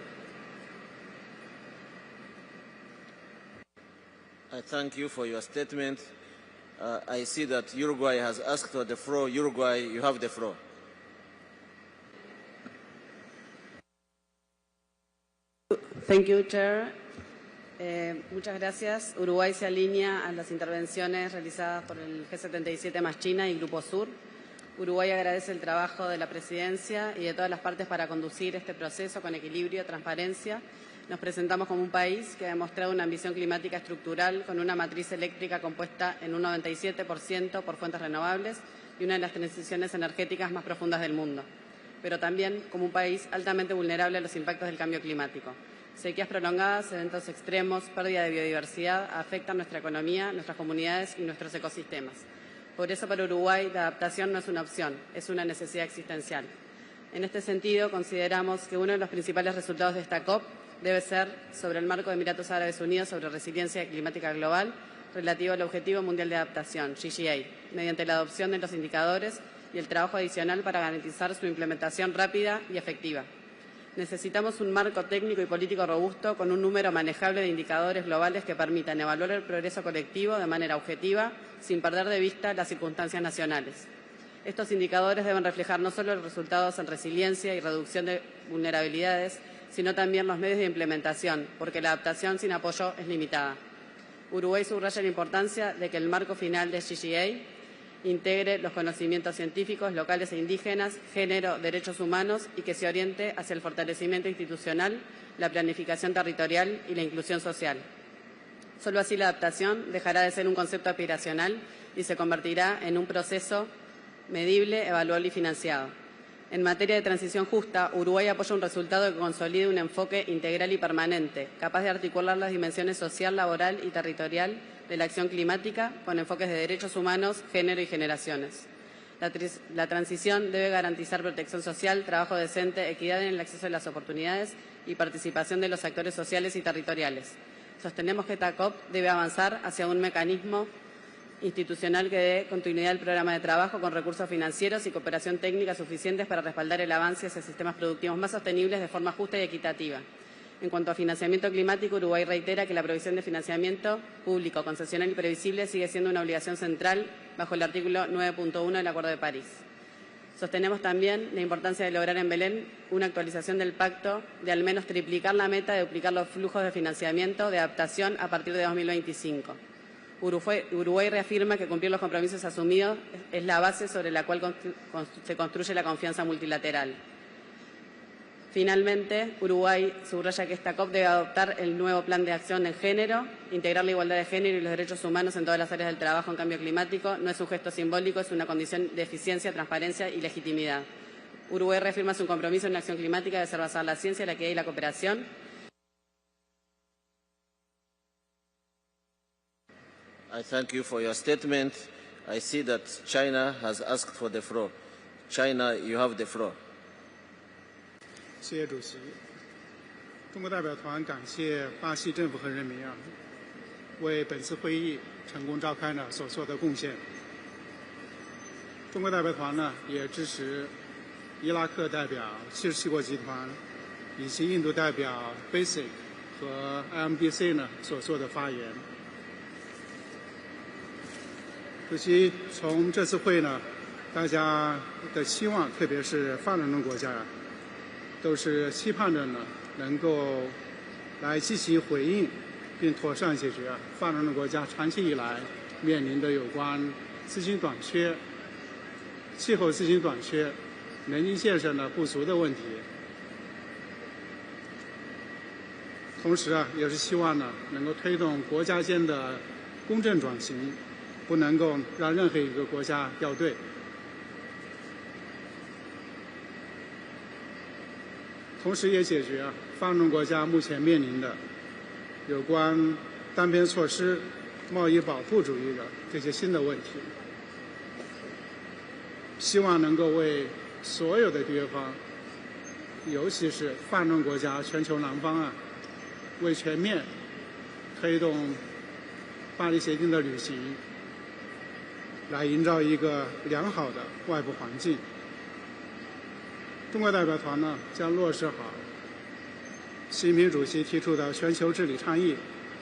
I thank you for your statement. I see that Uruguay has asked for the floor. Uruguay, you have the floor. Thank you, Chair. Muchas gracias. Uruguay se alinea a las intervenciones realizadas por el G77 más China y Grupo Sur. Uruguay agradece el trabajo de la Presidencia y de todas las partes para conducir este proceso con equilibrio y transparencia. Nos presentamos como un país que ha demostrado una ambición climática estructural con una matriz eléctrica compuesta en un 97% por fuentes renovables y una de las transiciones energéticas más profundas del mundo, pero también como un país altamente vulnerable a los impactos del cambio climático. Sequías prolongadas, eventos extremos, pérdida de biodiversidad afectan nuestra economía, nuestras comunidades y nuestros ecosistemas. Por eso, para Uruguay, la adaptación no es una opción, es una necesidad existencial. En este sentido, consideramos que uno de los principales resultados de esta COP debe ser sobre el marco de Emiratos Árabes Unidos sobre resiliencia climática global relativo al Objetivo Mundial de Adaptación, GGA, mediante la adopción de los indicadores y el trabajo adicional para garantizar su implementación rápida y efectiva. Necesitamos un marco técnico y político robusto con un número manejable de indicadores globales que permitan evaluar el progreso colectivo de manera objetiva, sin perder de vista las circunstancias nacionales. Estos indicadores deben reflejar no solo los resultados en resiliencia y reducción de vulnerabilidades, sino también los medios de implementación, porque la adaptación sin apoyo es limitada. Uruguay subraya la importancia de que el marco final de GGA integre los conocimientos científicos, locales e indígenas, género, derechos humanos y que se oriente hacia el fortalecimiento institucional, la planificación territorial y la inclusión social. Solo así la adaptación dejará de ser un concepto aspiracional y se convertirá en un proceso medible, evaluable y financiado. En materia de transición justa, Uruguay apoya un resultado que consolide un enfoque integral y permanente, capaz de articular las dimensiones social, laboral y territorial de la acción climática con enfoques de derechos humanos, género y generaciones. La transición debe garantizar protección social, trabajo decente, equidad en el acceso a las oportunidades y participación de los actores sociales y territoriales. Sostenemos que esta COP debe avanzar hacia un mecanismo institucional que dé continuidad al programa de trabajo con recursos financieros y cooperación técnica suficientes para respaldar el avance hacia sistemas productivos más sostenibles de forma justa y equitativa. En cuanto a financiamiento climático, Uruguay reitera que la provisión de financiamiento público, concesional y previsible sigue siendo una obligación central bajo el artículo 9.1 del Acuerdo de París. Sostenemos también la importancia de lograr en Belem una actualización del pacto de al menos triplicar la meta de duplicar los flujos de financiamiento de adaptación a partir de 2025. Uruguay reafirma que cumplir los compromisos asumidos es la base sobre la cual se construye la confianza multilateral. Finalmente, Uruguay subraya que esta COP debe adoptar el nuevo plan de acción en género, integrar la igualdad de género y los derechos humanos en todas las áreas del trabajo en cambio climático. No es un gesto simbólico, es una condición de eficiencia, transparencia y legitimidad. Uruguay reafirma su compromiso en la acción climática de ser basada en la ciencia, la equidad y la cooperación. I thank you for your statement. I see that China has asked for the floor. China, you have the floor. 谢谢主席。中国代表团感谢巴西政府和人民为本次会议成功召开所做的贡献。中国代表团也支持伊拉克代表77国集团以及印度代表 BASIC 和 IMDC 所做的发言。主席，从这次会大家的期望，特别是发展中国家都是期盼着能够来积极回应并妥善解决发展中国家长期以来面临的有关资金短缺、气候资金短缺、能源建设不足的问题。同时也是希望能够推动国家间的公正转型，不能够让任何一个国家掉队。同时也解决发展中国家目前面临的有关单边措施、贸易保护主义的这些新的问题。希望能够为所有的缔约方，尤其是发展中国家、全球南方为全面推动巴黎协定的履行，来营造一个良好的外部环境。中国代表团将落实好习近平主席提出的全球治理倡议，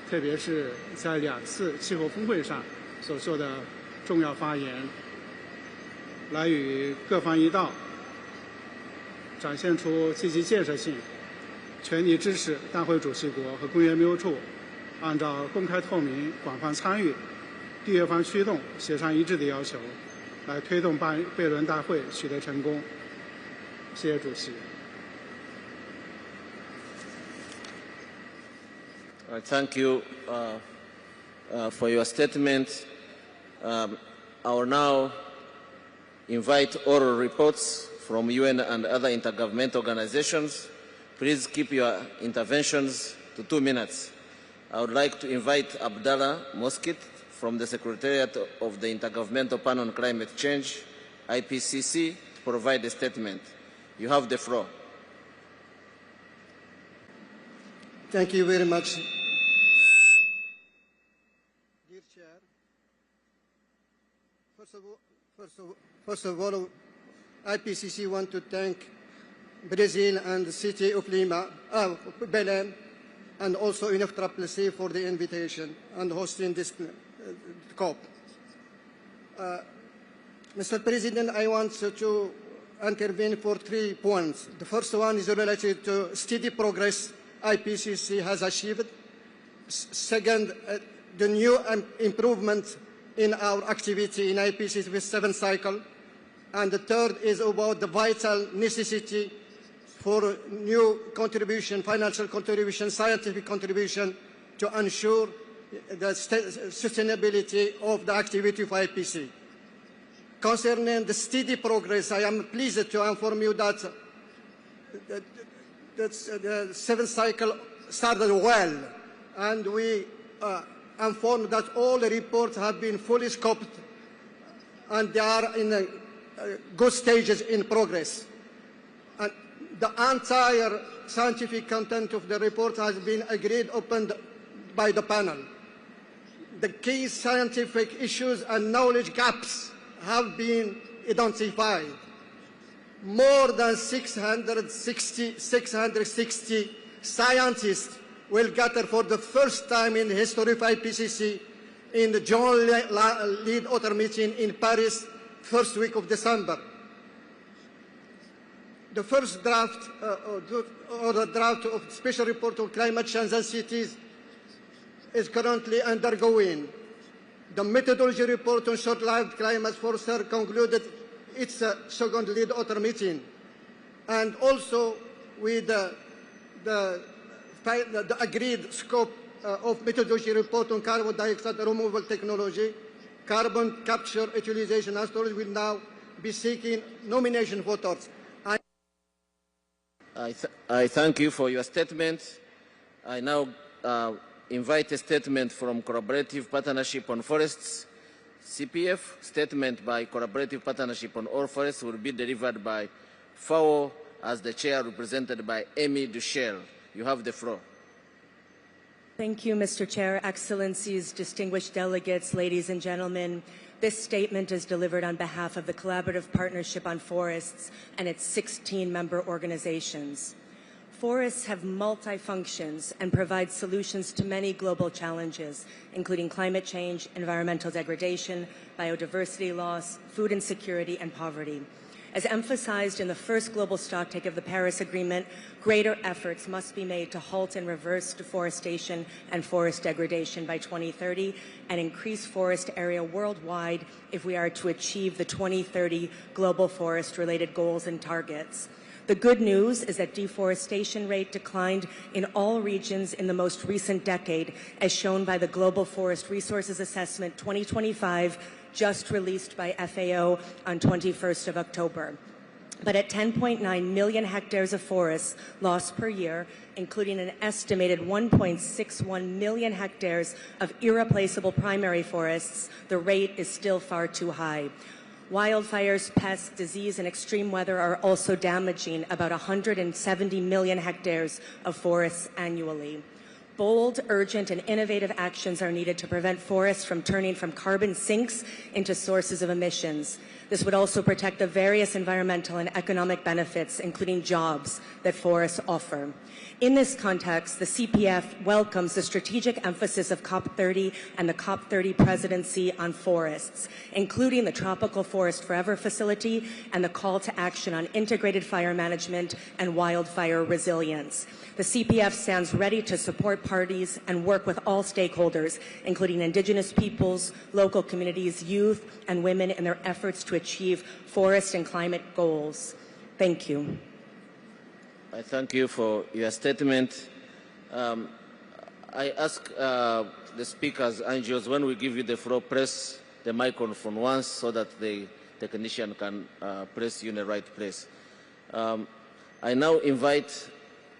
特别是在2次气候峰会上所做的重要发言，来与各方一道，展现出积极建设性，全力支持大会主席国和工业秘书处按照公开透明、广泛参与、缔约方驱动、协商一致的要求，来推动贝伦大会取得成功。谢谢主席。Thank you for your statement. I will now invite oral reports from UN and other intergovernmental organizations. Please keep your interventions to 2 minutes. I would like to invite Abdallah Moskit from the Secretariat of the Intergovernmental Panel on Climate Change, IPCC, to provide a statement. You have the floor. Thank you very much. Dear Chair, first of all, IPCC want to thank Brazil and the city of Belem, and also UNFCCC for the invitation and hosting this COP. Mr. President, I want to intervene for 3 points. The first one is related to steady progress IPCC has achieved. Second, the new improvement in our activity in IPCC with 7th cycle. And the third is about the vital necessity for new contribution, financial contribution, scientific contribution to ensure the sustainability of the activity of IPCC. Concerning the steady progress, I am pleased to inform you that the 7th cycle started well, and we informed that all the reports have been fully scoped and they are in good stages in progress. And the entire scientific content of the report has been agreed upon by the panel. The key scientific issues and knowledge gaps have been identified. More than 660 scientists will gather for the first time in the history of IPCC in the joint lead author meeting in Paris, first week of December. The first draft or the draft of special report on climate change and cities is currently undergoing. The methodology report on short-lived climate forcer concluded its second lead author meeting. And also with the agreed scope of methodology report on carbon dioxide removal technology, carbon capture, utilization, and storage will now be seeking nomination voters. I thank you for your statement. I now invite a statement from Collaborative Partnership on Forests, CPF. Statement by Collaborative Partnership on All Forests will be delivered by FAO as the chair, represented by Amy Duchel. You have the floor. Thank you, Mr. Chair, Excellencies, distinguished delegates, ladies and gentlemen. This statement is delivered on behalf of the Collaborative Partnership on Forests and its 16 member organizations. Forests have multi-functions and provide solutions to many global challenges, including climate change, environmental degradation, biodiversity loss, food insecurity, and poverty. As emphasized in the first global stocktake of the Paris Agreement, greater efforts must be made to halt and reverse deforestation and forest degradation by 2030 and increase forest area worldwide if we are to achieve the 2030 global forest-related goals and targets. The good news is that deforestation rate declined in all regions in the most recent decade, as shown by the Global Forest Resources Assessment 2025, just released by FAO on 21st of October. But at 10.9 million hectares of forests lost per year, including an estimated 1.61 million hectares of irreplaceable primary forests, the rate is still far too high. Wildfires, pests, disease, and extreme weather are also damaging about 170 million hectares of forests annually. Bold, urgent, and innovative actions are needed to prevent forests from turning from carbon sinks into sources of emissions. This would also protect the various environmental and economic benefits, including jobs, that forests offer. In this context, the CPF welcomes the strategic emphasis of COP30 and the COP30 presidency on forests, including the Tropical Forest Forever facility and the call to action on integrated fire management and wildfire resilience. The CPF stands ready to support parties and work with all stakeholders, including Indigenous peoples, local communities, youth, and women in their efforts to achieve forest and climate goals. Thank you. I thank you for your statement. I ask the speakers, Angels, when we give you the floor, press the microphone once so that the technician can press you in the right place. I now invite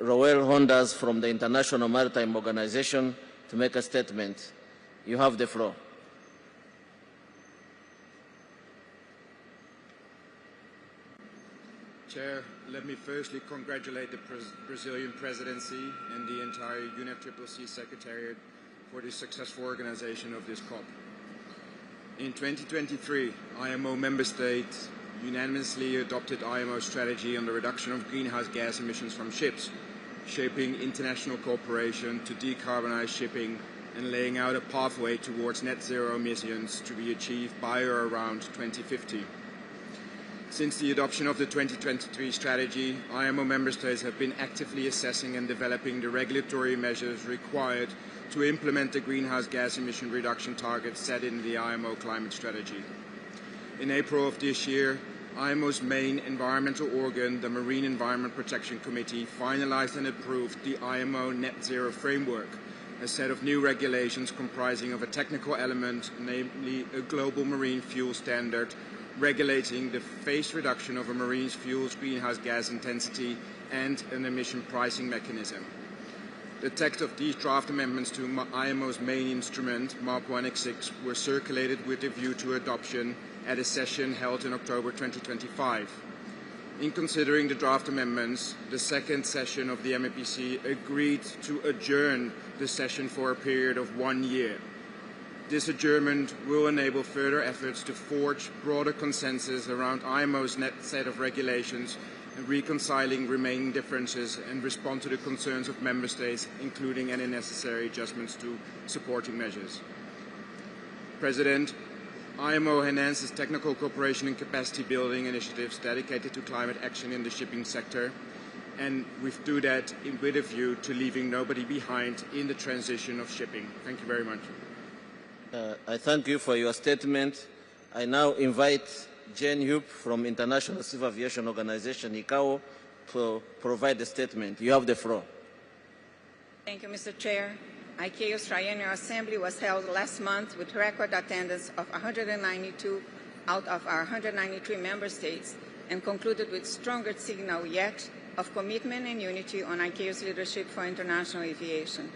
Roel Hondas from the International Maritime Organization to make a statement. You have the floor. Chair, let me firstly congratulate the Brazilian presidency and the entire UNFCCC Secretariat for the successful organization of this COP. In 2023, IMO member states unanimously adopted IMO strategy on the reduction of greenhouse gas emissions from ships, shaping international cooperation to decarbonize shipping and laying out a pathway towards net zero emissions to be achieved by or around 2050. Since the adoption of the 2023 strategy, IMO member states have been actively assessing and developing the regulatory measures required to implement the greenhouse gas emission reduction targets set in the IMO climate strategy. In April of this year, IMO's main environmental organ, the Marine Environment Protection Committee, finalized and approved the IMO Net Zero Framework, a set of new regulations comprising of a technical element, namely a global marine fuel standard, regulating the phased reduction of a marine fuel's greenhouse gas intensity and an emission pricing mechanism. The text of these draft amendments to IMO's main instrument, MARP 186, were circulated with a view to adoption at a session held in October 2025. In considering the draft amendments, the second session of the MEPC agreed to adjourn the session for a period of 1 year. This adjournment will enable further efforts to forge broader consensus around IMO's net set of regulations and reconciling remaining differences and respond to the concerns of member states, including any necessary adjustments to supporting measures. President, IMO enhances technical cooperation and capacity building initiatives dedicated to climate action in the shipping sector, and we do that with a view to leaving nobody behind in the transition of shipping. Thank you very much. I thank you for your statement. I now invite Jane Hupp from International Civil Aviation Organization, ICAO, to provide the statement. You have the floor. Thank you, Mr. Chair. ICAO's Triennial Assembly was held last month with record attendance of 192 out of our 193 member states and concluded with stronger signal yet of commitment and unity on ICAO's leadership for international aviation.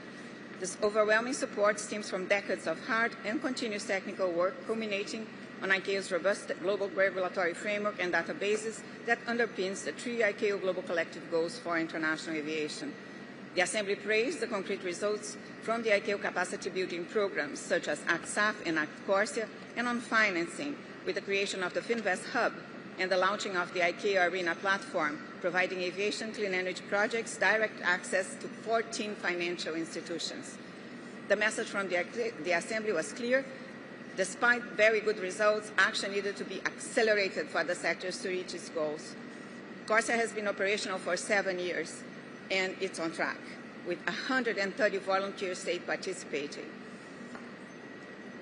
This overwhelming support stems from decades of hard and continuous technical work culminating on ICAO's robust global regulatory framework and databases that underpins the 3 ICAO Global Collective Goals for international aviation. The Assembly praised the concrete results from the ICAO capacity building programs such as ACT-SAF and ACT-CORSIA, and on financing with the creation of the Finvest Hub and the launching of the ICAO Arena platform, providing aviation clean energy projects direct access to 14 financial institutions. The message from the Assembly was clear. Despite very good results, action needed to be accelerated for the sectors to reach its goals. CORSIA has been operational for 7 years, and it's on track, with 130 volunteer states participating.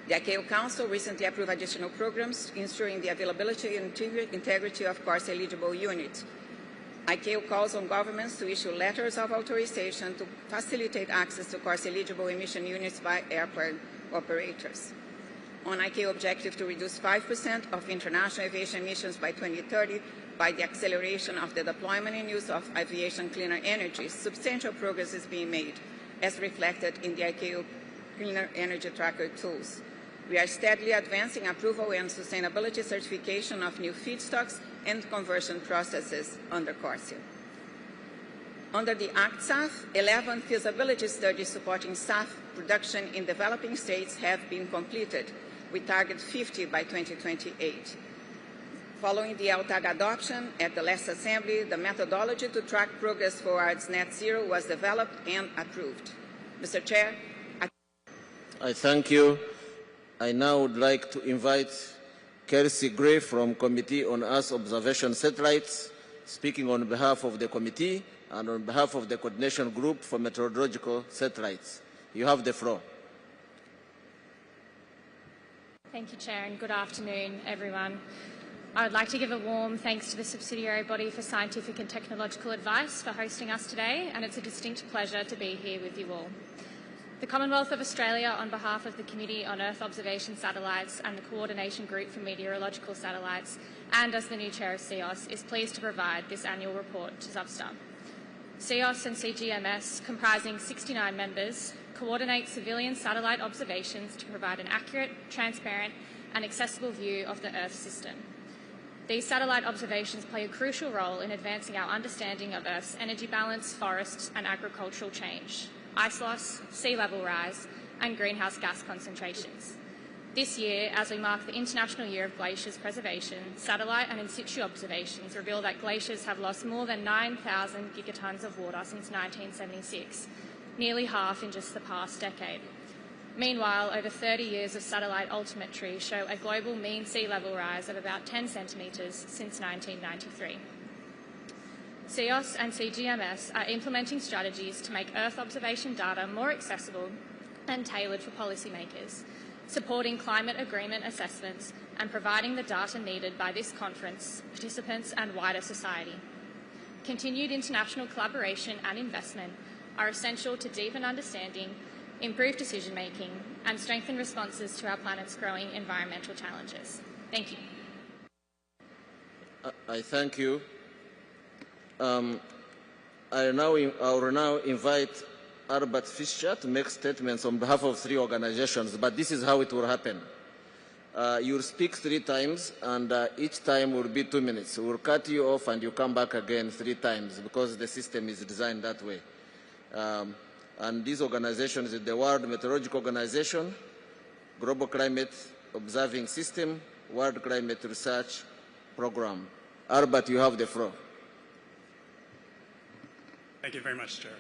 The ICAO Council recently approved additional programs ensuring the availability and integrity of CORSIA-eligible units. ICAO calls on governments to issue letters of authorization to facilitate access to CORSIA-eligible emission units by airport operators. On ICAO objective to reduce 5% of international aviation emissions by 2030 by the acceleration of the deployment and use of aviation cleaner energy, substantial progress is being made, as reflected in the ICAO Cleaner Energy Tracker tools. We are steadily advancing approval and sustainability certification of new feedstocks and conversion processes under CORSIA. Under the ACT-SAF, 11 feasibility studies supporting SAF production in developing states have been completed. We target 50 by 2028. Following the LTAG adoption at the last Assembly, the methodology to track progress towards net zero was developed and approved. Mr. Chair, I thank you. I now would like to invite Kelsey Gray from Committee on Earth Observation Satellites, speaking on behalf of the committee and on behalf of the Coordination Group for Meteorological Satellites. You have the floor. Thank you, Chair, and good afternoon, everyone. I would like to give a warm thanks to the subsidiary body for scientific and technological advice for hosting us today, and it's a distinct pleasure to be here with you all. The Commonwealth of Australia, on behalf of the Committee on Earth Observation Satellites and the Coordination Group for Meteorological Satellites, and as the new Chair of CEOS, is pleased to provide this annual report to ZUBSTA. CEOS and CGMS, comprising 69 members, coordinate civilian satellite observations to provide an accurate, transparent and accessible view of the Earth system. These satellite observations play a crucial role in advancing our understanding of Earth's energy balance, forests and agricultural change, ice loss, sea level rise and greenhouse gas concentrations. This year, as we mark the International Year of Glaciers Preservation, satellite and in situ observations reveal that glaciers have lost more than 9,000 gigatons of water since 1976, nearly half in just the past decade. Meanwhile, over 30 years of satellite altimetry show a global mean sea level rise of about 10 centimetres since 1993. CEOS and CGMS are implementing strategies to make Earth observation data more accessible and tailored for policymakers, supporting climate agreement assessments and providing the data needed by this conference, participants and wider society. Continued international collaboration and investment are essential to deepen understanding, improve decision-making and strengthen responses to our planet's growing environmental challenges. Thank you. I thank you. I will now invite Albert Fischer to make statements on behalf of 3 organizations, but this is how it will happen. You will speak 3 times, and each time will be 2 minutes. We will cut you off and you come back again 3 times because the system is designed that way. And these organizations are the World Meteorological Organization, Global Climate Observing System, World Climate Research Program. Albert, you have the floor. Thank you very much, Chair.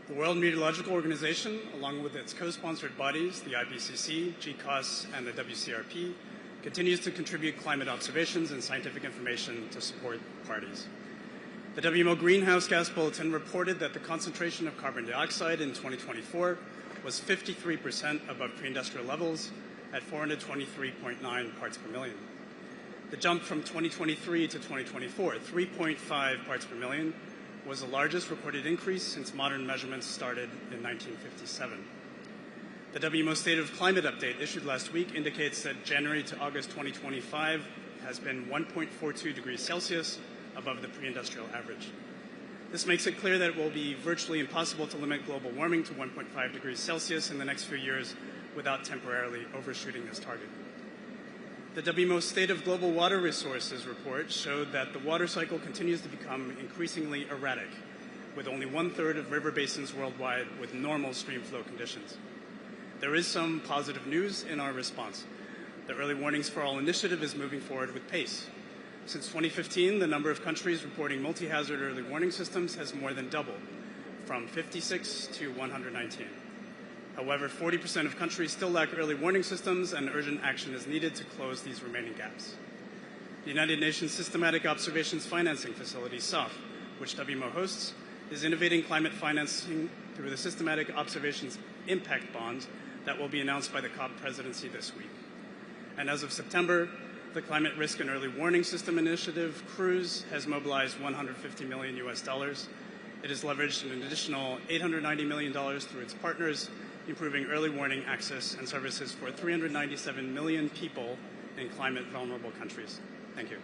The World Meteorological Organization, along with its co-sponsored bodies, the IPCC, GCOS, and the WCRP, continues to contribute climate observations and scientific information to support parties. The WMO Greenhouse Gas Bulletin reported that the concentration of carbon dioxide in 2024 was 53% above pre-industrial levels at 423.9 parts per million. The jump from 2023 to 2024, 3.5 parts per million, was the largest recorded increase since modern measurements started in 1957. The WMO State of Climate Update issued last week indicates that January to August 2025 has been 1.42 degrees Celsius above the pre-industrial average. This makes it clear that it will be virtually impossible to limit global warming to 1.5 degrees Celsius in the next few years without temporarily overshooting this target. The WMO State of Global Water Resources report showed that the water cycle continues to become increasingly erratic, with only 1/3 of river basins worldwide with normal stream flow conditions. There is some positive news in our response. The Early Warnings for All initiative is moving forward with pace. Since 2015, the number of countries reporting multi-hazard early warning systems has more than doubled, from 56 to 119. However, 40% of countries still lack early warning systems, and urgent action is needed to close these remaining gaps. The United Nations Systematic Observations Financing Facility, SOF, which WMO hosts, is innovating climate financing through the Systematic Observations Impact Bond that will be announced by the COP presidency this week. And as of September, the Climate Risk and Early Warning System Initiative, CRUISE, has mobilized $150 million US. It has leveraged an additional $890 million through its partners, improving early warning access and services for 397 million people in climate vulnerable countries. Thank you.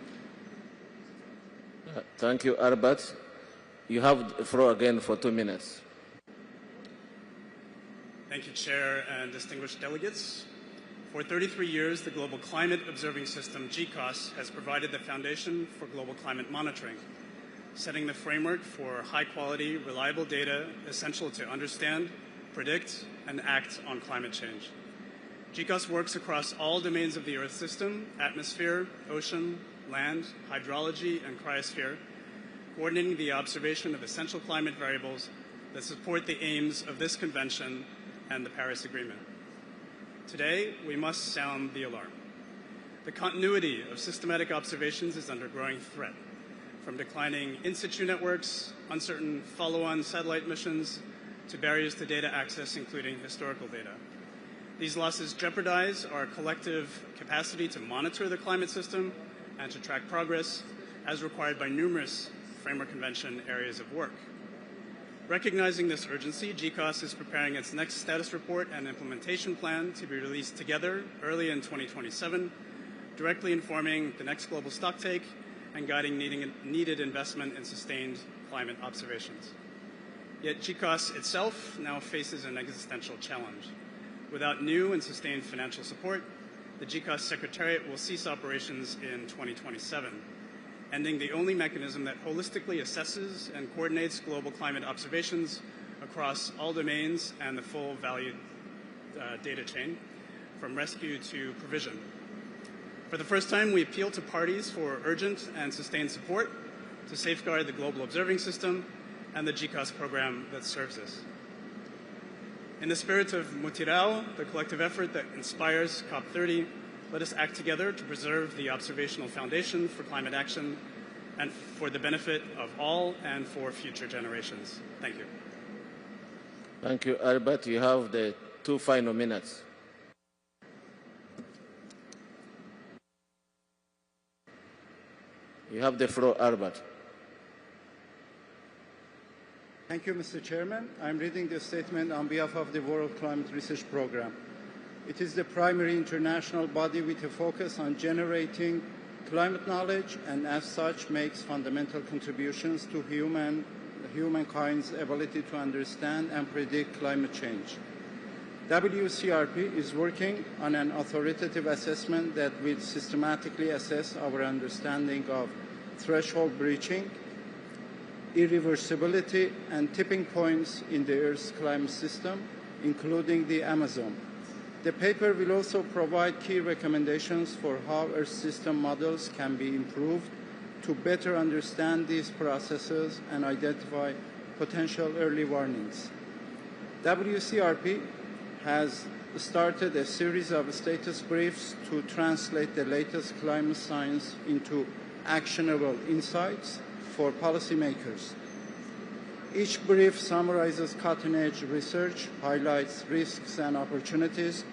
Thank you, Albert. You have the floor again for 2 minutes. Thank you, Chair and distinguished delegates. For 33 years, the Global Climate Observing System, GCOS, has provided the foundation for global climate monitoring, setting the framework for high-quality, reliable data essential to understand, predict, and act on climate change. GCOS works across all domains of the Earth system: atmosphere, ocean, land, hydrology, and cryosphere, coordinating the observation of essential climate variables that support the aims of this convention and the Paris Agreement. Today, we must sound the alarm. The continuity of systematic observations is under growing threat, from declining in-situ networks, uncertain follow-on satellite missions, to barriers to data access, including historical data. These losses jeopardize our collective capacity to monitor the climate system and to track progress, as required by numerous Framework Convention areas of work. Recognizing this urgency, GCOS is preparing its next status report and implementation plan to be released together early in 2027, directly informing the next global stocktake and guiding needed investment in sustained climate observations. Yet GCOS itself now faces an existential challenge. Without new and sustained financial support, the GCOS Secretariat will cease operations in 2027, ending the only mechanism that holistically assesses and coordinates global climate observations across all domains and the full value data chain, from rescue to provision. For the first time, we appeal to parties for urgent and sustained support to safeguard the global observing system and the GCOS program that serves us. In the spirit of Mutirao, the collective effort that inspires COP30, let us act together to preserve the observational foundation for climate action and for the benefit of all and for future generations. Thank you. Thank you, Albert. You have the 2 final minutes. You have the floor, Albert. Thank you, Mr. Chairman. I'm reading the statement on behalf of the World Climate Research Program. It is the primary international body with a focus on generating climate knowledge and as such makes fundamental contributions to humankind's ability to understand and predict climate change. WCRP is working on an authoritative assessment that will systematically assess our understanding of threshold breaching, irreversibility, and tipping points in the Earth's climate system, including the Amazon. The paper will also provide key recommendations for how Earth system models can be improved to better understand these processes and identify potential early warnings. WCRP has started a series of status briefs to translate the latest climate science into actionable insights for policymakers. Each brief summarizes cutting-edge research, highlights risks and opportunities,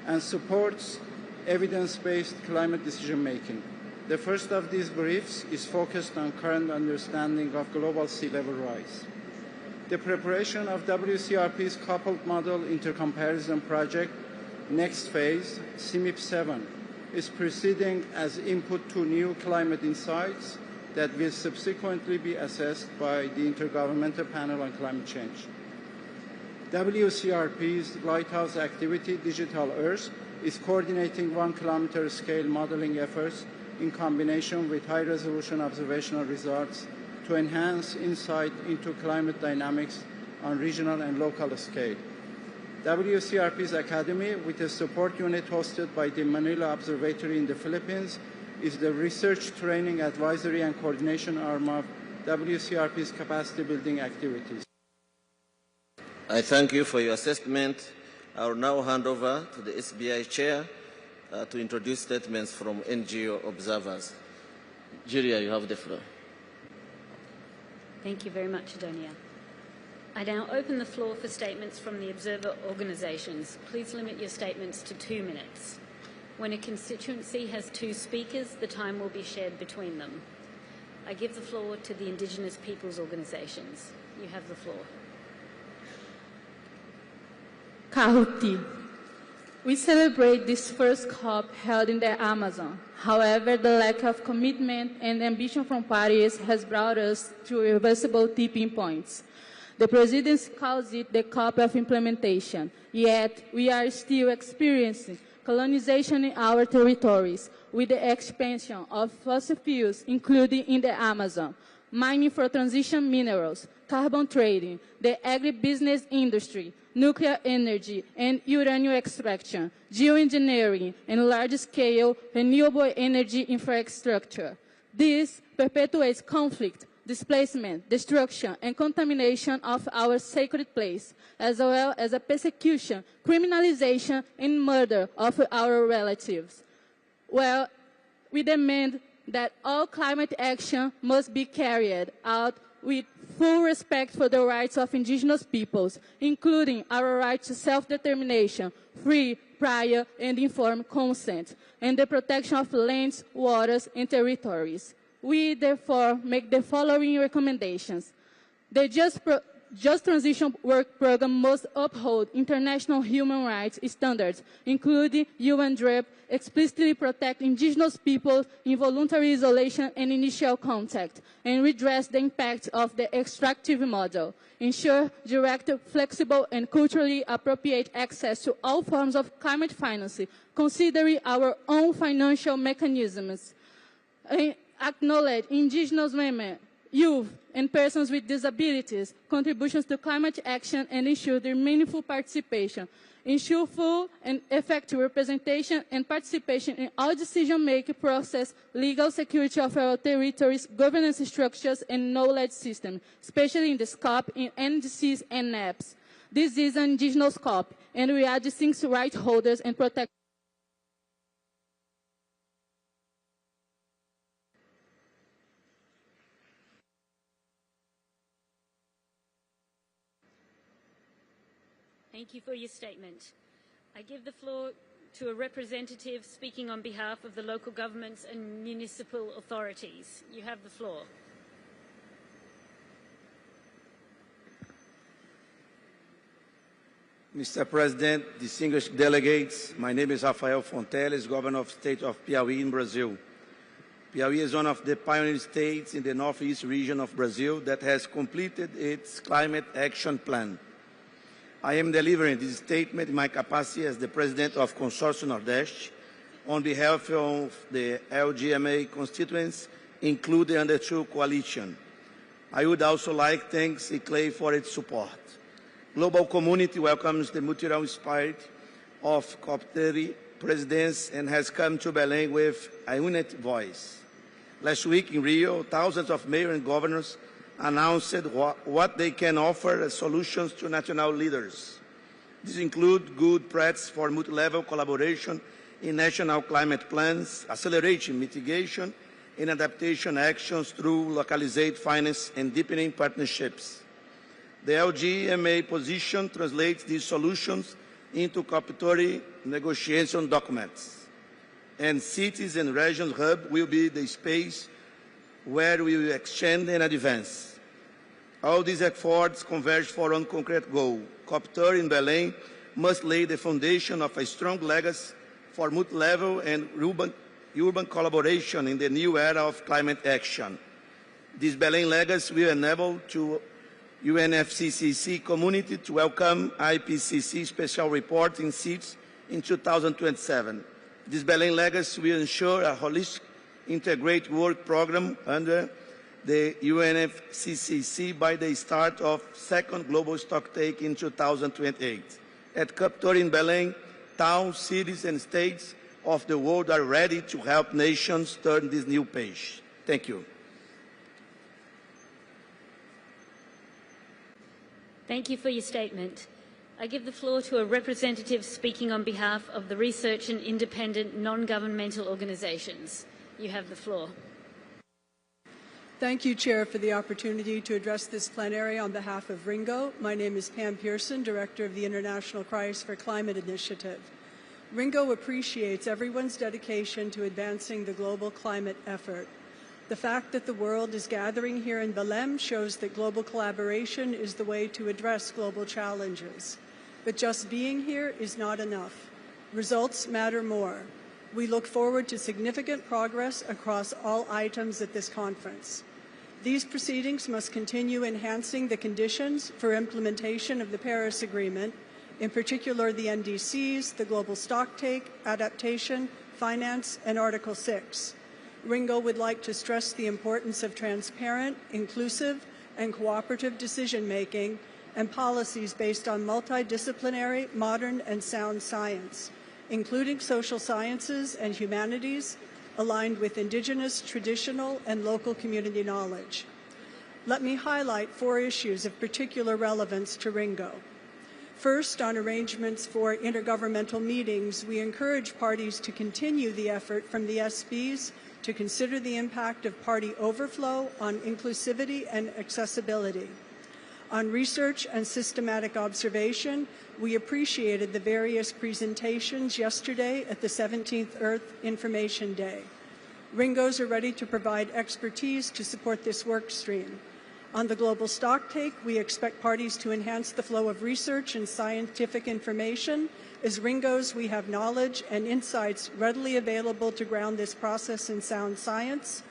and supports evidence-based climate decision-making. The first of these briefs is focused on current understanding of global sea level rise. The preparation of WCRP's coupled model intercomparison project, next phase, CMIP7, is proceeding as input to new climate insights that will subsequently be assessed by the Intergovernmental Panel on Climate Change. WCRP's lighthouse activity, Digital Earth, is coordinating 1 kilometer scale modeling efforts in combination with high-resolution observational results to enhance insight into climate dynamics on regional and local scale. WCRP's Academy, with a support unit hosted by the Manila Observatory in the Philippines, is the research, training, advisory, and coordination arm of WCRP's capacity building activities. I thank you for your assessment. I will now hand over to the SBI Chair to introduce statements from NGO observers. Julia, you have the floor. Thank you very much, Adonia. I now open the floor for statements from the observer organisations. Please limit your statements to 2 minutes. When a constituency has 2 speakers, the time will be shared between them. I give the floor to the Indigenous Peoples organisations. You have the floor. Kahuti. We celebrate this first COP held in the Amazon. However, the lack of commitment and ambition from parties has brought us to irreversible tipping points. The presidency calls it the COP of implementation, yet we are still experiencing colonization in our territories with the expansion of fossil fuels, including in the Amazon, mining for transition minerals, carbon trading, the agribusiness industry, nuclear energy and uranium extraction, geoengineering, and large-scale renewable energy infrastructure. This perpetuates conflict, displacement, destruction, and contamination of our sacred place, as well as a persecution, criminalization, and murder of our relatives. Well, we demand that all climate action must be carried out with full respect for the rights of indigenous peoples, including our right to self-determination, free, prior, and informed consent, and the protection of lands, waters, and territories. We, therefore, make the following recommendations. The Just Transition Work Program must uphold international human rights standards, including UN DREP, explicitly protect indigenous people in voluntary isolation and initial contact, and redress the impact of the extractive model, ensure direct, flexible, and culturally appropriate access to all forms of climate financing, considering our own financial mechanisms, and acknowledge indigenous women, youth, and persons with disabilities' contributions to climate action and ensure their meaningful participation. Ensure full and effective representation and participation in all decision-making process, legal security of our territories, governance structures, and knowledge systems, especially in the SCOP, in NDCs and NAPs. This is an indigenous COP, and we are distinct right holders and protect. Thank you for your statement. I give the floor to a representative speaking on behalf of the local governments and municipal authorities. You have the floor. Mr. President, distinguished delegates, my name is Rafael Fonteles, Governor of the State of Piauí in Brazil. Piauí is one of the pioneer states in the northeast region of Brazil that has completed its climate action plan. I am delivering this statement in my capacity as the President of Consortium Nordeste on behalf of the LGMA constituents, including the Under 2 Coalition. I would also like to thank CICLEI for its support. Global community welcomes the multilateral spirit of COP30 presidents and has come to Belem with a unit voice. Last week in Rio, thousands of mayors and governors announced what they can offer as solutions to national leaders. These include good practice for multi-level collaboration in national climate plans, accelerating mitigation and adaptation actions through localized finance and deepening partnerships. The LGMA position translates these solutions into COP30 negotiation documents. and cities and regions hub will be the space where we will exchange and advance. All these efforts converge for one concrete goal. COP30 in Belem must lay the foundation of a strong legacy for multi-level and urban collaboration in the new era of climate action. This Belem legacy will enable the UNFCCC community to welcome IPCC special report in seats in 2027. This Belem legacy will ensure a holistic, integrated work program under the UNFCCC by the start of second global stocktake in 2028. At COP30 in Belem, towns, cities, and states of the world are ready to help nations turn this new page. Thank you. Thank you for your statement. I give the floor to a representative speaking on behalf of the research and independent non-governmental organisations. You have the floor. Thank you, Chair, for the opportunity to address this plenary on behalf of Ringo. My name is Pam Pearson, Director of the International Cries for Climate Initiative. Ringo appreciates everyone's dedication to advancing the global climate effort. The fact that the world is gathering here in Belem shows that global collaboration is the way to address global challenges. But just being here is not enough. Results matter more. We look forward to significant progress across all items at this conference. These proceedings must continue enhancing the conditions for implementation of the Paris Agreement, in particular the NDCs, the global stocktake, adaptation, finance, and Article 6. Ringo would like to stress the importance of transparent, inclusive, and cooperative decision-making and policies based on multidisciplinary, modern, and sound science, including social sciences and humanities, aligned with indigenous, traditional, and local community knowledge. Let me highlight 4 issues of particular relevance to Ringo. First, on arrangements for intergovernmental meetings, we encourage parties to continue the effort from the SBs to consider the impact of party overflow on inclusivity and accessibility. On research and systematic observation, we appreciated the various presentations yesterday at the 17th Earth Information Day. Ringos are ready to provide expertise to support this work stream. On the global stocktake, we expect parties to enhance the flow of research and scientific information. As Ringos, we have knowledge and insights readily available to ground this process in sound science.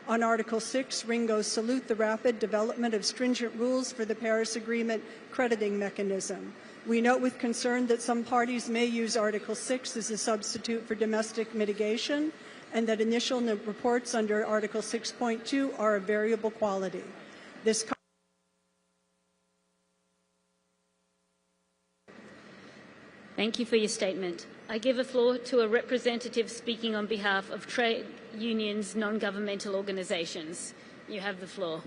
On Article 6, Ringos salute the rapid development of stringent rules for the Paris Agreement crediting mechanism. We note with concern that some parties may use Article 6 as a substitute for domestic mitigation, and that initial reports under Article 6.2 are of variable quality. Thank you for your statement. I give the floor to a representative speaking on behalf of trade unions, non-governmental organisations. You have the floor.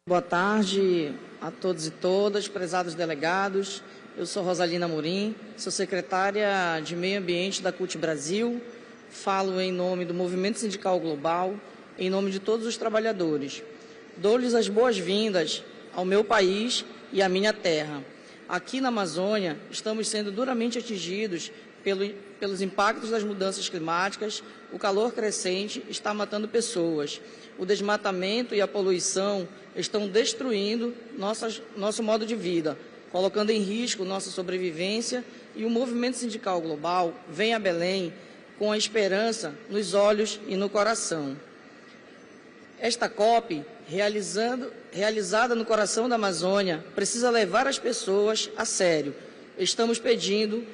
Boa tarde a todos e todas, prezados delegados. Eu sou Rosalina Amorim, sou secretária de Meio Ambiente da CUT Brasil, falo em nome do Movimento Sindical Global, em nome de todos os trabalhadores. Dou-lhes as boas-vindas ao meu país e à minha terra. Aqui na Amazônia, estamos sendo duramente atingidos pelos impactos das mudanças climáticas. O calor crescente está matando pessoas. O desmatamento e a poluição estão destruindo nosso modo de vida, colocando em risco nossa sobrevivência, e o Movimento Sindical Global vem a Belém com a esperança nos olhos e no coração. Esta COP, realizada no coração da Amazônia, precisa levar as pessoas a sério. Estamos pedindo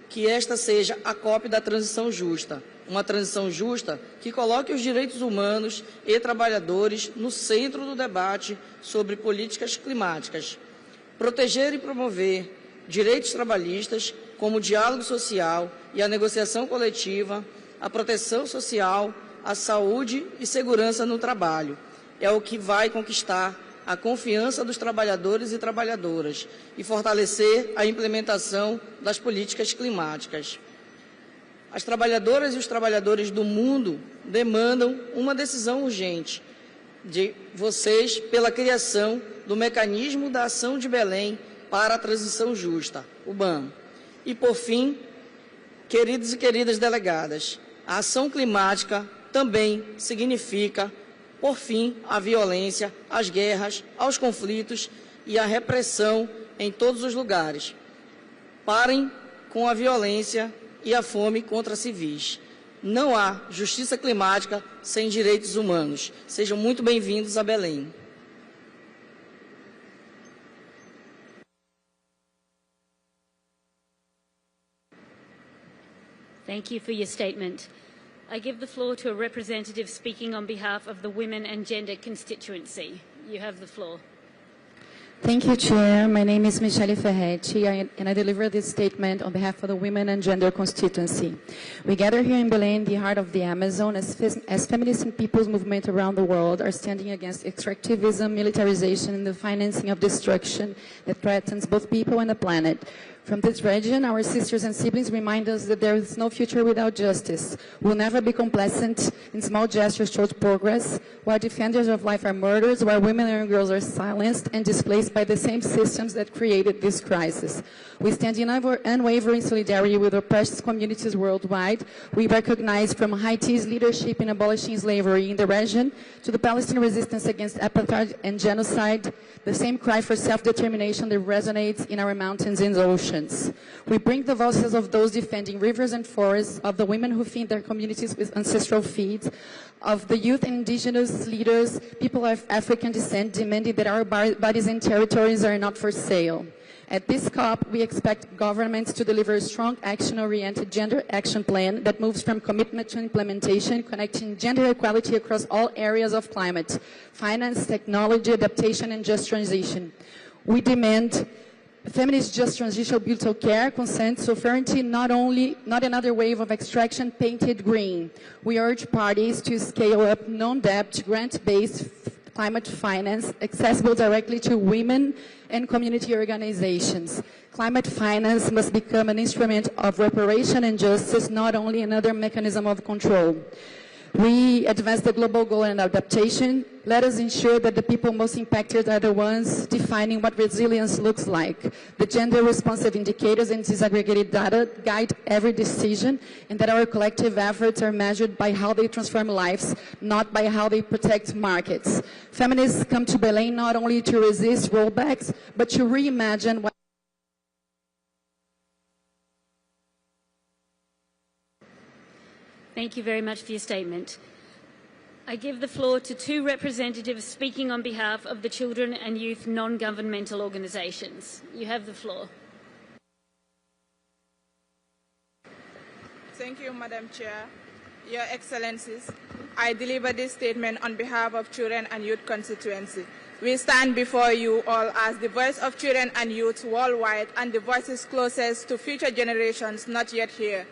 que esta seja a COP da transição justa, uma transição justa que coloque os direitos humanos e trabalhadores no centro do debate sobre políticas climáticas. Proteger e promover direitos trabalhistas, como o diálogo social e a negociação coletiva, a proteção social, a saúde e segurança no trabalho. É o que vai conquistar a confiança dos trabalhadores e trabalhadoras e fortalecer a implementação das políticas climáticas. As trabalhadoras e os trabalhadores do mundo demandam uma decisão urgente. de vocês pela criação do Mecanismo da Ação de Belém para a Transição Justa, o BAM. E, por fim, queridos e queridas delegadas, a ação climática também significa, por fim, a violência, as guerras, aos conflitos e a repressão em todos os lugares. Parem com a violência e a fome contra civis. Não há justiça climática sem direitos humanos. Sejam muito bem-vindos a Belém. Thank you for your statement. I give the floor to a representative speaking on behalf of the Women and Gender constituency. You have the floor. Thank you, Chair. My name is Michele Ferretti, and I deliver this statement on behalf of the Women and Gender constituency. We gather here in Belém, the heart of the Amazon, as feminists and people's movement around the world are standing against extractivism, militarization, and the financing of destruction that threatens both people and the planet. From this region, our sisters and siblings remind us that there is no future without justice. We'll never be complacent in small gestures towards progress, while defenders of life are murdered, while women and girls are silenced and displaced by the same systems that created this crisis. We stand in unwavering solidarity with oppressed communities worldwide. We recognize from Haiti's leadership in abolishing slavery in the region to the Palestinian resistance against apartheid and genocide, the same cry for self-determination that resonates in our mountains and oceans. We bring the voices of those defending rivers and forests, of the women who feed their communities with ancestral feeds, of the youth and indigenous leaders, people of African descent, demanding that our bodies and territories are not for sale. At this COP, we expect governments to deliver a strong action-oriented gender action plan that moves from commitment to implementation, connecting gender equality across all areas of climate, finance, technology, adaptation, and just transition. We demand feminist just transition built on care, consent, sovereignty, not another wave of extraction painted green. We urge parties to scale up non-debt, grant-based climate finance accessible directly to women and community organizations. Climate finance must become an instrument of reparation and justice, not only another mechanism of control. We advance the global goal and adaptation. Let us ensure that the people most impacted are the ones defining what resilience looks like. The gender-responsive indicators and disaggregated data guide every decision, and that our collective efforts are measured by how they transform lives, not by how they protect markets. Feminists come to Belém not only to resist rollbacks, but to reimagine what Thank you very much for your statement. I give the floor to two representatives speaking on behalf of the children and youth non-governmental organisations. You have the floor. Thank you, Madam Chair. Your Excellencies, I deliver this statement on behalf of Children and Youth constituency. We stand before you all as the voice of children and youth worldwide and the voices closest to future generations not yet here,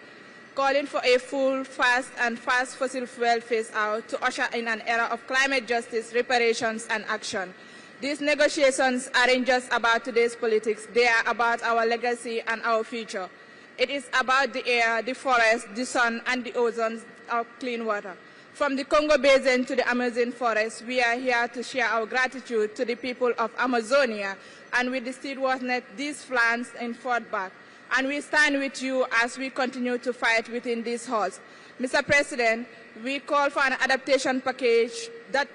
calling for a full, fast fossil fuel phase-out to usher in an era of climate justice, reparations, and action. These negotiations aren't just about today's politics, they are about our legacy and our future. It is about the air, the forest, the sun, and the ozone of clean water. From the Congo Basin to the Amazon forest, we are here to share our gratitude to the people of Amazonia, and with the stewardship these plans and fought back. And we stand with you as we continue to fight within this halls. Mr. President, we call for an adaptation package that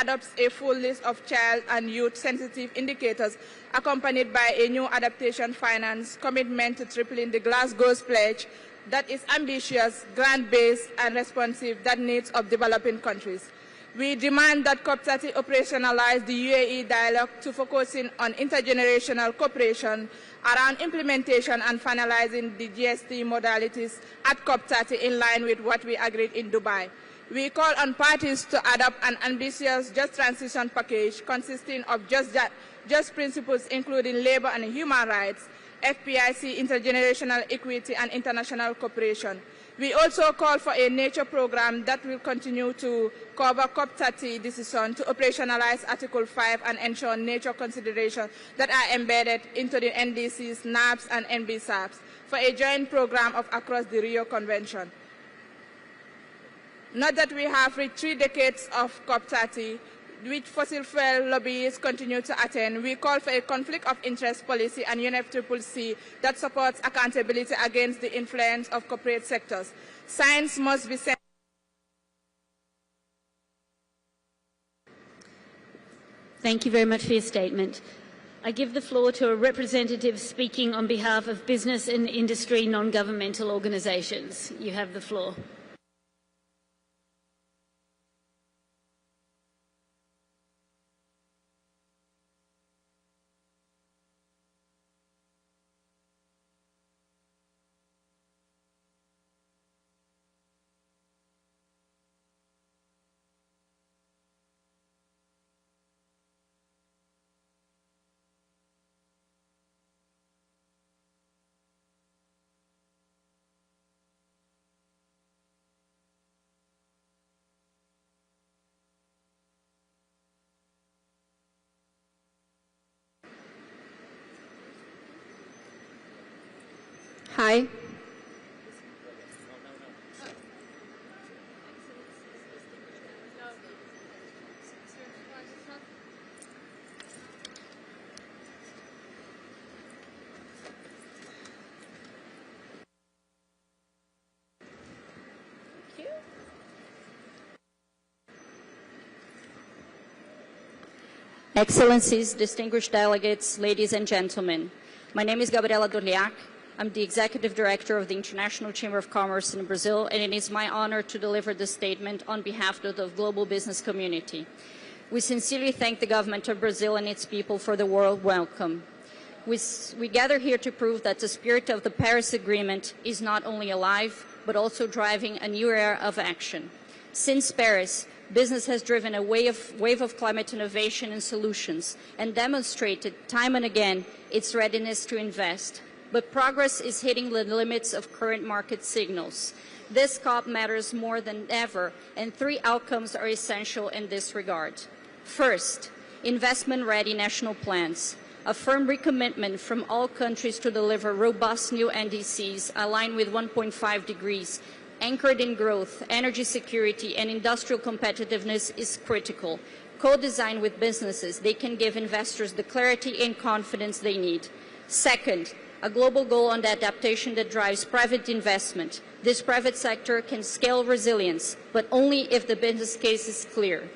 adopts a full list of child and youth sensitive indicators accompanied by a new adaptation finance commitment to tripling the Glasgow's pledge that is ambitious, grant-based, and responsive to the needs of developing countries. We demand that COP30 operationalize the UAE dialogue to focusing on intergenerational cooperation around implementation and finalizing the GST modalities at COP30 in line with what we agreed in Dubai. We call on parties to adopt an ambitious just transition package consisting of just principles including labor and human rights, FPIC, intergenerational equity, and international cooperation. We also call for a nature program that will continue to cover COP30 decision to operationalize Article 5 and ensure nature considerations that are embedded into the NDCs, NAPs, and NBSAPs for a joint program of across the Rio Convention. Not that we have reached 3 decades of COP30, which fossil fuel lobbyists continue to attend. We call for a conflict of interest policy and UNFCCC that supports accountability against the influence of corporate sectors. Science must be sent. Thank you very much for your statement. I give the floor to a representative speaking on behalf of business and industry non-governmental organisations. You have the floor. Hi. Excellencies, distinguished delegates, ladies and gentlemen. My name is Gabriela Dorliac. I'm the Executive Director of the International Chamber of Commerce in Brazil, and it is my honor to deliver this statement on behalf of the global business community. We sincerely thank the government of Brazil and its people for the warm welcome. We gather here to prove that the spirit of the Paris Agreement is not only alive, but also driving a new era of action. Since Paris, business has driven a wave of climate innovation and solutions and demonstrated time and again its readiness to invest. But progress is hitting the limits of current market signals. This COP matters more than ever, and 3 outcomes are essential in this regard. First, investment-ready national plans. A firm recommitment from all countries to deliver robust new NDCs aligned with 1.5 degrees, anchored in growth, energy security, and industrial competitiveness is critical. Co-designed with businesses, they can give investors the clarity and confidence they need. Second, a global goal on the adaptation that drives private investment. This private sector can scale resilience, but only if the business case is clear.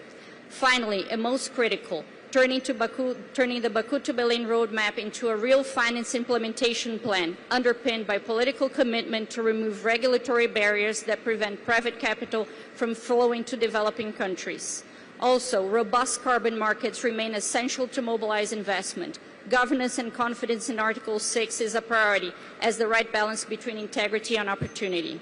Finally, and most critical, turning the Baku to Belem roadmap into a real finance implementation plan, underpinned by political commitment to remove regulatory barriers that prevent private capital from flowing to developing countries. Also, robust carbon markets remain essential to mobilize investment. Governance and confidence in Article 6 is a priority as the right balance between integrity and opportunity.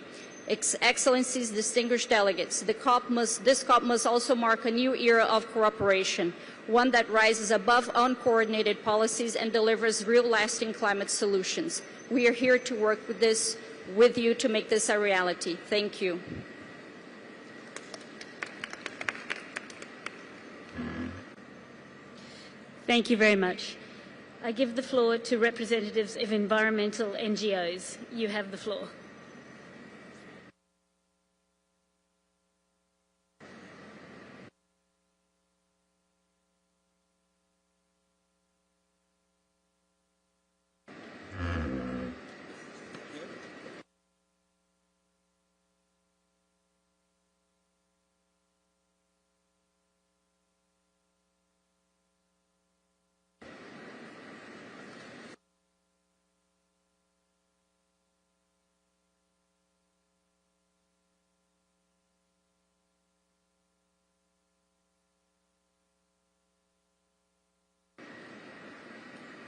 Excellencies, distinguished delegates, this COP must also mark a new era of cooperation, one that rises above uncoordinated policies and delivers real lasting climate solutions. We are here to work with you to make this a reality. Thank you. Thank you very much. I give the floor to representatives of environmental NGOs. You have the floor.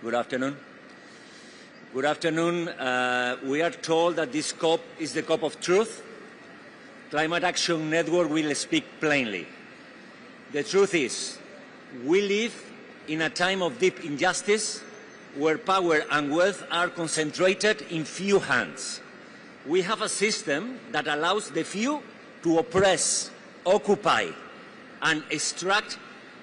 Good afternoon. Good afternoon. We are told that this COP is the COP of truth. Climate Action Network will speak plainly. The truth is, we live in a time of deep injustice where power and wealth are concentrated in few hands. We have a system that allows the few to oppress, occupy, and extract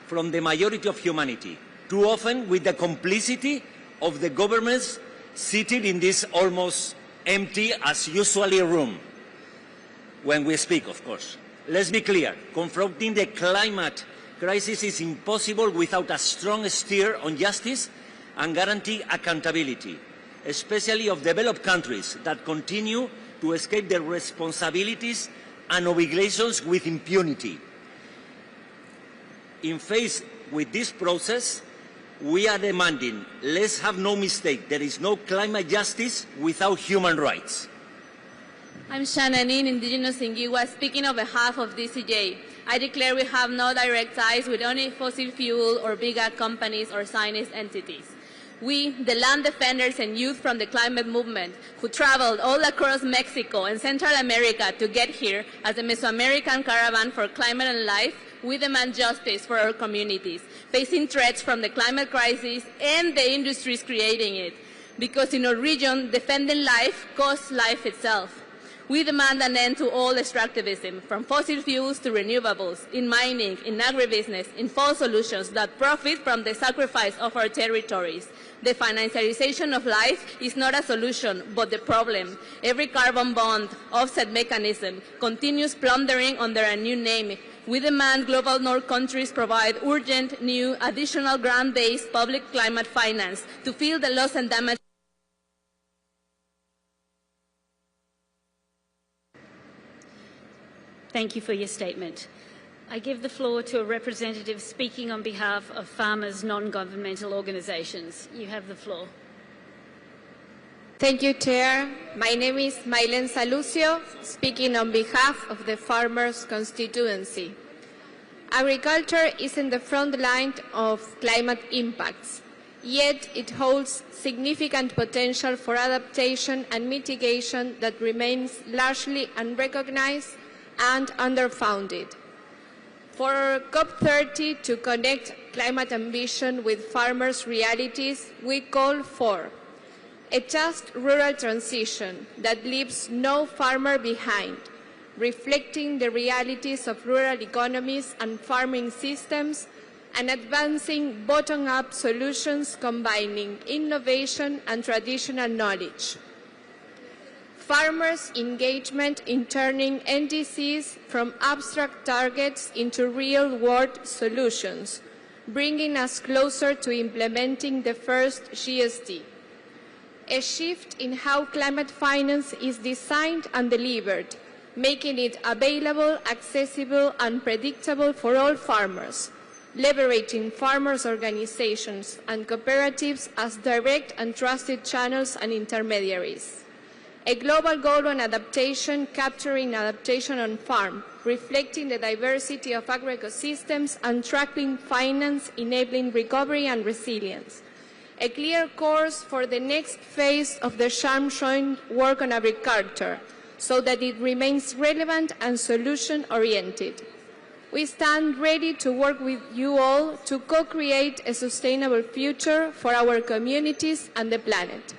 from the majority of humanity, too often with the complicity of the governments seated in this almost empty, as usually, room. When we speak, of course. Let's be clear, confronting the climate crisis is impossible without a strong steer on justice and guarantee accountability, especially of developed countries that continue to escape their responsibilities and obligations with impunity. In face with this process, we are demanding, let's have no mistake, there is no climate justice without human rights. I'm Shananin, indigenous Ingigua, speaking on behalf of DCJ. I declare we have no direct ties with any fossil fuel or big ag companies or Zionist entities. We, the land defenders and youth from the climate movement, who traveled all across Mexico and Central America to get here as a Mesoamerican caravan for climate and life, we demand justice for our communities, facing threats from the climate crisis and the industries creating it. Because in our region, defending life costs life itself. We demand an end to all extractivism, from fossil fuels to renewables, in mining, in agribusiness, in false solutions that profit from the sacrifice of our territories. The financialization of life is not a solution, but the problem. Every carbon bond, offset mechanism, continues plundering under a new name. We demand global north countries provide urgent, new, additional grant-based public climate finance to fill the loss and damage. Thank you for your statement. I give the floor to a representative speaking on behalf of farmers' non-governmental organisations. You have the floor. Thank you, Chair. My name is Mailen Salucio, speaking on behalf of the Farmers' Constituency. Agriculture is in the front line of climate impacts, yet it holds significant potential for adaptation and mitigation that remains largely unrecognized and underfunded. For COP30 to connect climate ambition with farmers' realities, we call for a just rural transition that leaves no farmer behind, reflecting the realities of rural economies and farming systems, and advancing bottom-up solutions combining innovation and traditional knowledge. Farmers' engagement in turning NDCs from abstract targets into real-world solutions, bringing us closer to implementing the first GST. A shift in how climate finance is designed and delivered, making it available, accessible, and predictable for all farmers, leveraging farmers' organizations and cooperatives as direct and trusted channels and intermediaries. A global goal on adaptation, capturing adaptation on farm, reflecting the diversity of agroecosystems and tracking finance, enabling recovery and resilience. A clear course for the next phase of the Sharm joint work on agriculture, so that it remains relevant and solution-oriented. We stand ready to work with you all to co-create a sustainable future for our communities and the planet.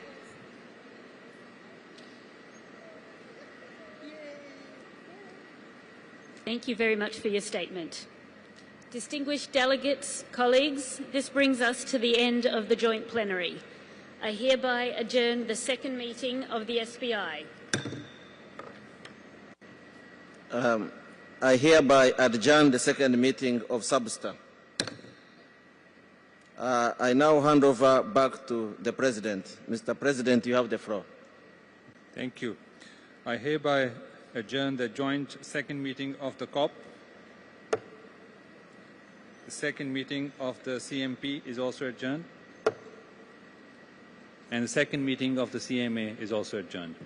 Thank you very much for your statement. Distinguished delegates, colleagues, this brings us to the end of the joint plenary. I hereby adjourn the second meeting of the SPI. I hereby adjourn the second meeting of SABSTA. I now hand over back to the President. Mr. President, you have the floor. Thank you. I hereby adjourn the joint second meeting of the COP. The second meeting of the CMP is also adjourned. And the second meeting of the CMA is also adjourned.